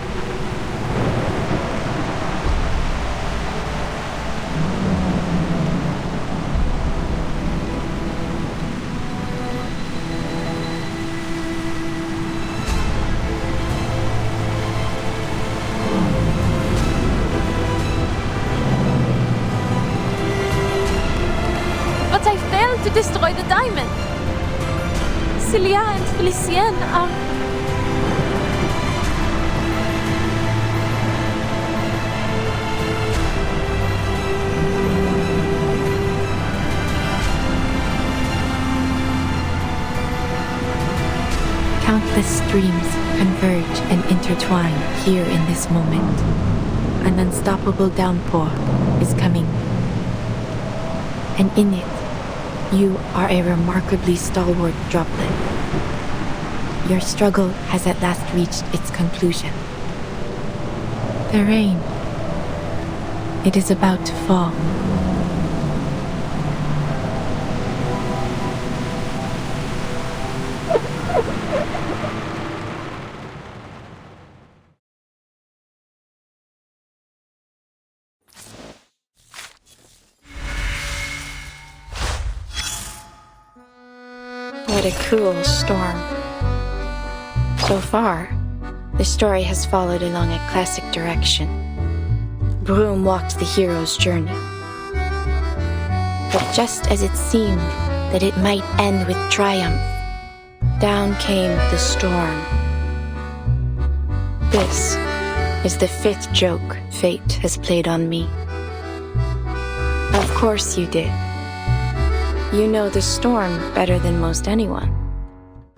But I failed to destroy the diamond. Celia and Felicienne are... Countless streams converge and intertwine here in this moment. An unstoppable downpour is coming. And in it, you are a remarkably stalwart droplet. Your struggle has at last reached its conclusion. The rain. It is about to fall. What a cruel storm. So far, the story has followed along a classic direction. Broom walked the hero's journey. But just as it seemed that it might end with triumph, down came the storm. This is the 5th joke fate has played on me. Of course you did. You know the storm better than most anyone.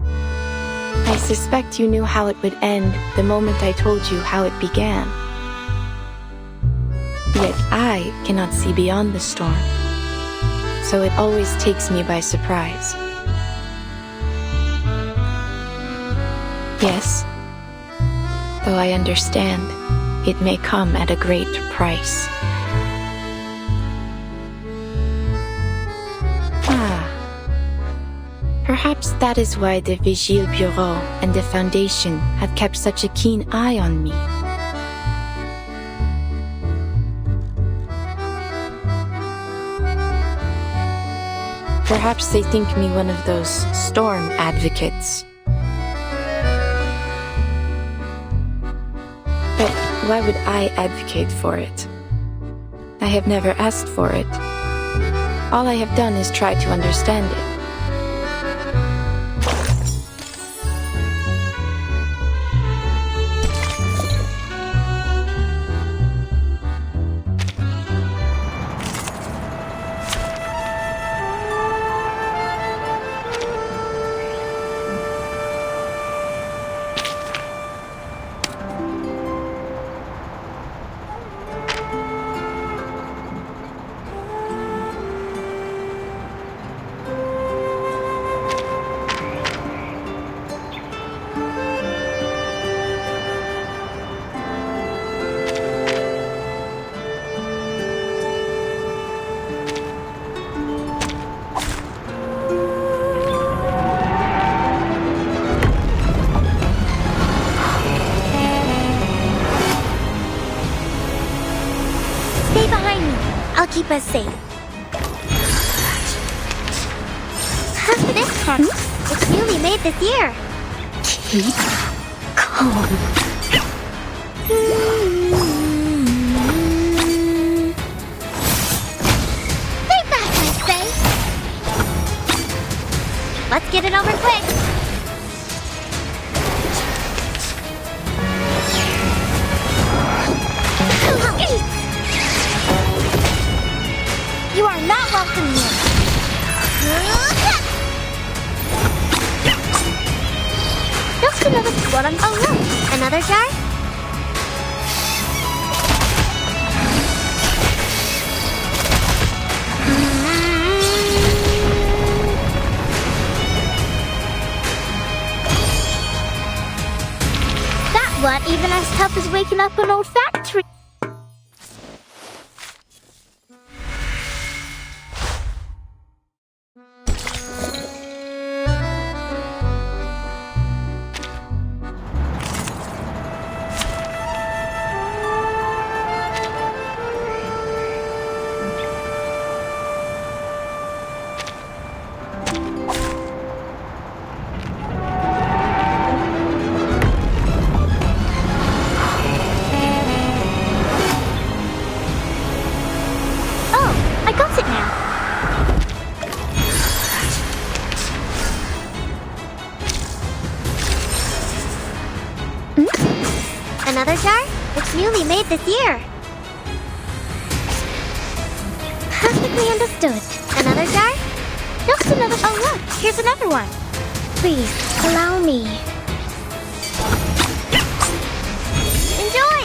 I suspect you knew how it would end the moment I told you how it began. Yet I cannot see beyond the storm, so it always takes me by surprise. Yes, though I understand it may come at a great price. Perhaps that is why the Vigile Bureau and the Foundation have kept such a keen eye on me. Perhaps they think me one of those storm advocates. But why would I advocate for it? I have never asked for it. All I have done is try to understand it. I'll keep us safe. This tent, it's newly made this year. Keep calm. Stay back, I say. Let's get it over quick. You are not welcome here. Just another one. Oh look, another jar. That one even as tough as waking up an old factory. Another jar? It's newly made this year. Perfectly understood. Another jar? Just another. Oh look, here's another one. Please, allow me. Enjoy!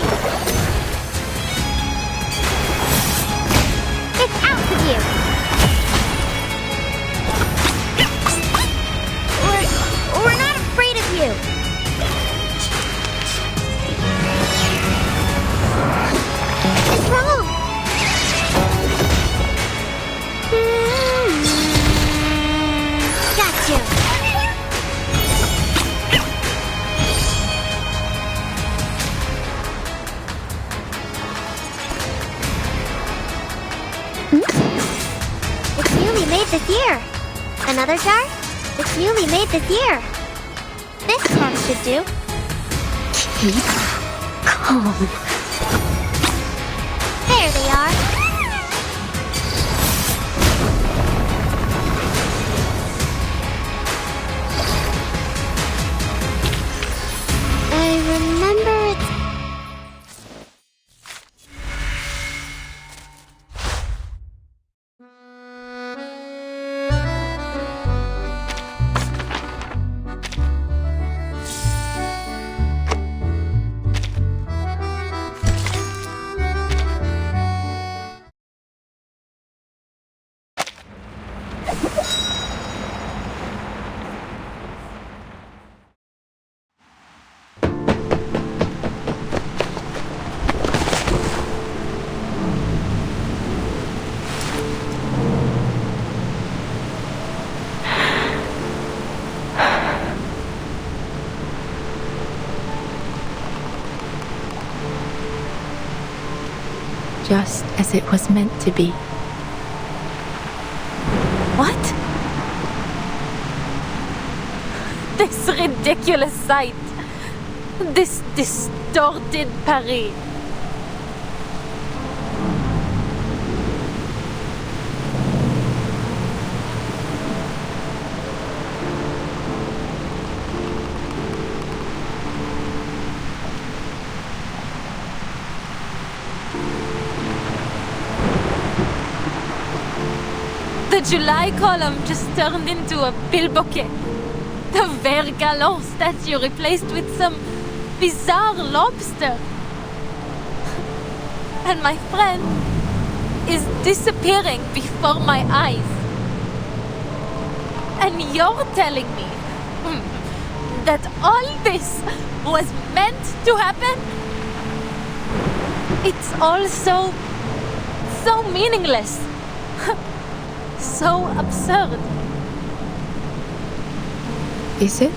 It's out with you! We're not afraid of you! It's wrong! Got you! It's newly made this year. Another jar? It's newly made this year. This tab should do. Keep calm. There they are. I remember it's... Just as it was meant to be. What? This ridiculous sight. This distorted Paris. The July column just turned into a billboquet. The Vert Galant statue replaced with some bizarre lobster. And my friend is disappearing before my eyes. And you're telling me that all this was meant to happen? It's all so meaningless. So absurd. Is it?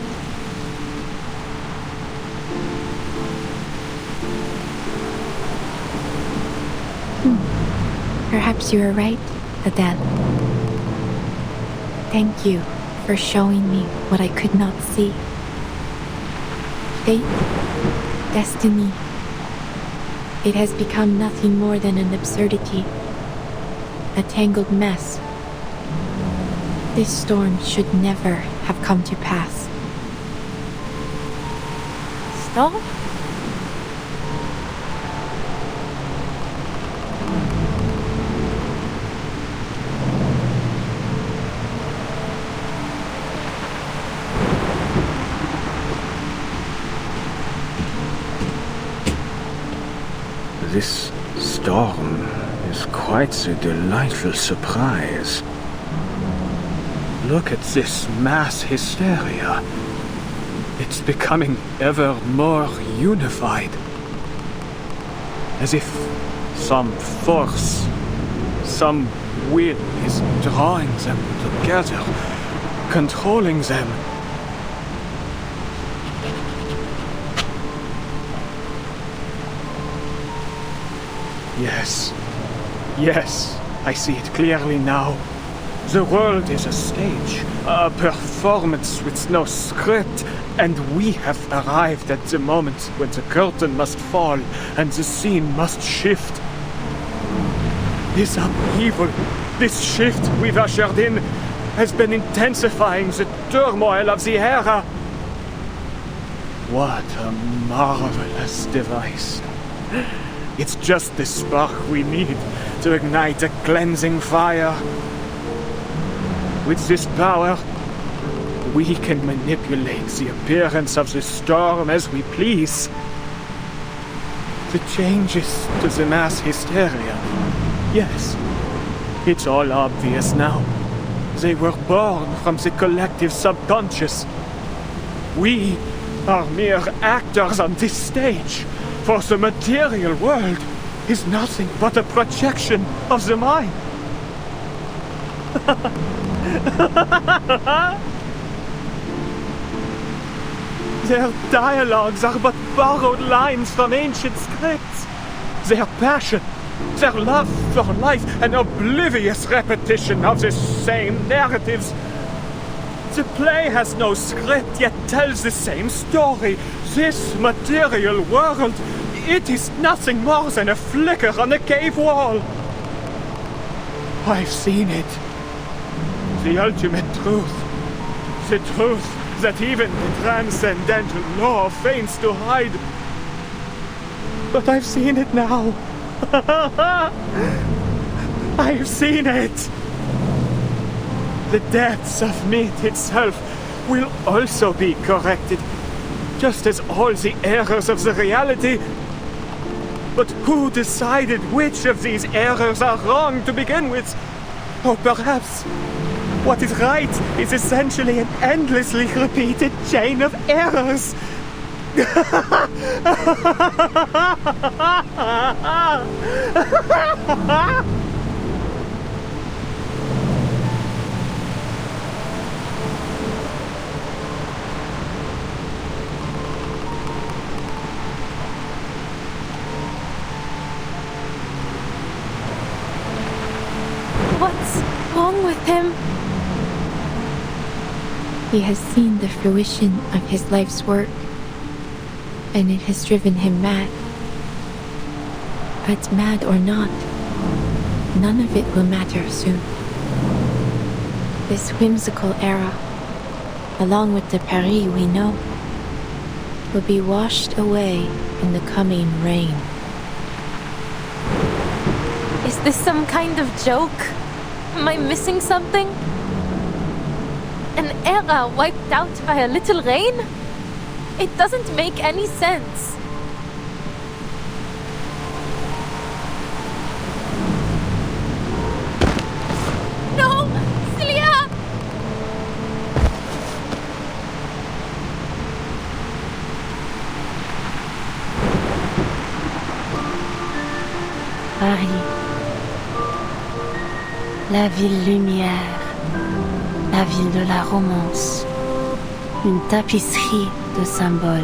Perhaps you are right, Adele. Thank you for showing me what I could not see. Fate, destiny. It has become nothing more than an absurdity, a tangled mess. This storm should never have come to pass. Storm? This storm is quite a delightful surprise. Look at this mass hysteria. It's becoming ever more unified. As if some force, some will is drawing them together, controlling them. Yes, I see it clearly now. The world is a stage, a performance with no script, and we have arrived at the moment when the curtain must fall and the scene must shift. This upheaval, this shift we've ushered in, has been intensifying the turmoil of the era. What a marvelous device. It's just the spark we need to ignite a cleansing fire. With this power, we can manipulate the appearance of the storm as we please. The changes to the mass hysteria, yes, it's all obvious now. They were born from the collective subconscious. We are mere actors on this stage, for the material world is nothing but a projection of the mind. Their dialogues are but borrowed lines from ancient scripts. Their passion, their love for life, an oblivious repetition of the same narratives. The play has no script, yet tells the same story. This material world, it is nothing more than a flicker on a cave wall. I've seen it. The ultimate truth. The truth that even the transcendental law feigns to hide. But I've seen it now. I've seen it. The depths of meat itself will also be corrected, just as all the errors of the reality. But who decided which of these errors are wrong to begin with? Or perhaps what is right is essentially an endlessly repeated chain of errors. What's wrong with him? He has seen the fruition of his life's work, and it has driven him mad. But mad or not, none of it will matter soon. This whimsical era, along with the Paris we know, will be washed away in the coming rain. Is this some kind of joke? Am I missing something? An era wiped out by a little rain? It doesn't make any sense. No! Celia! Paris. La ville lumière. La ville de la romance. Une tapisserie de symboles.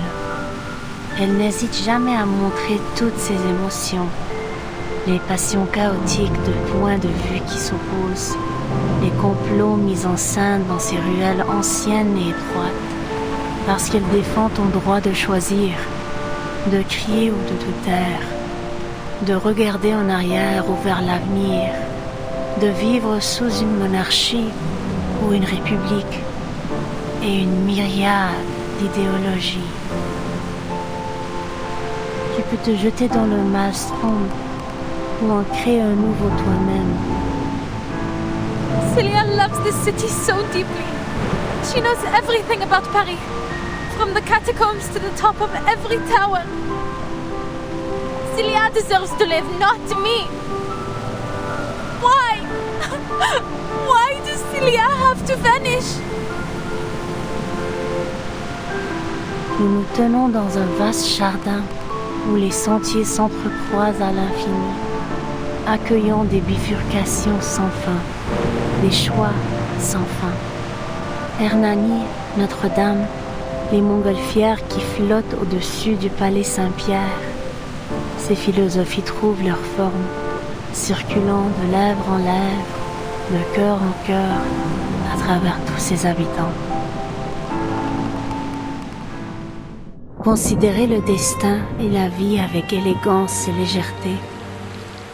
Elle n'hésite jamais à montrer toutes ses émotions. Les passions chaotiques de points de vue qui s'opposent. Les complots mis en scène dans ces ruelles anciennes et étroites. Parce qu'elle défend ton droit de choisir. De crier ou de te taire. De regarder en arrière ou vers l'avenir. De vivre sous une monarchie ou une république. Et une myriade d'idéologies. Tu peux te jeter dans le maelstrom ou en créer un nouveau toi-même. Celia loves this city so deeply. She knows everything about Paris, from the catacombs to the top of every tower. Celia deserves to live, not me. Why? Why does Celia have to vanish? Nous nous tenons dans un vaste jardin où les sentiers s'entrecroisent à l'infini, accueillant des bifurcations sans fin, des choix sans fin. Hernani, Notre-Dame, les montgolfières qui flottent au-dessus du palais Saint-Pierre. Ces philosophies trouvent leur forme, circulant de lèvre en lèvre, de cœur en cœur, à travers tous ses habitants. Considérer le destin et la vie avec élégance et légèreté.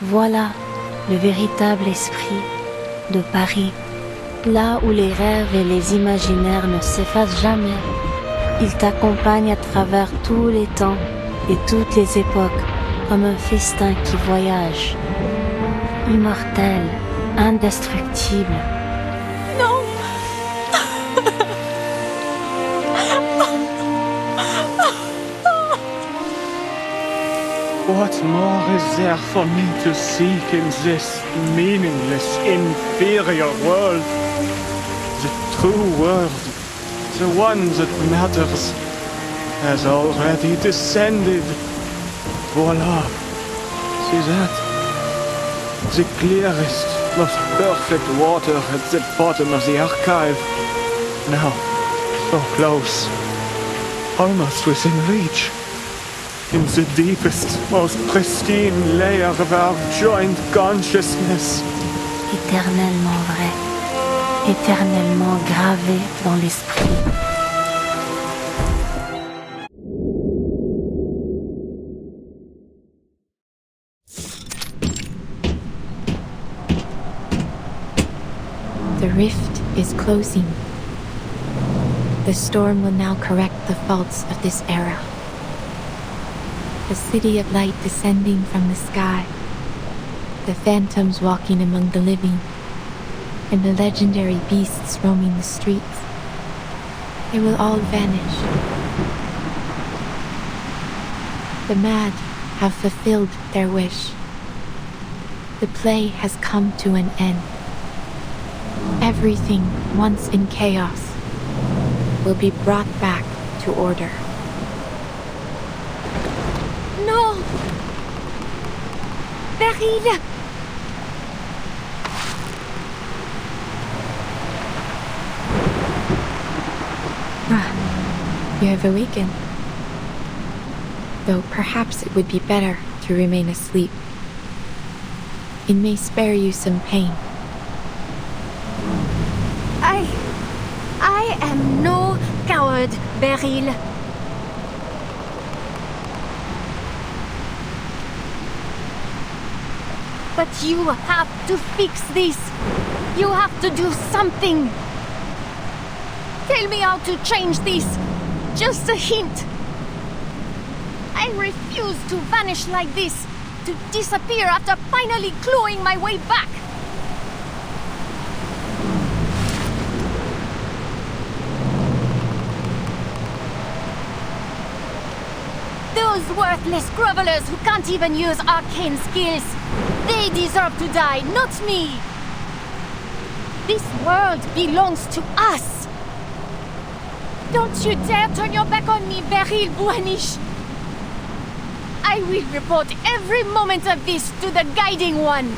Voilà le véritable esprit de Paris. Là où les rêves et les imaginaires ne s'effacent jamais, ils t'accompagnent à travers tous les temps et toutes les époques comme un festin qui voyage. Immortel, indestructible. Non! What more is there for me to seek in this meaningless, inferior world? The true world, the one that matters, has already descended. Voila. See that? The clearest, most perfect water at the bottom of the archive. Now, so close. Almost within reach. In the deepest, most pristine layer of our joint consciousness. Éternellement vrai. éternellement gravé dans l'esprit. The rift is closing. The storm will now correct the faults of this era. The city of light descending from the sky, the phantoms walking among the living, and the legendary beasts roaming the streets. They will all vanish. The mad have fulfilled their wish. The play has come to an end. Everything once in chaos will be brought back to order. No! Beryl! You have awakened. Though perhaps it would be better to remain asleep. It may spare you some pain. I am no coward, Beryl. But you have to fix this. You have to do something. Tell me how to change this. Just a hint. I refuse to vanish like this, to disappear after finally clawing my way back. Those worthless grovelers who can't even use arcane skills. They deserve to die, not me. This world belongs to us. Don't you dare turn your back on me, Beryl Buanish. I will report every moment of this to the Guiding One.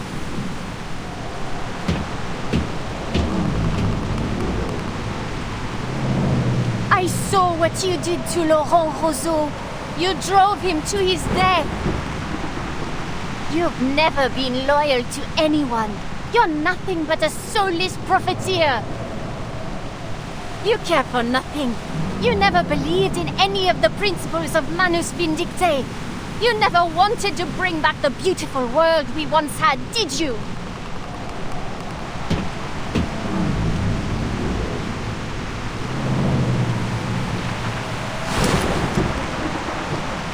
I saw what you did to Laurent Roseau. You drove him to his death. You've never been loyal to anyone. You're nothing but a soulless profiteer. You care for nothing. You never believed in any of the principles of Manus Vindicte. You never wanted to bring back the beautiful world we once had, did you?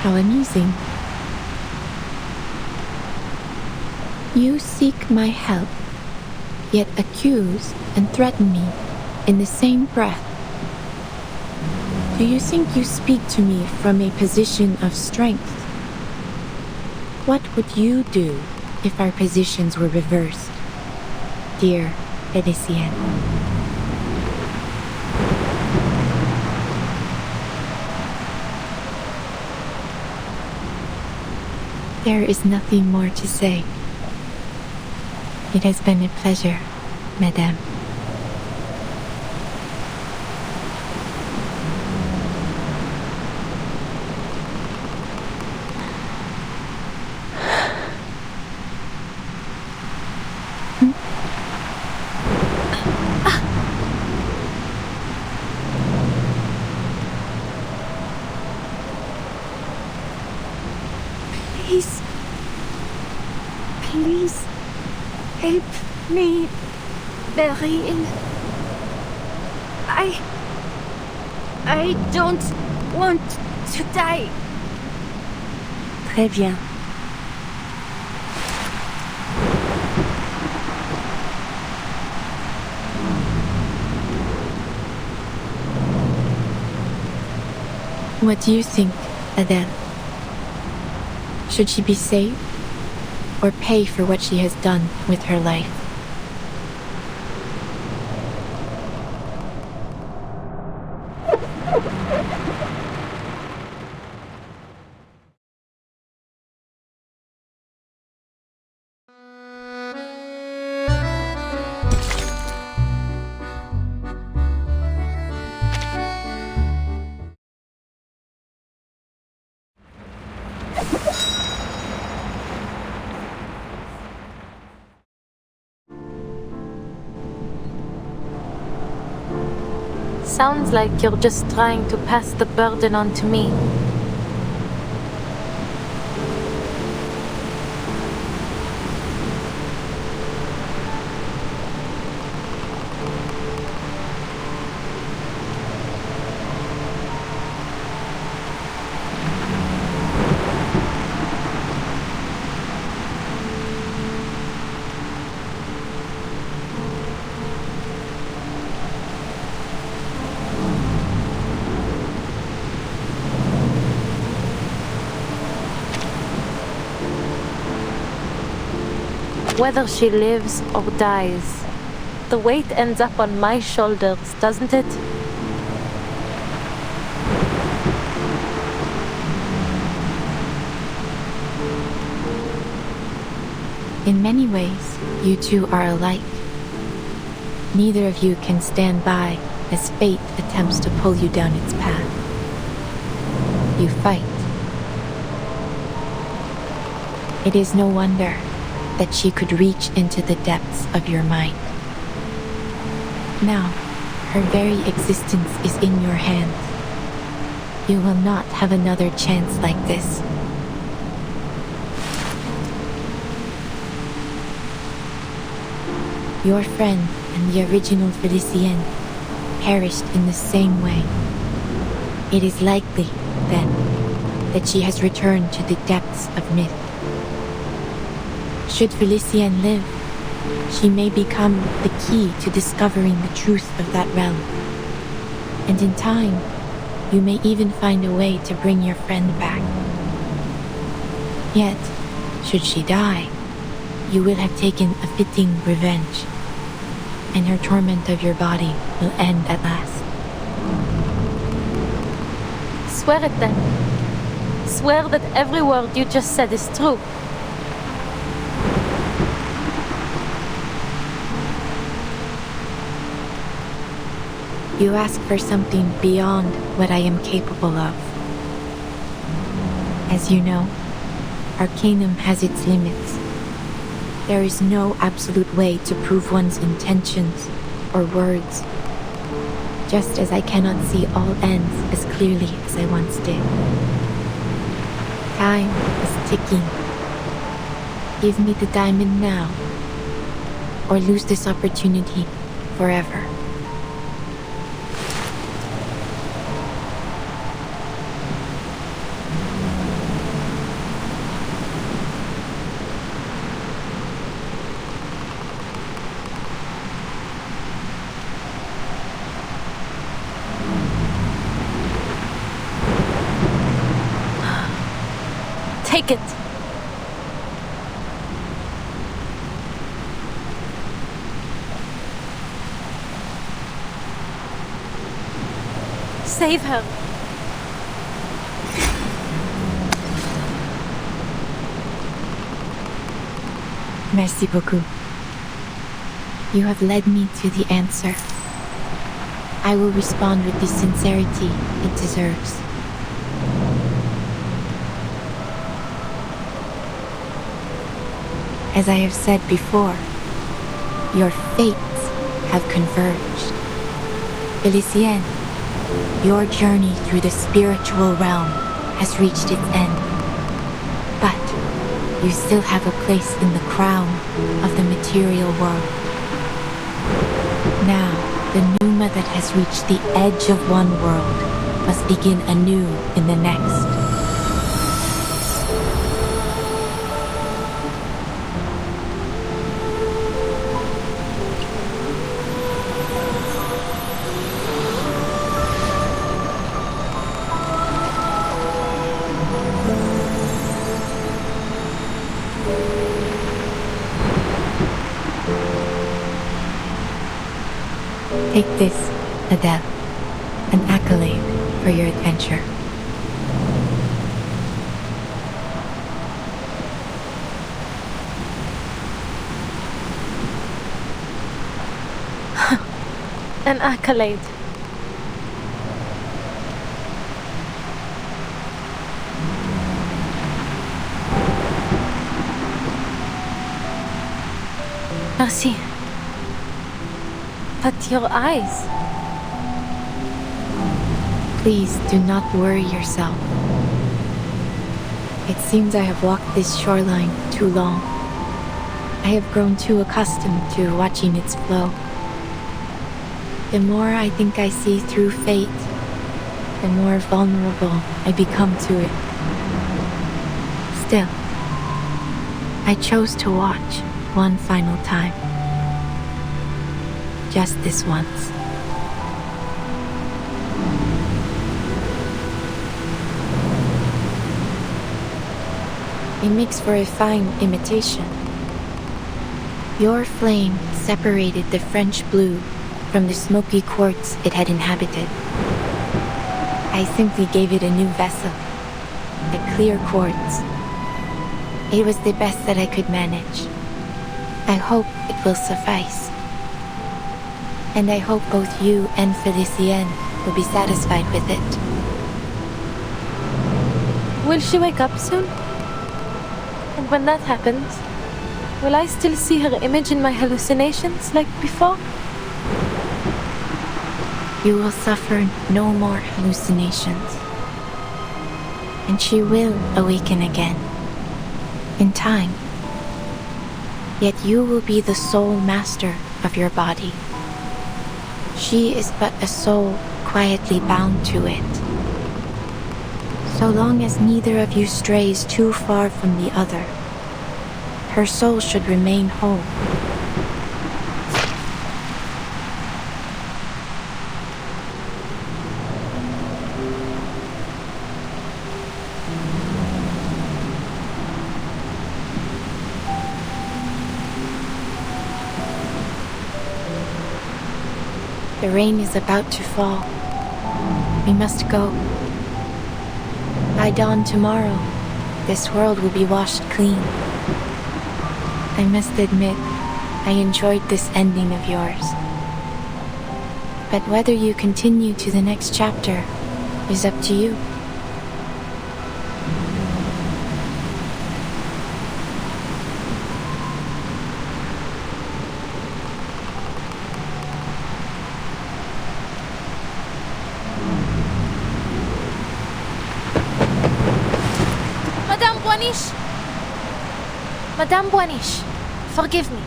How amusing. You seek my help, yet accuse and threaten me in the same breath. Do you think you speak to me from a position of strength? What would you do if our positions were reversed, dear Felicienne? There is nothing more to say. It has been a pleasure, Madame. Please, help me, Beryl. I don't want to die. Très bien. What do you think, Adele? Should she be saved, or pay for what she has done with her life? Sounds like you're just trying to pass the burden on to me. Whether she lives or dies, the weight ends up on my shoulders, doesn't it? In many ways, you two are alike. Neither of you can stand by as fate attempts to pull you down its path. You fight. It is no wonder that she could reach into the depths of your mind. Now, her very existence is in your hands. You will not have another chance like this. Your friend and the original Felicienne perished in the same way. It is likely, then, that she has returned to the depths of myth. Should Felicienne live, she may become the key to discovering the truth of that realm. And in time, you may even find a way to bring your friend back. Yet, should she die, you will have taken a fitting revenge, and her torment of your body will end at last. Swear it then. Swear that every word you just said is true. You ask for something beyond what I am capable of. As you know, Arcanum has its limits. There is no absolute way to prove one's intentions or words, just as I cannot see all ends as clearly as I once did. Time is ticking. Give me the diamond now, or lose this opportunity forever. Take it. Save her. Merci beaucoup. You have led me to the answer. I will respond with the sincerity it deserves. As I have said before, your fates have converged. Felicienne, your journey through the spiritual realm has reached its end. But you still have a place in the crown of the material world. Now, the Numa that has reached the edge of one world must begin anew in the next. Take this, Adele, an accolade for your adventure. An accolade. Merci. But your eyes... Please do not worry yourself. It seems I have walked this shoreline too long. I have grown too accustomed to watching its flow. The more I think I see through fate, the more vulnerable I become to it. Still, I chose to watch one final time. Just this once. It makes for a fine imitation. Your flame separated the French blue from the smoky quartz it had inhabited. I simply gave it a new vessel, a clear quartz. It was the best that I could manage. I hope it will suffice. And I hope both you and Felicienne will be satisfied with it. Will she wake up soon? And when that happens, will I still see her image in my hallucinations like before? You will suffer no more hallucinations. And she will awaken again. In time. Yet you will be the sole master of your body. She is but a soul quietly bound to it. So long as neither of you strays too far from the other, her soul should remain whole. The rain is about to fall. We must go. By dawn tomorrow, this world will be washed clean. I must admit, I enjoyed this ending of yours. But whether you continue to the next chapter is up to you. Madame Boiniche, forgive me.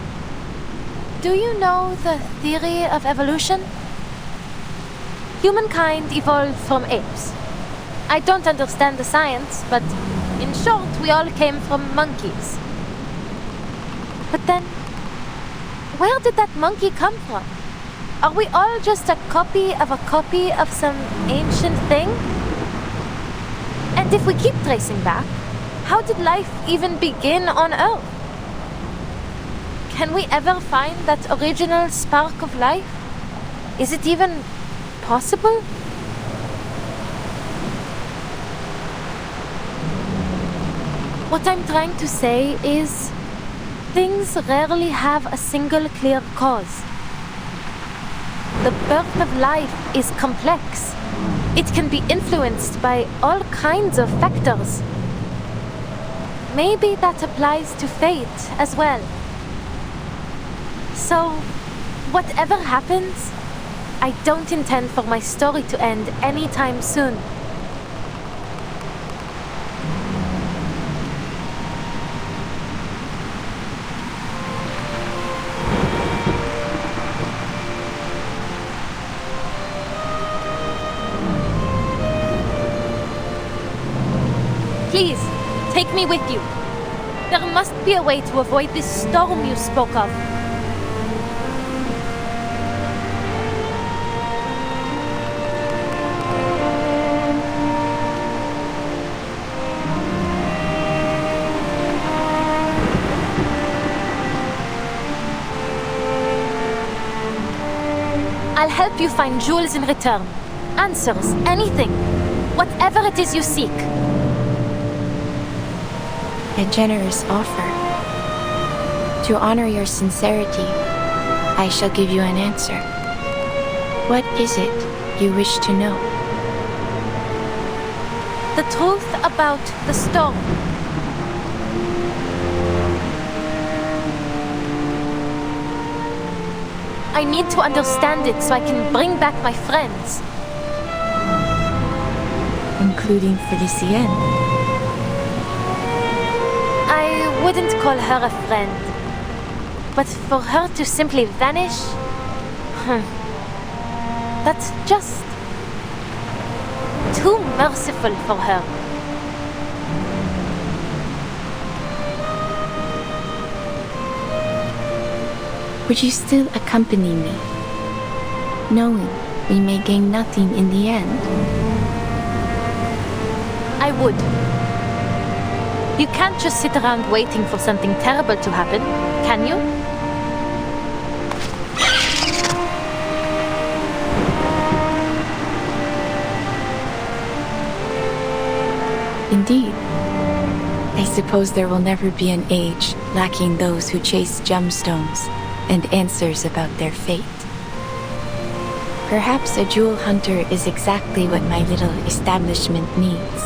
Do you know the theory of evolution? Humankind evolved from apes. I don't understand the science, but in short, we all came from monkeys. But then, where did that monkey come from? Are we all just a copy of some ancient thing? And if we keep tracing back, how did life even begin on Earth? Can we ever find that original spark of life? Is it even possible? What I'm trying to say is, things rarely have a single clear cause. The birth of life is complex. It can be influenced by all kinds of factors. Maybe that applies to fate as well. So, whatever happens, I don't intend for my story to end anytime soon. Please, take me with you. There must be a way to avoid this storm you spoke of. I'll help you find jewels in return. Answers, anything. Whatever it is you seek. A generous offer. To honor your sincerity, I shall give you an answer. What is it you wish to know? The truth about the storm. I need to understand it so I can bring back my friends. including Felicienne. I wouldn't call her a friend. But for her to simply vanish... that's just... too merciful for her. Would you still accompany me, knowing we may gain nothing in the end? I would. You can't just sit around waiting for something terrible to happen, can you? Indeed. I suppose there will never be an age lacking those who chase gemstones and answers about their fate. Perhaps a jewel hunter is exactly what my little establishment needs.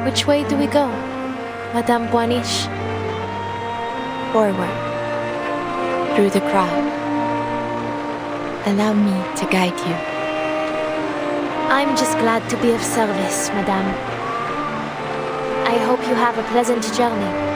Which way do we go, Madame Boiniche? Forward, through the crowd. Allow me to guide you. I'm just glad to be of service, Madame. I hope you have a pleasant journey.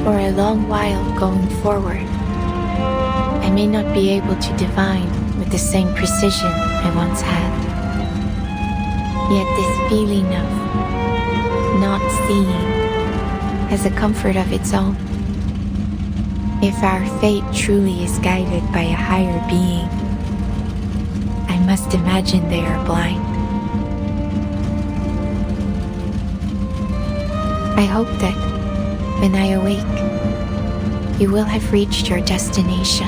For a long while going forward, I may not be able to divine with the same precision I once had. Yet this feeling of not seeing has a comfort of its own. If our fate truly is guided by a higher being, I must imagine they are blind. I hope that when I awake, you will have reached your destination.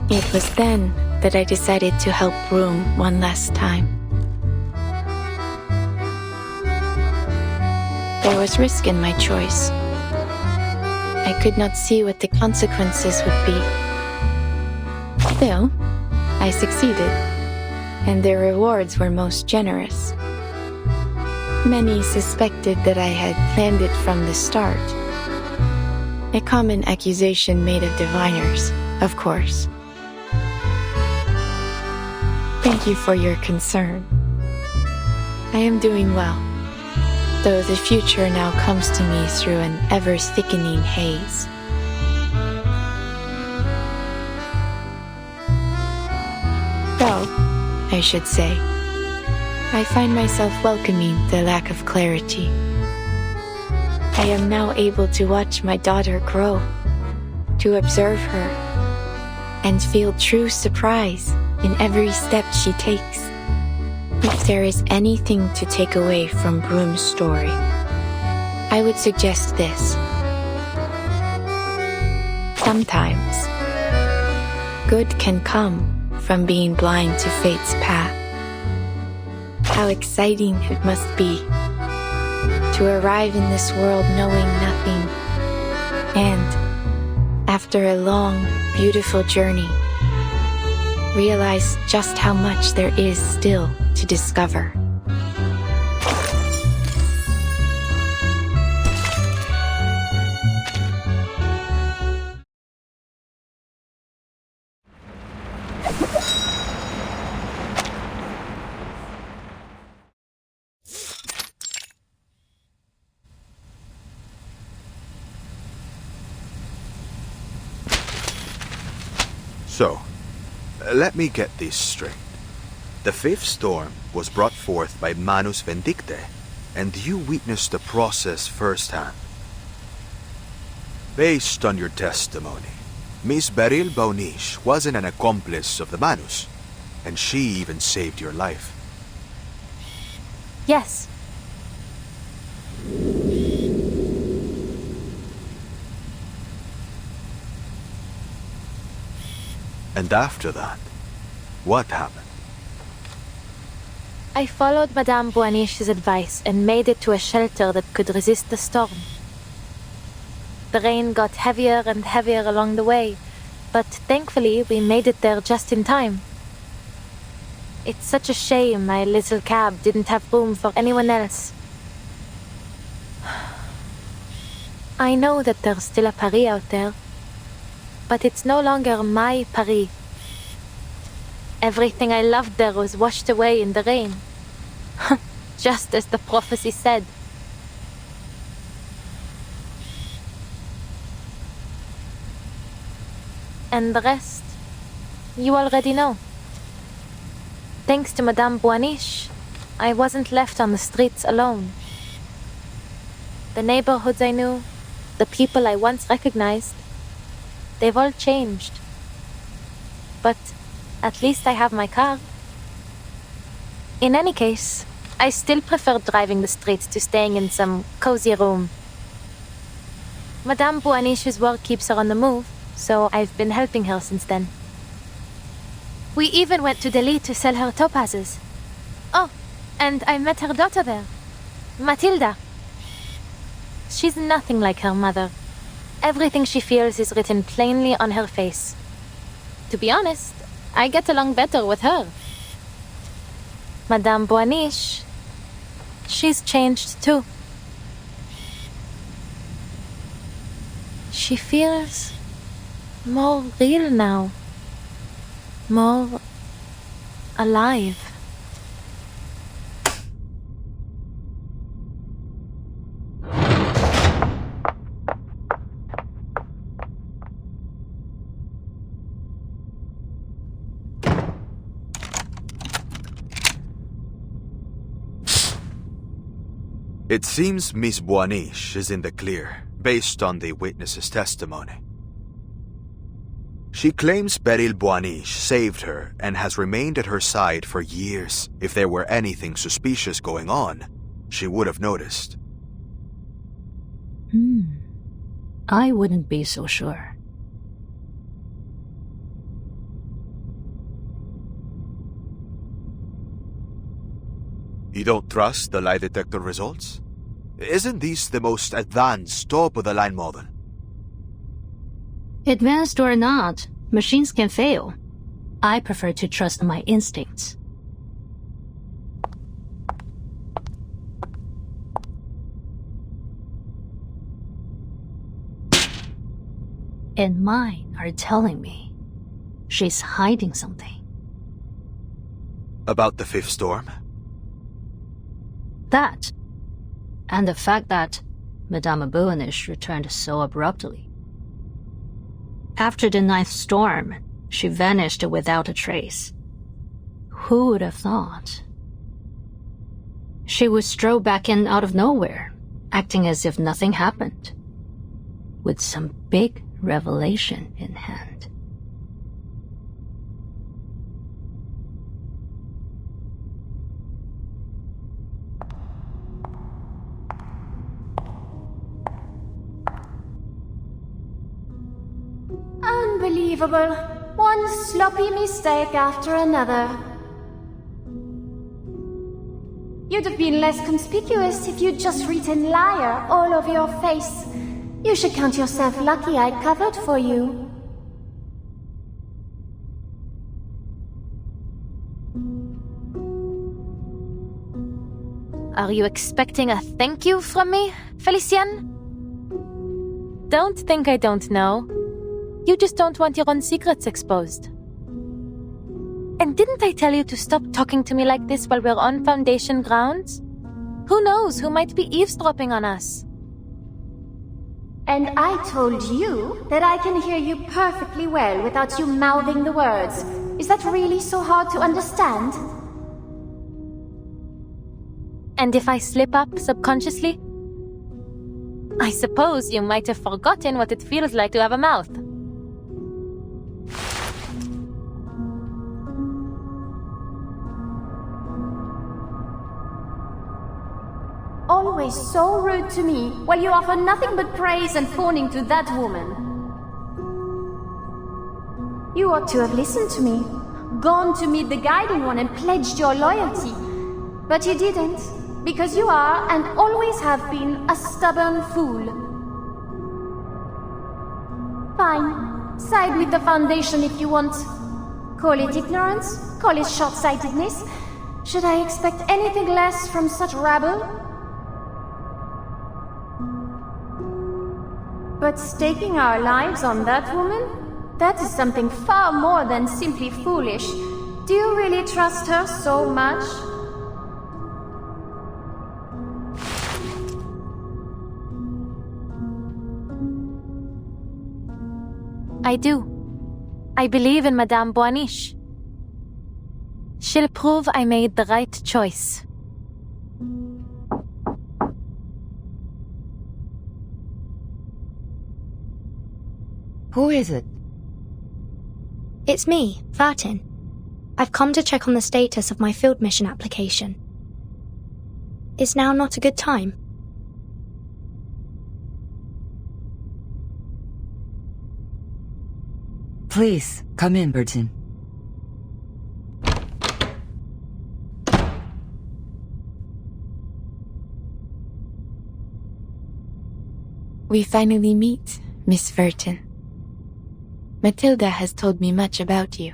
It was then that I decided to help Broom one last time. There was risk in my choice. I could not see what the consequences would be. Still, I succeeded, and the rewards were most generous. Many suspected that I had planned it from the start. A common accusation made of diviners, of course. Thank you for your concern. I am doing well, though the future now comes to me through an ever-thickening haze. Though, I should say, I find myself welcoming the lack of clarity. I am now able to watch my daughter grow, to observe her, and feel true surprise in every step she takes. If there is anything to take away from Broom's story, I would suggest this. Sometimes, good can come from being blind to fate's path. How exciting it must be to arrive in this world knowing nothing, and, after a long, beautiful journey, realize just how much there is still to discover. So, let me get this straight. The fifth storm was brought forth by Manus Vindicte, and you witnessed the process firsthand. Based on your testimony, Miss Beryl Bonish wasn't an accomplice of the Manus, and she even saved your life. Yes. And after that, what happened? I followed Madame Boanish's advice and made it to a shelter that could resist the storm. The rain got heavier and heavier along the way, but thankfully we made it there just in time. It's such a shame my little cab didn't have room for anyone else. I know that there's still a Paris out there, but it's no longer my Paris. Everything I loved there was washed away in the rain. Just as the prophecy said. And the rest, you already know. Thanks to Madame Boanish, I wasn't left on the streets alone. The neighborhoods I knew, the people I once recognized, they've all changed. But at least I have my car. In any case, I still prefer driving the streets to staying in some cozy room. Madame Boanish's work keeps her on the move, so I've been helping her since then. We even went to Delhi to sell her topazes. Oh, and I met her daughter there, Matilda. She's nothing like her mother. Everything she feels is written plainly on her face. To be honest, I get along better with her. Madame Boanish, she's changed too. She feels more real now. More alive. It seems Miss Boanish is in the clear, based on the witness's testimony. She claims Beryl Boanish saved her and has remained at her side for years. If there were anything suspicious going on, she would have noticed. I wouldn't be so sure. You don't trust the lie detector results? Isn't this the most advanced, top-of-the-line model? Advanced or not, machines can fail. I prefer to trust my instincts. And mine are telling me she's hiding something. About the fifth storm? That, and the fact that Madame Boanish returned so abruptly. After the ninth storm, she vanished without a trace. Who would have thought? She would stroll back in out of nowhere, acting as if nothing happened, with some big revelation in hand. Unbelievable. One sloppy mistake after another. You'd have been less conspicuous if you'd just written liar all over your face. You should count yourself lucky I covered for you. Are you expecting a thank you from me, Felicienne? Don't think I don't know. You just don't want your own secrets exposed. And didn't I tell you to stop talking to me like this while we're on Foundation grounds? Who knows who might be eavesdropping on us? And I told you that I can hear you perfectly well without you mouthing the words. Is that really so hard to understand? And if I slip up subconsciously? I suppose you might have forgotten what it feels like to have a mouth. Always so rude to me, while you offer nothing but praise and fawning to that woman. You ought to have listened to me, gone to meet the Guiding One and pledged your loyalty. But you didn't, because you are, and always have been, a stubborn fool. Fine, side with the Foundation if you want. Call it ignorance, call it short-sightedness. Should I expect anything less from such rabble? But staking our lives on that woman? That is something far more than simply foolish. Do you really trust her so much? I do. I believe in Madame Boaniche. She'll prove I made the right choice. Who is it? It's me, Vartin. I've come to check on the status of my field mission application. Is now not a good time? Please, come in, Bertin. We finally meet, Miss Verton. Matilda has told me much about you.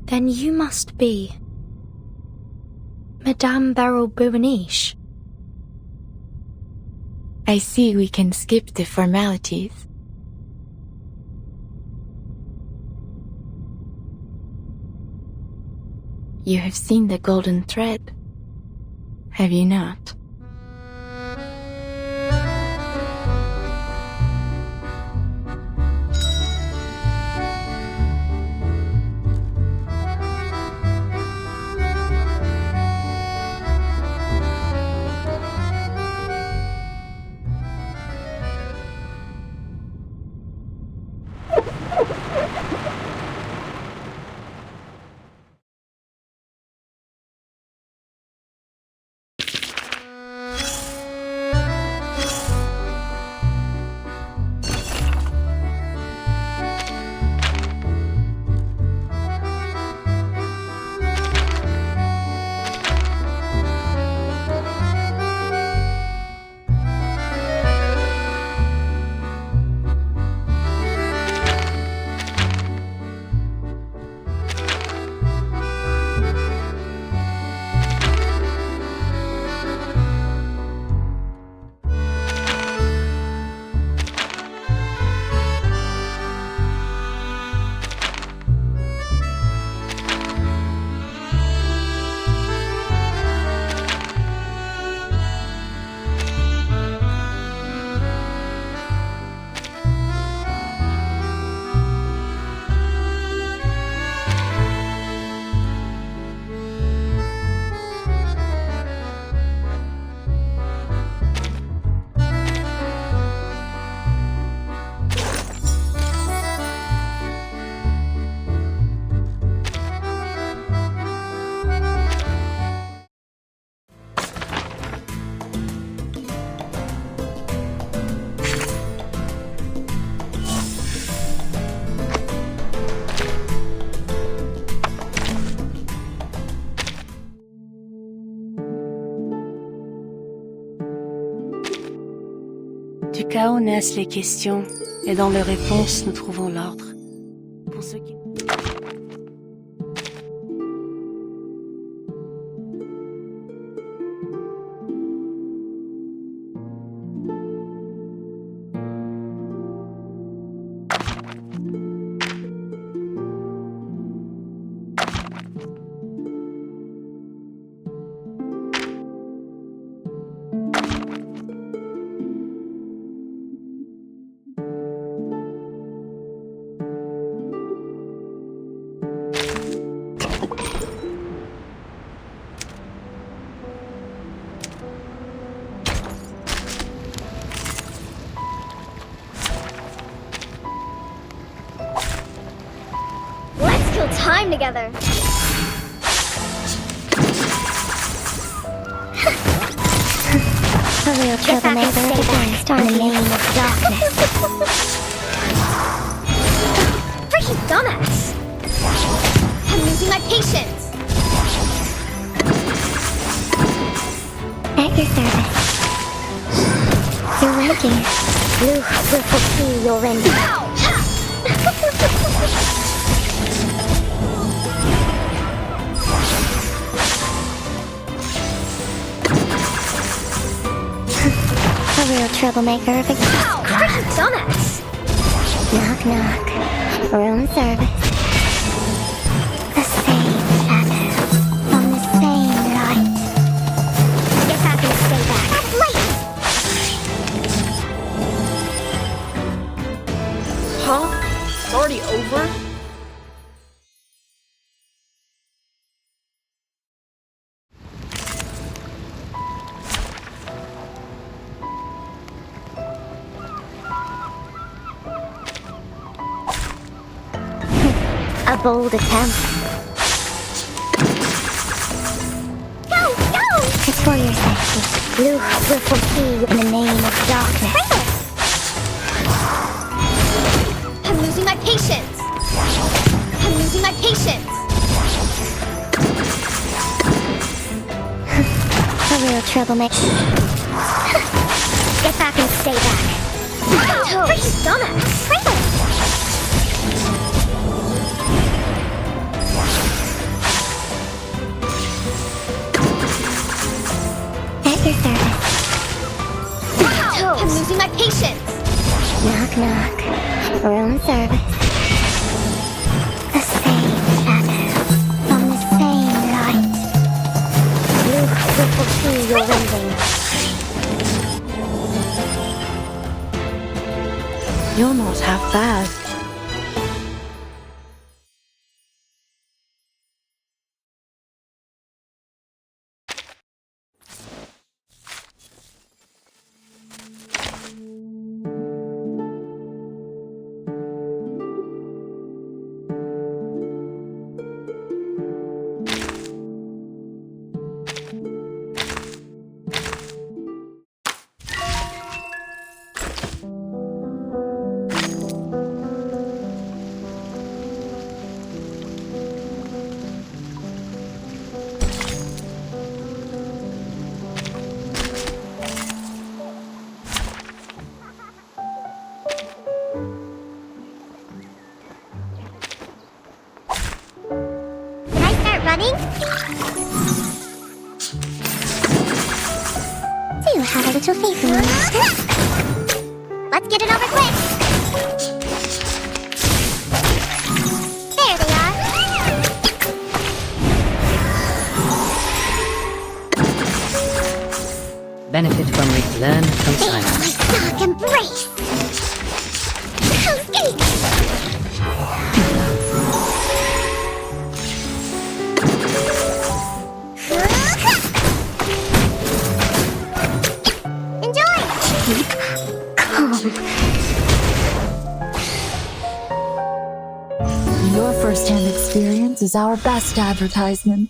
Then you must be Madame Boaniche. I see we can skip the formalities. You have seen the golden thread, have you not? Du chaos naissent les questions, et dans leurs réponses, nous trouvons l'ordre. Pour ceux qui... time together. A real troublemaker against our name of darkness. Freaking dumbass! I'm losing my patience! At your service. Your ranking. Blue will fulfill your ending. A real troublemaker of Freaking dumbass! Knock knock. Room service. The same shadow. From the same light. Guess I can stay back. That's late! Huh? It's already over? A bold attempt. Go! Go! It's for your safety. Blue will fulfill you in the name of darkness. I'm losing my patience! I'm losing my patience! A real troublemaker. Guess I can stay back. Freaking dumbass! At your service. I'm losing my patience! Knock knock. Room service. The same shadow. From the same light. Blue will fulfill your ending. You're not half bad. Running? Do you have a little faith in me, Master? Let's get it over quick! There they are! Benefit from learn from silence. My dark embrace! Hell's Gate! Your first-hand experience is our best advertisement.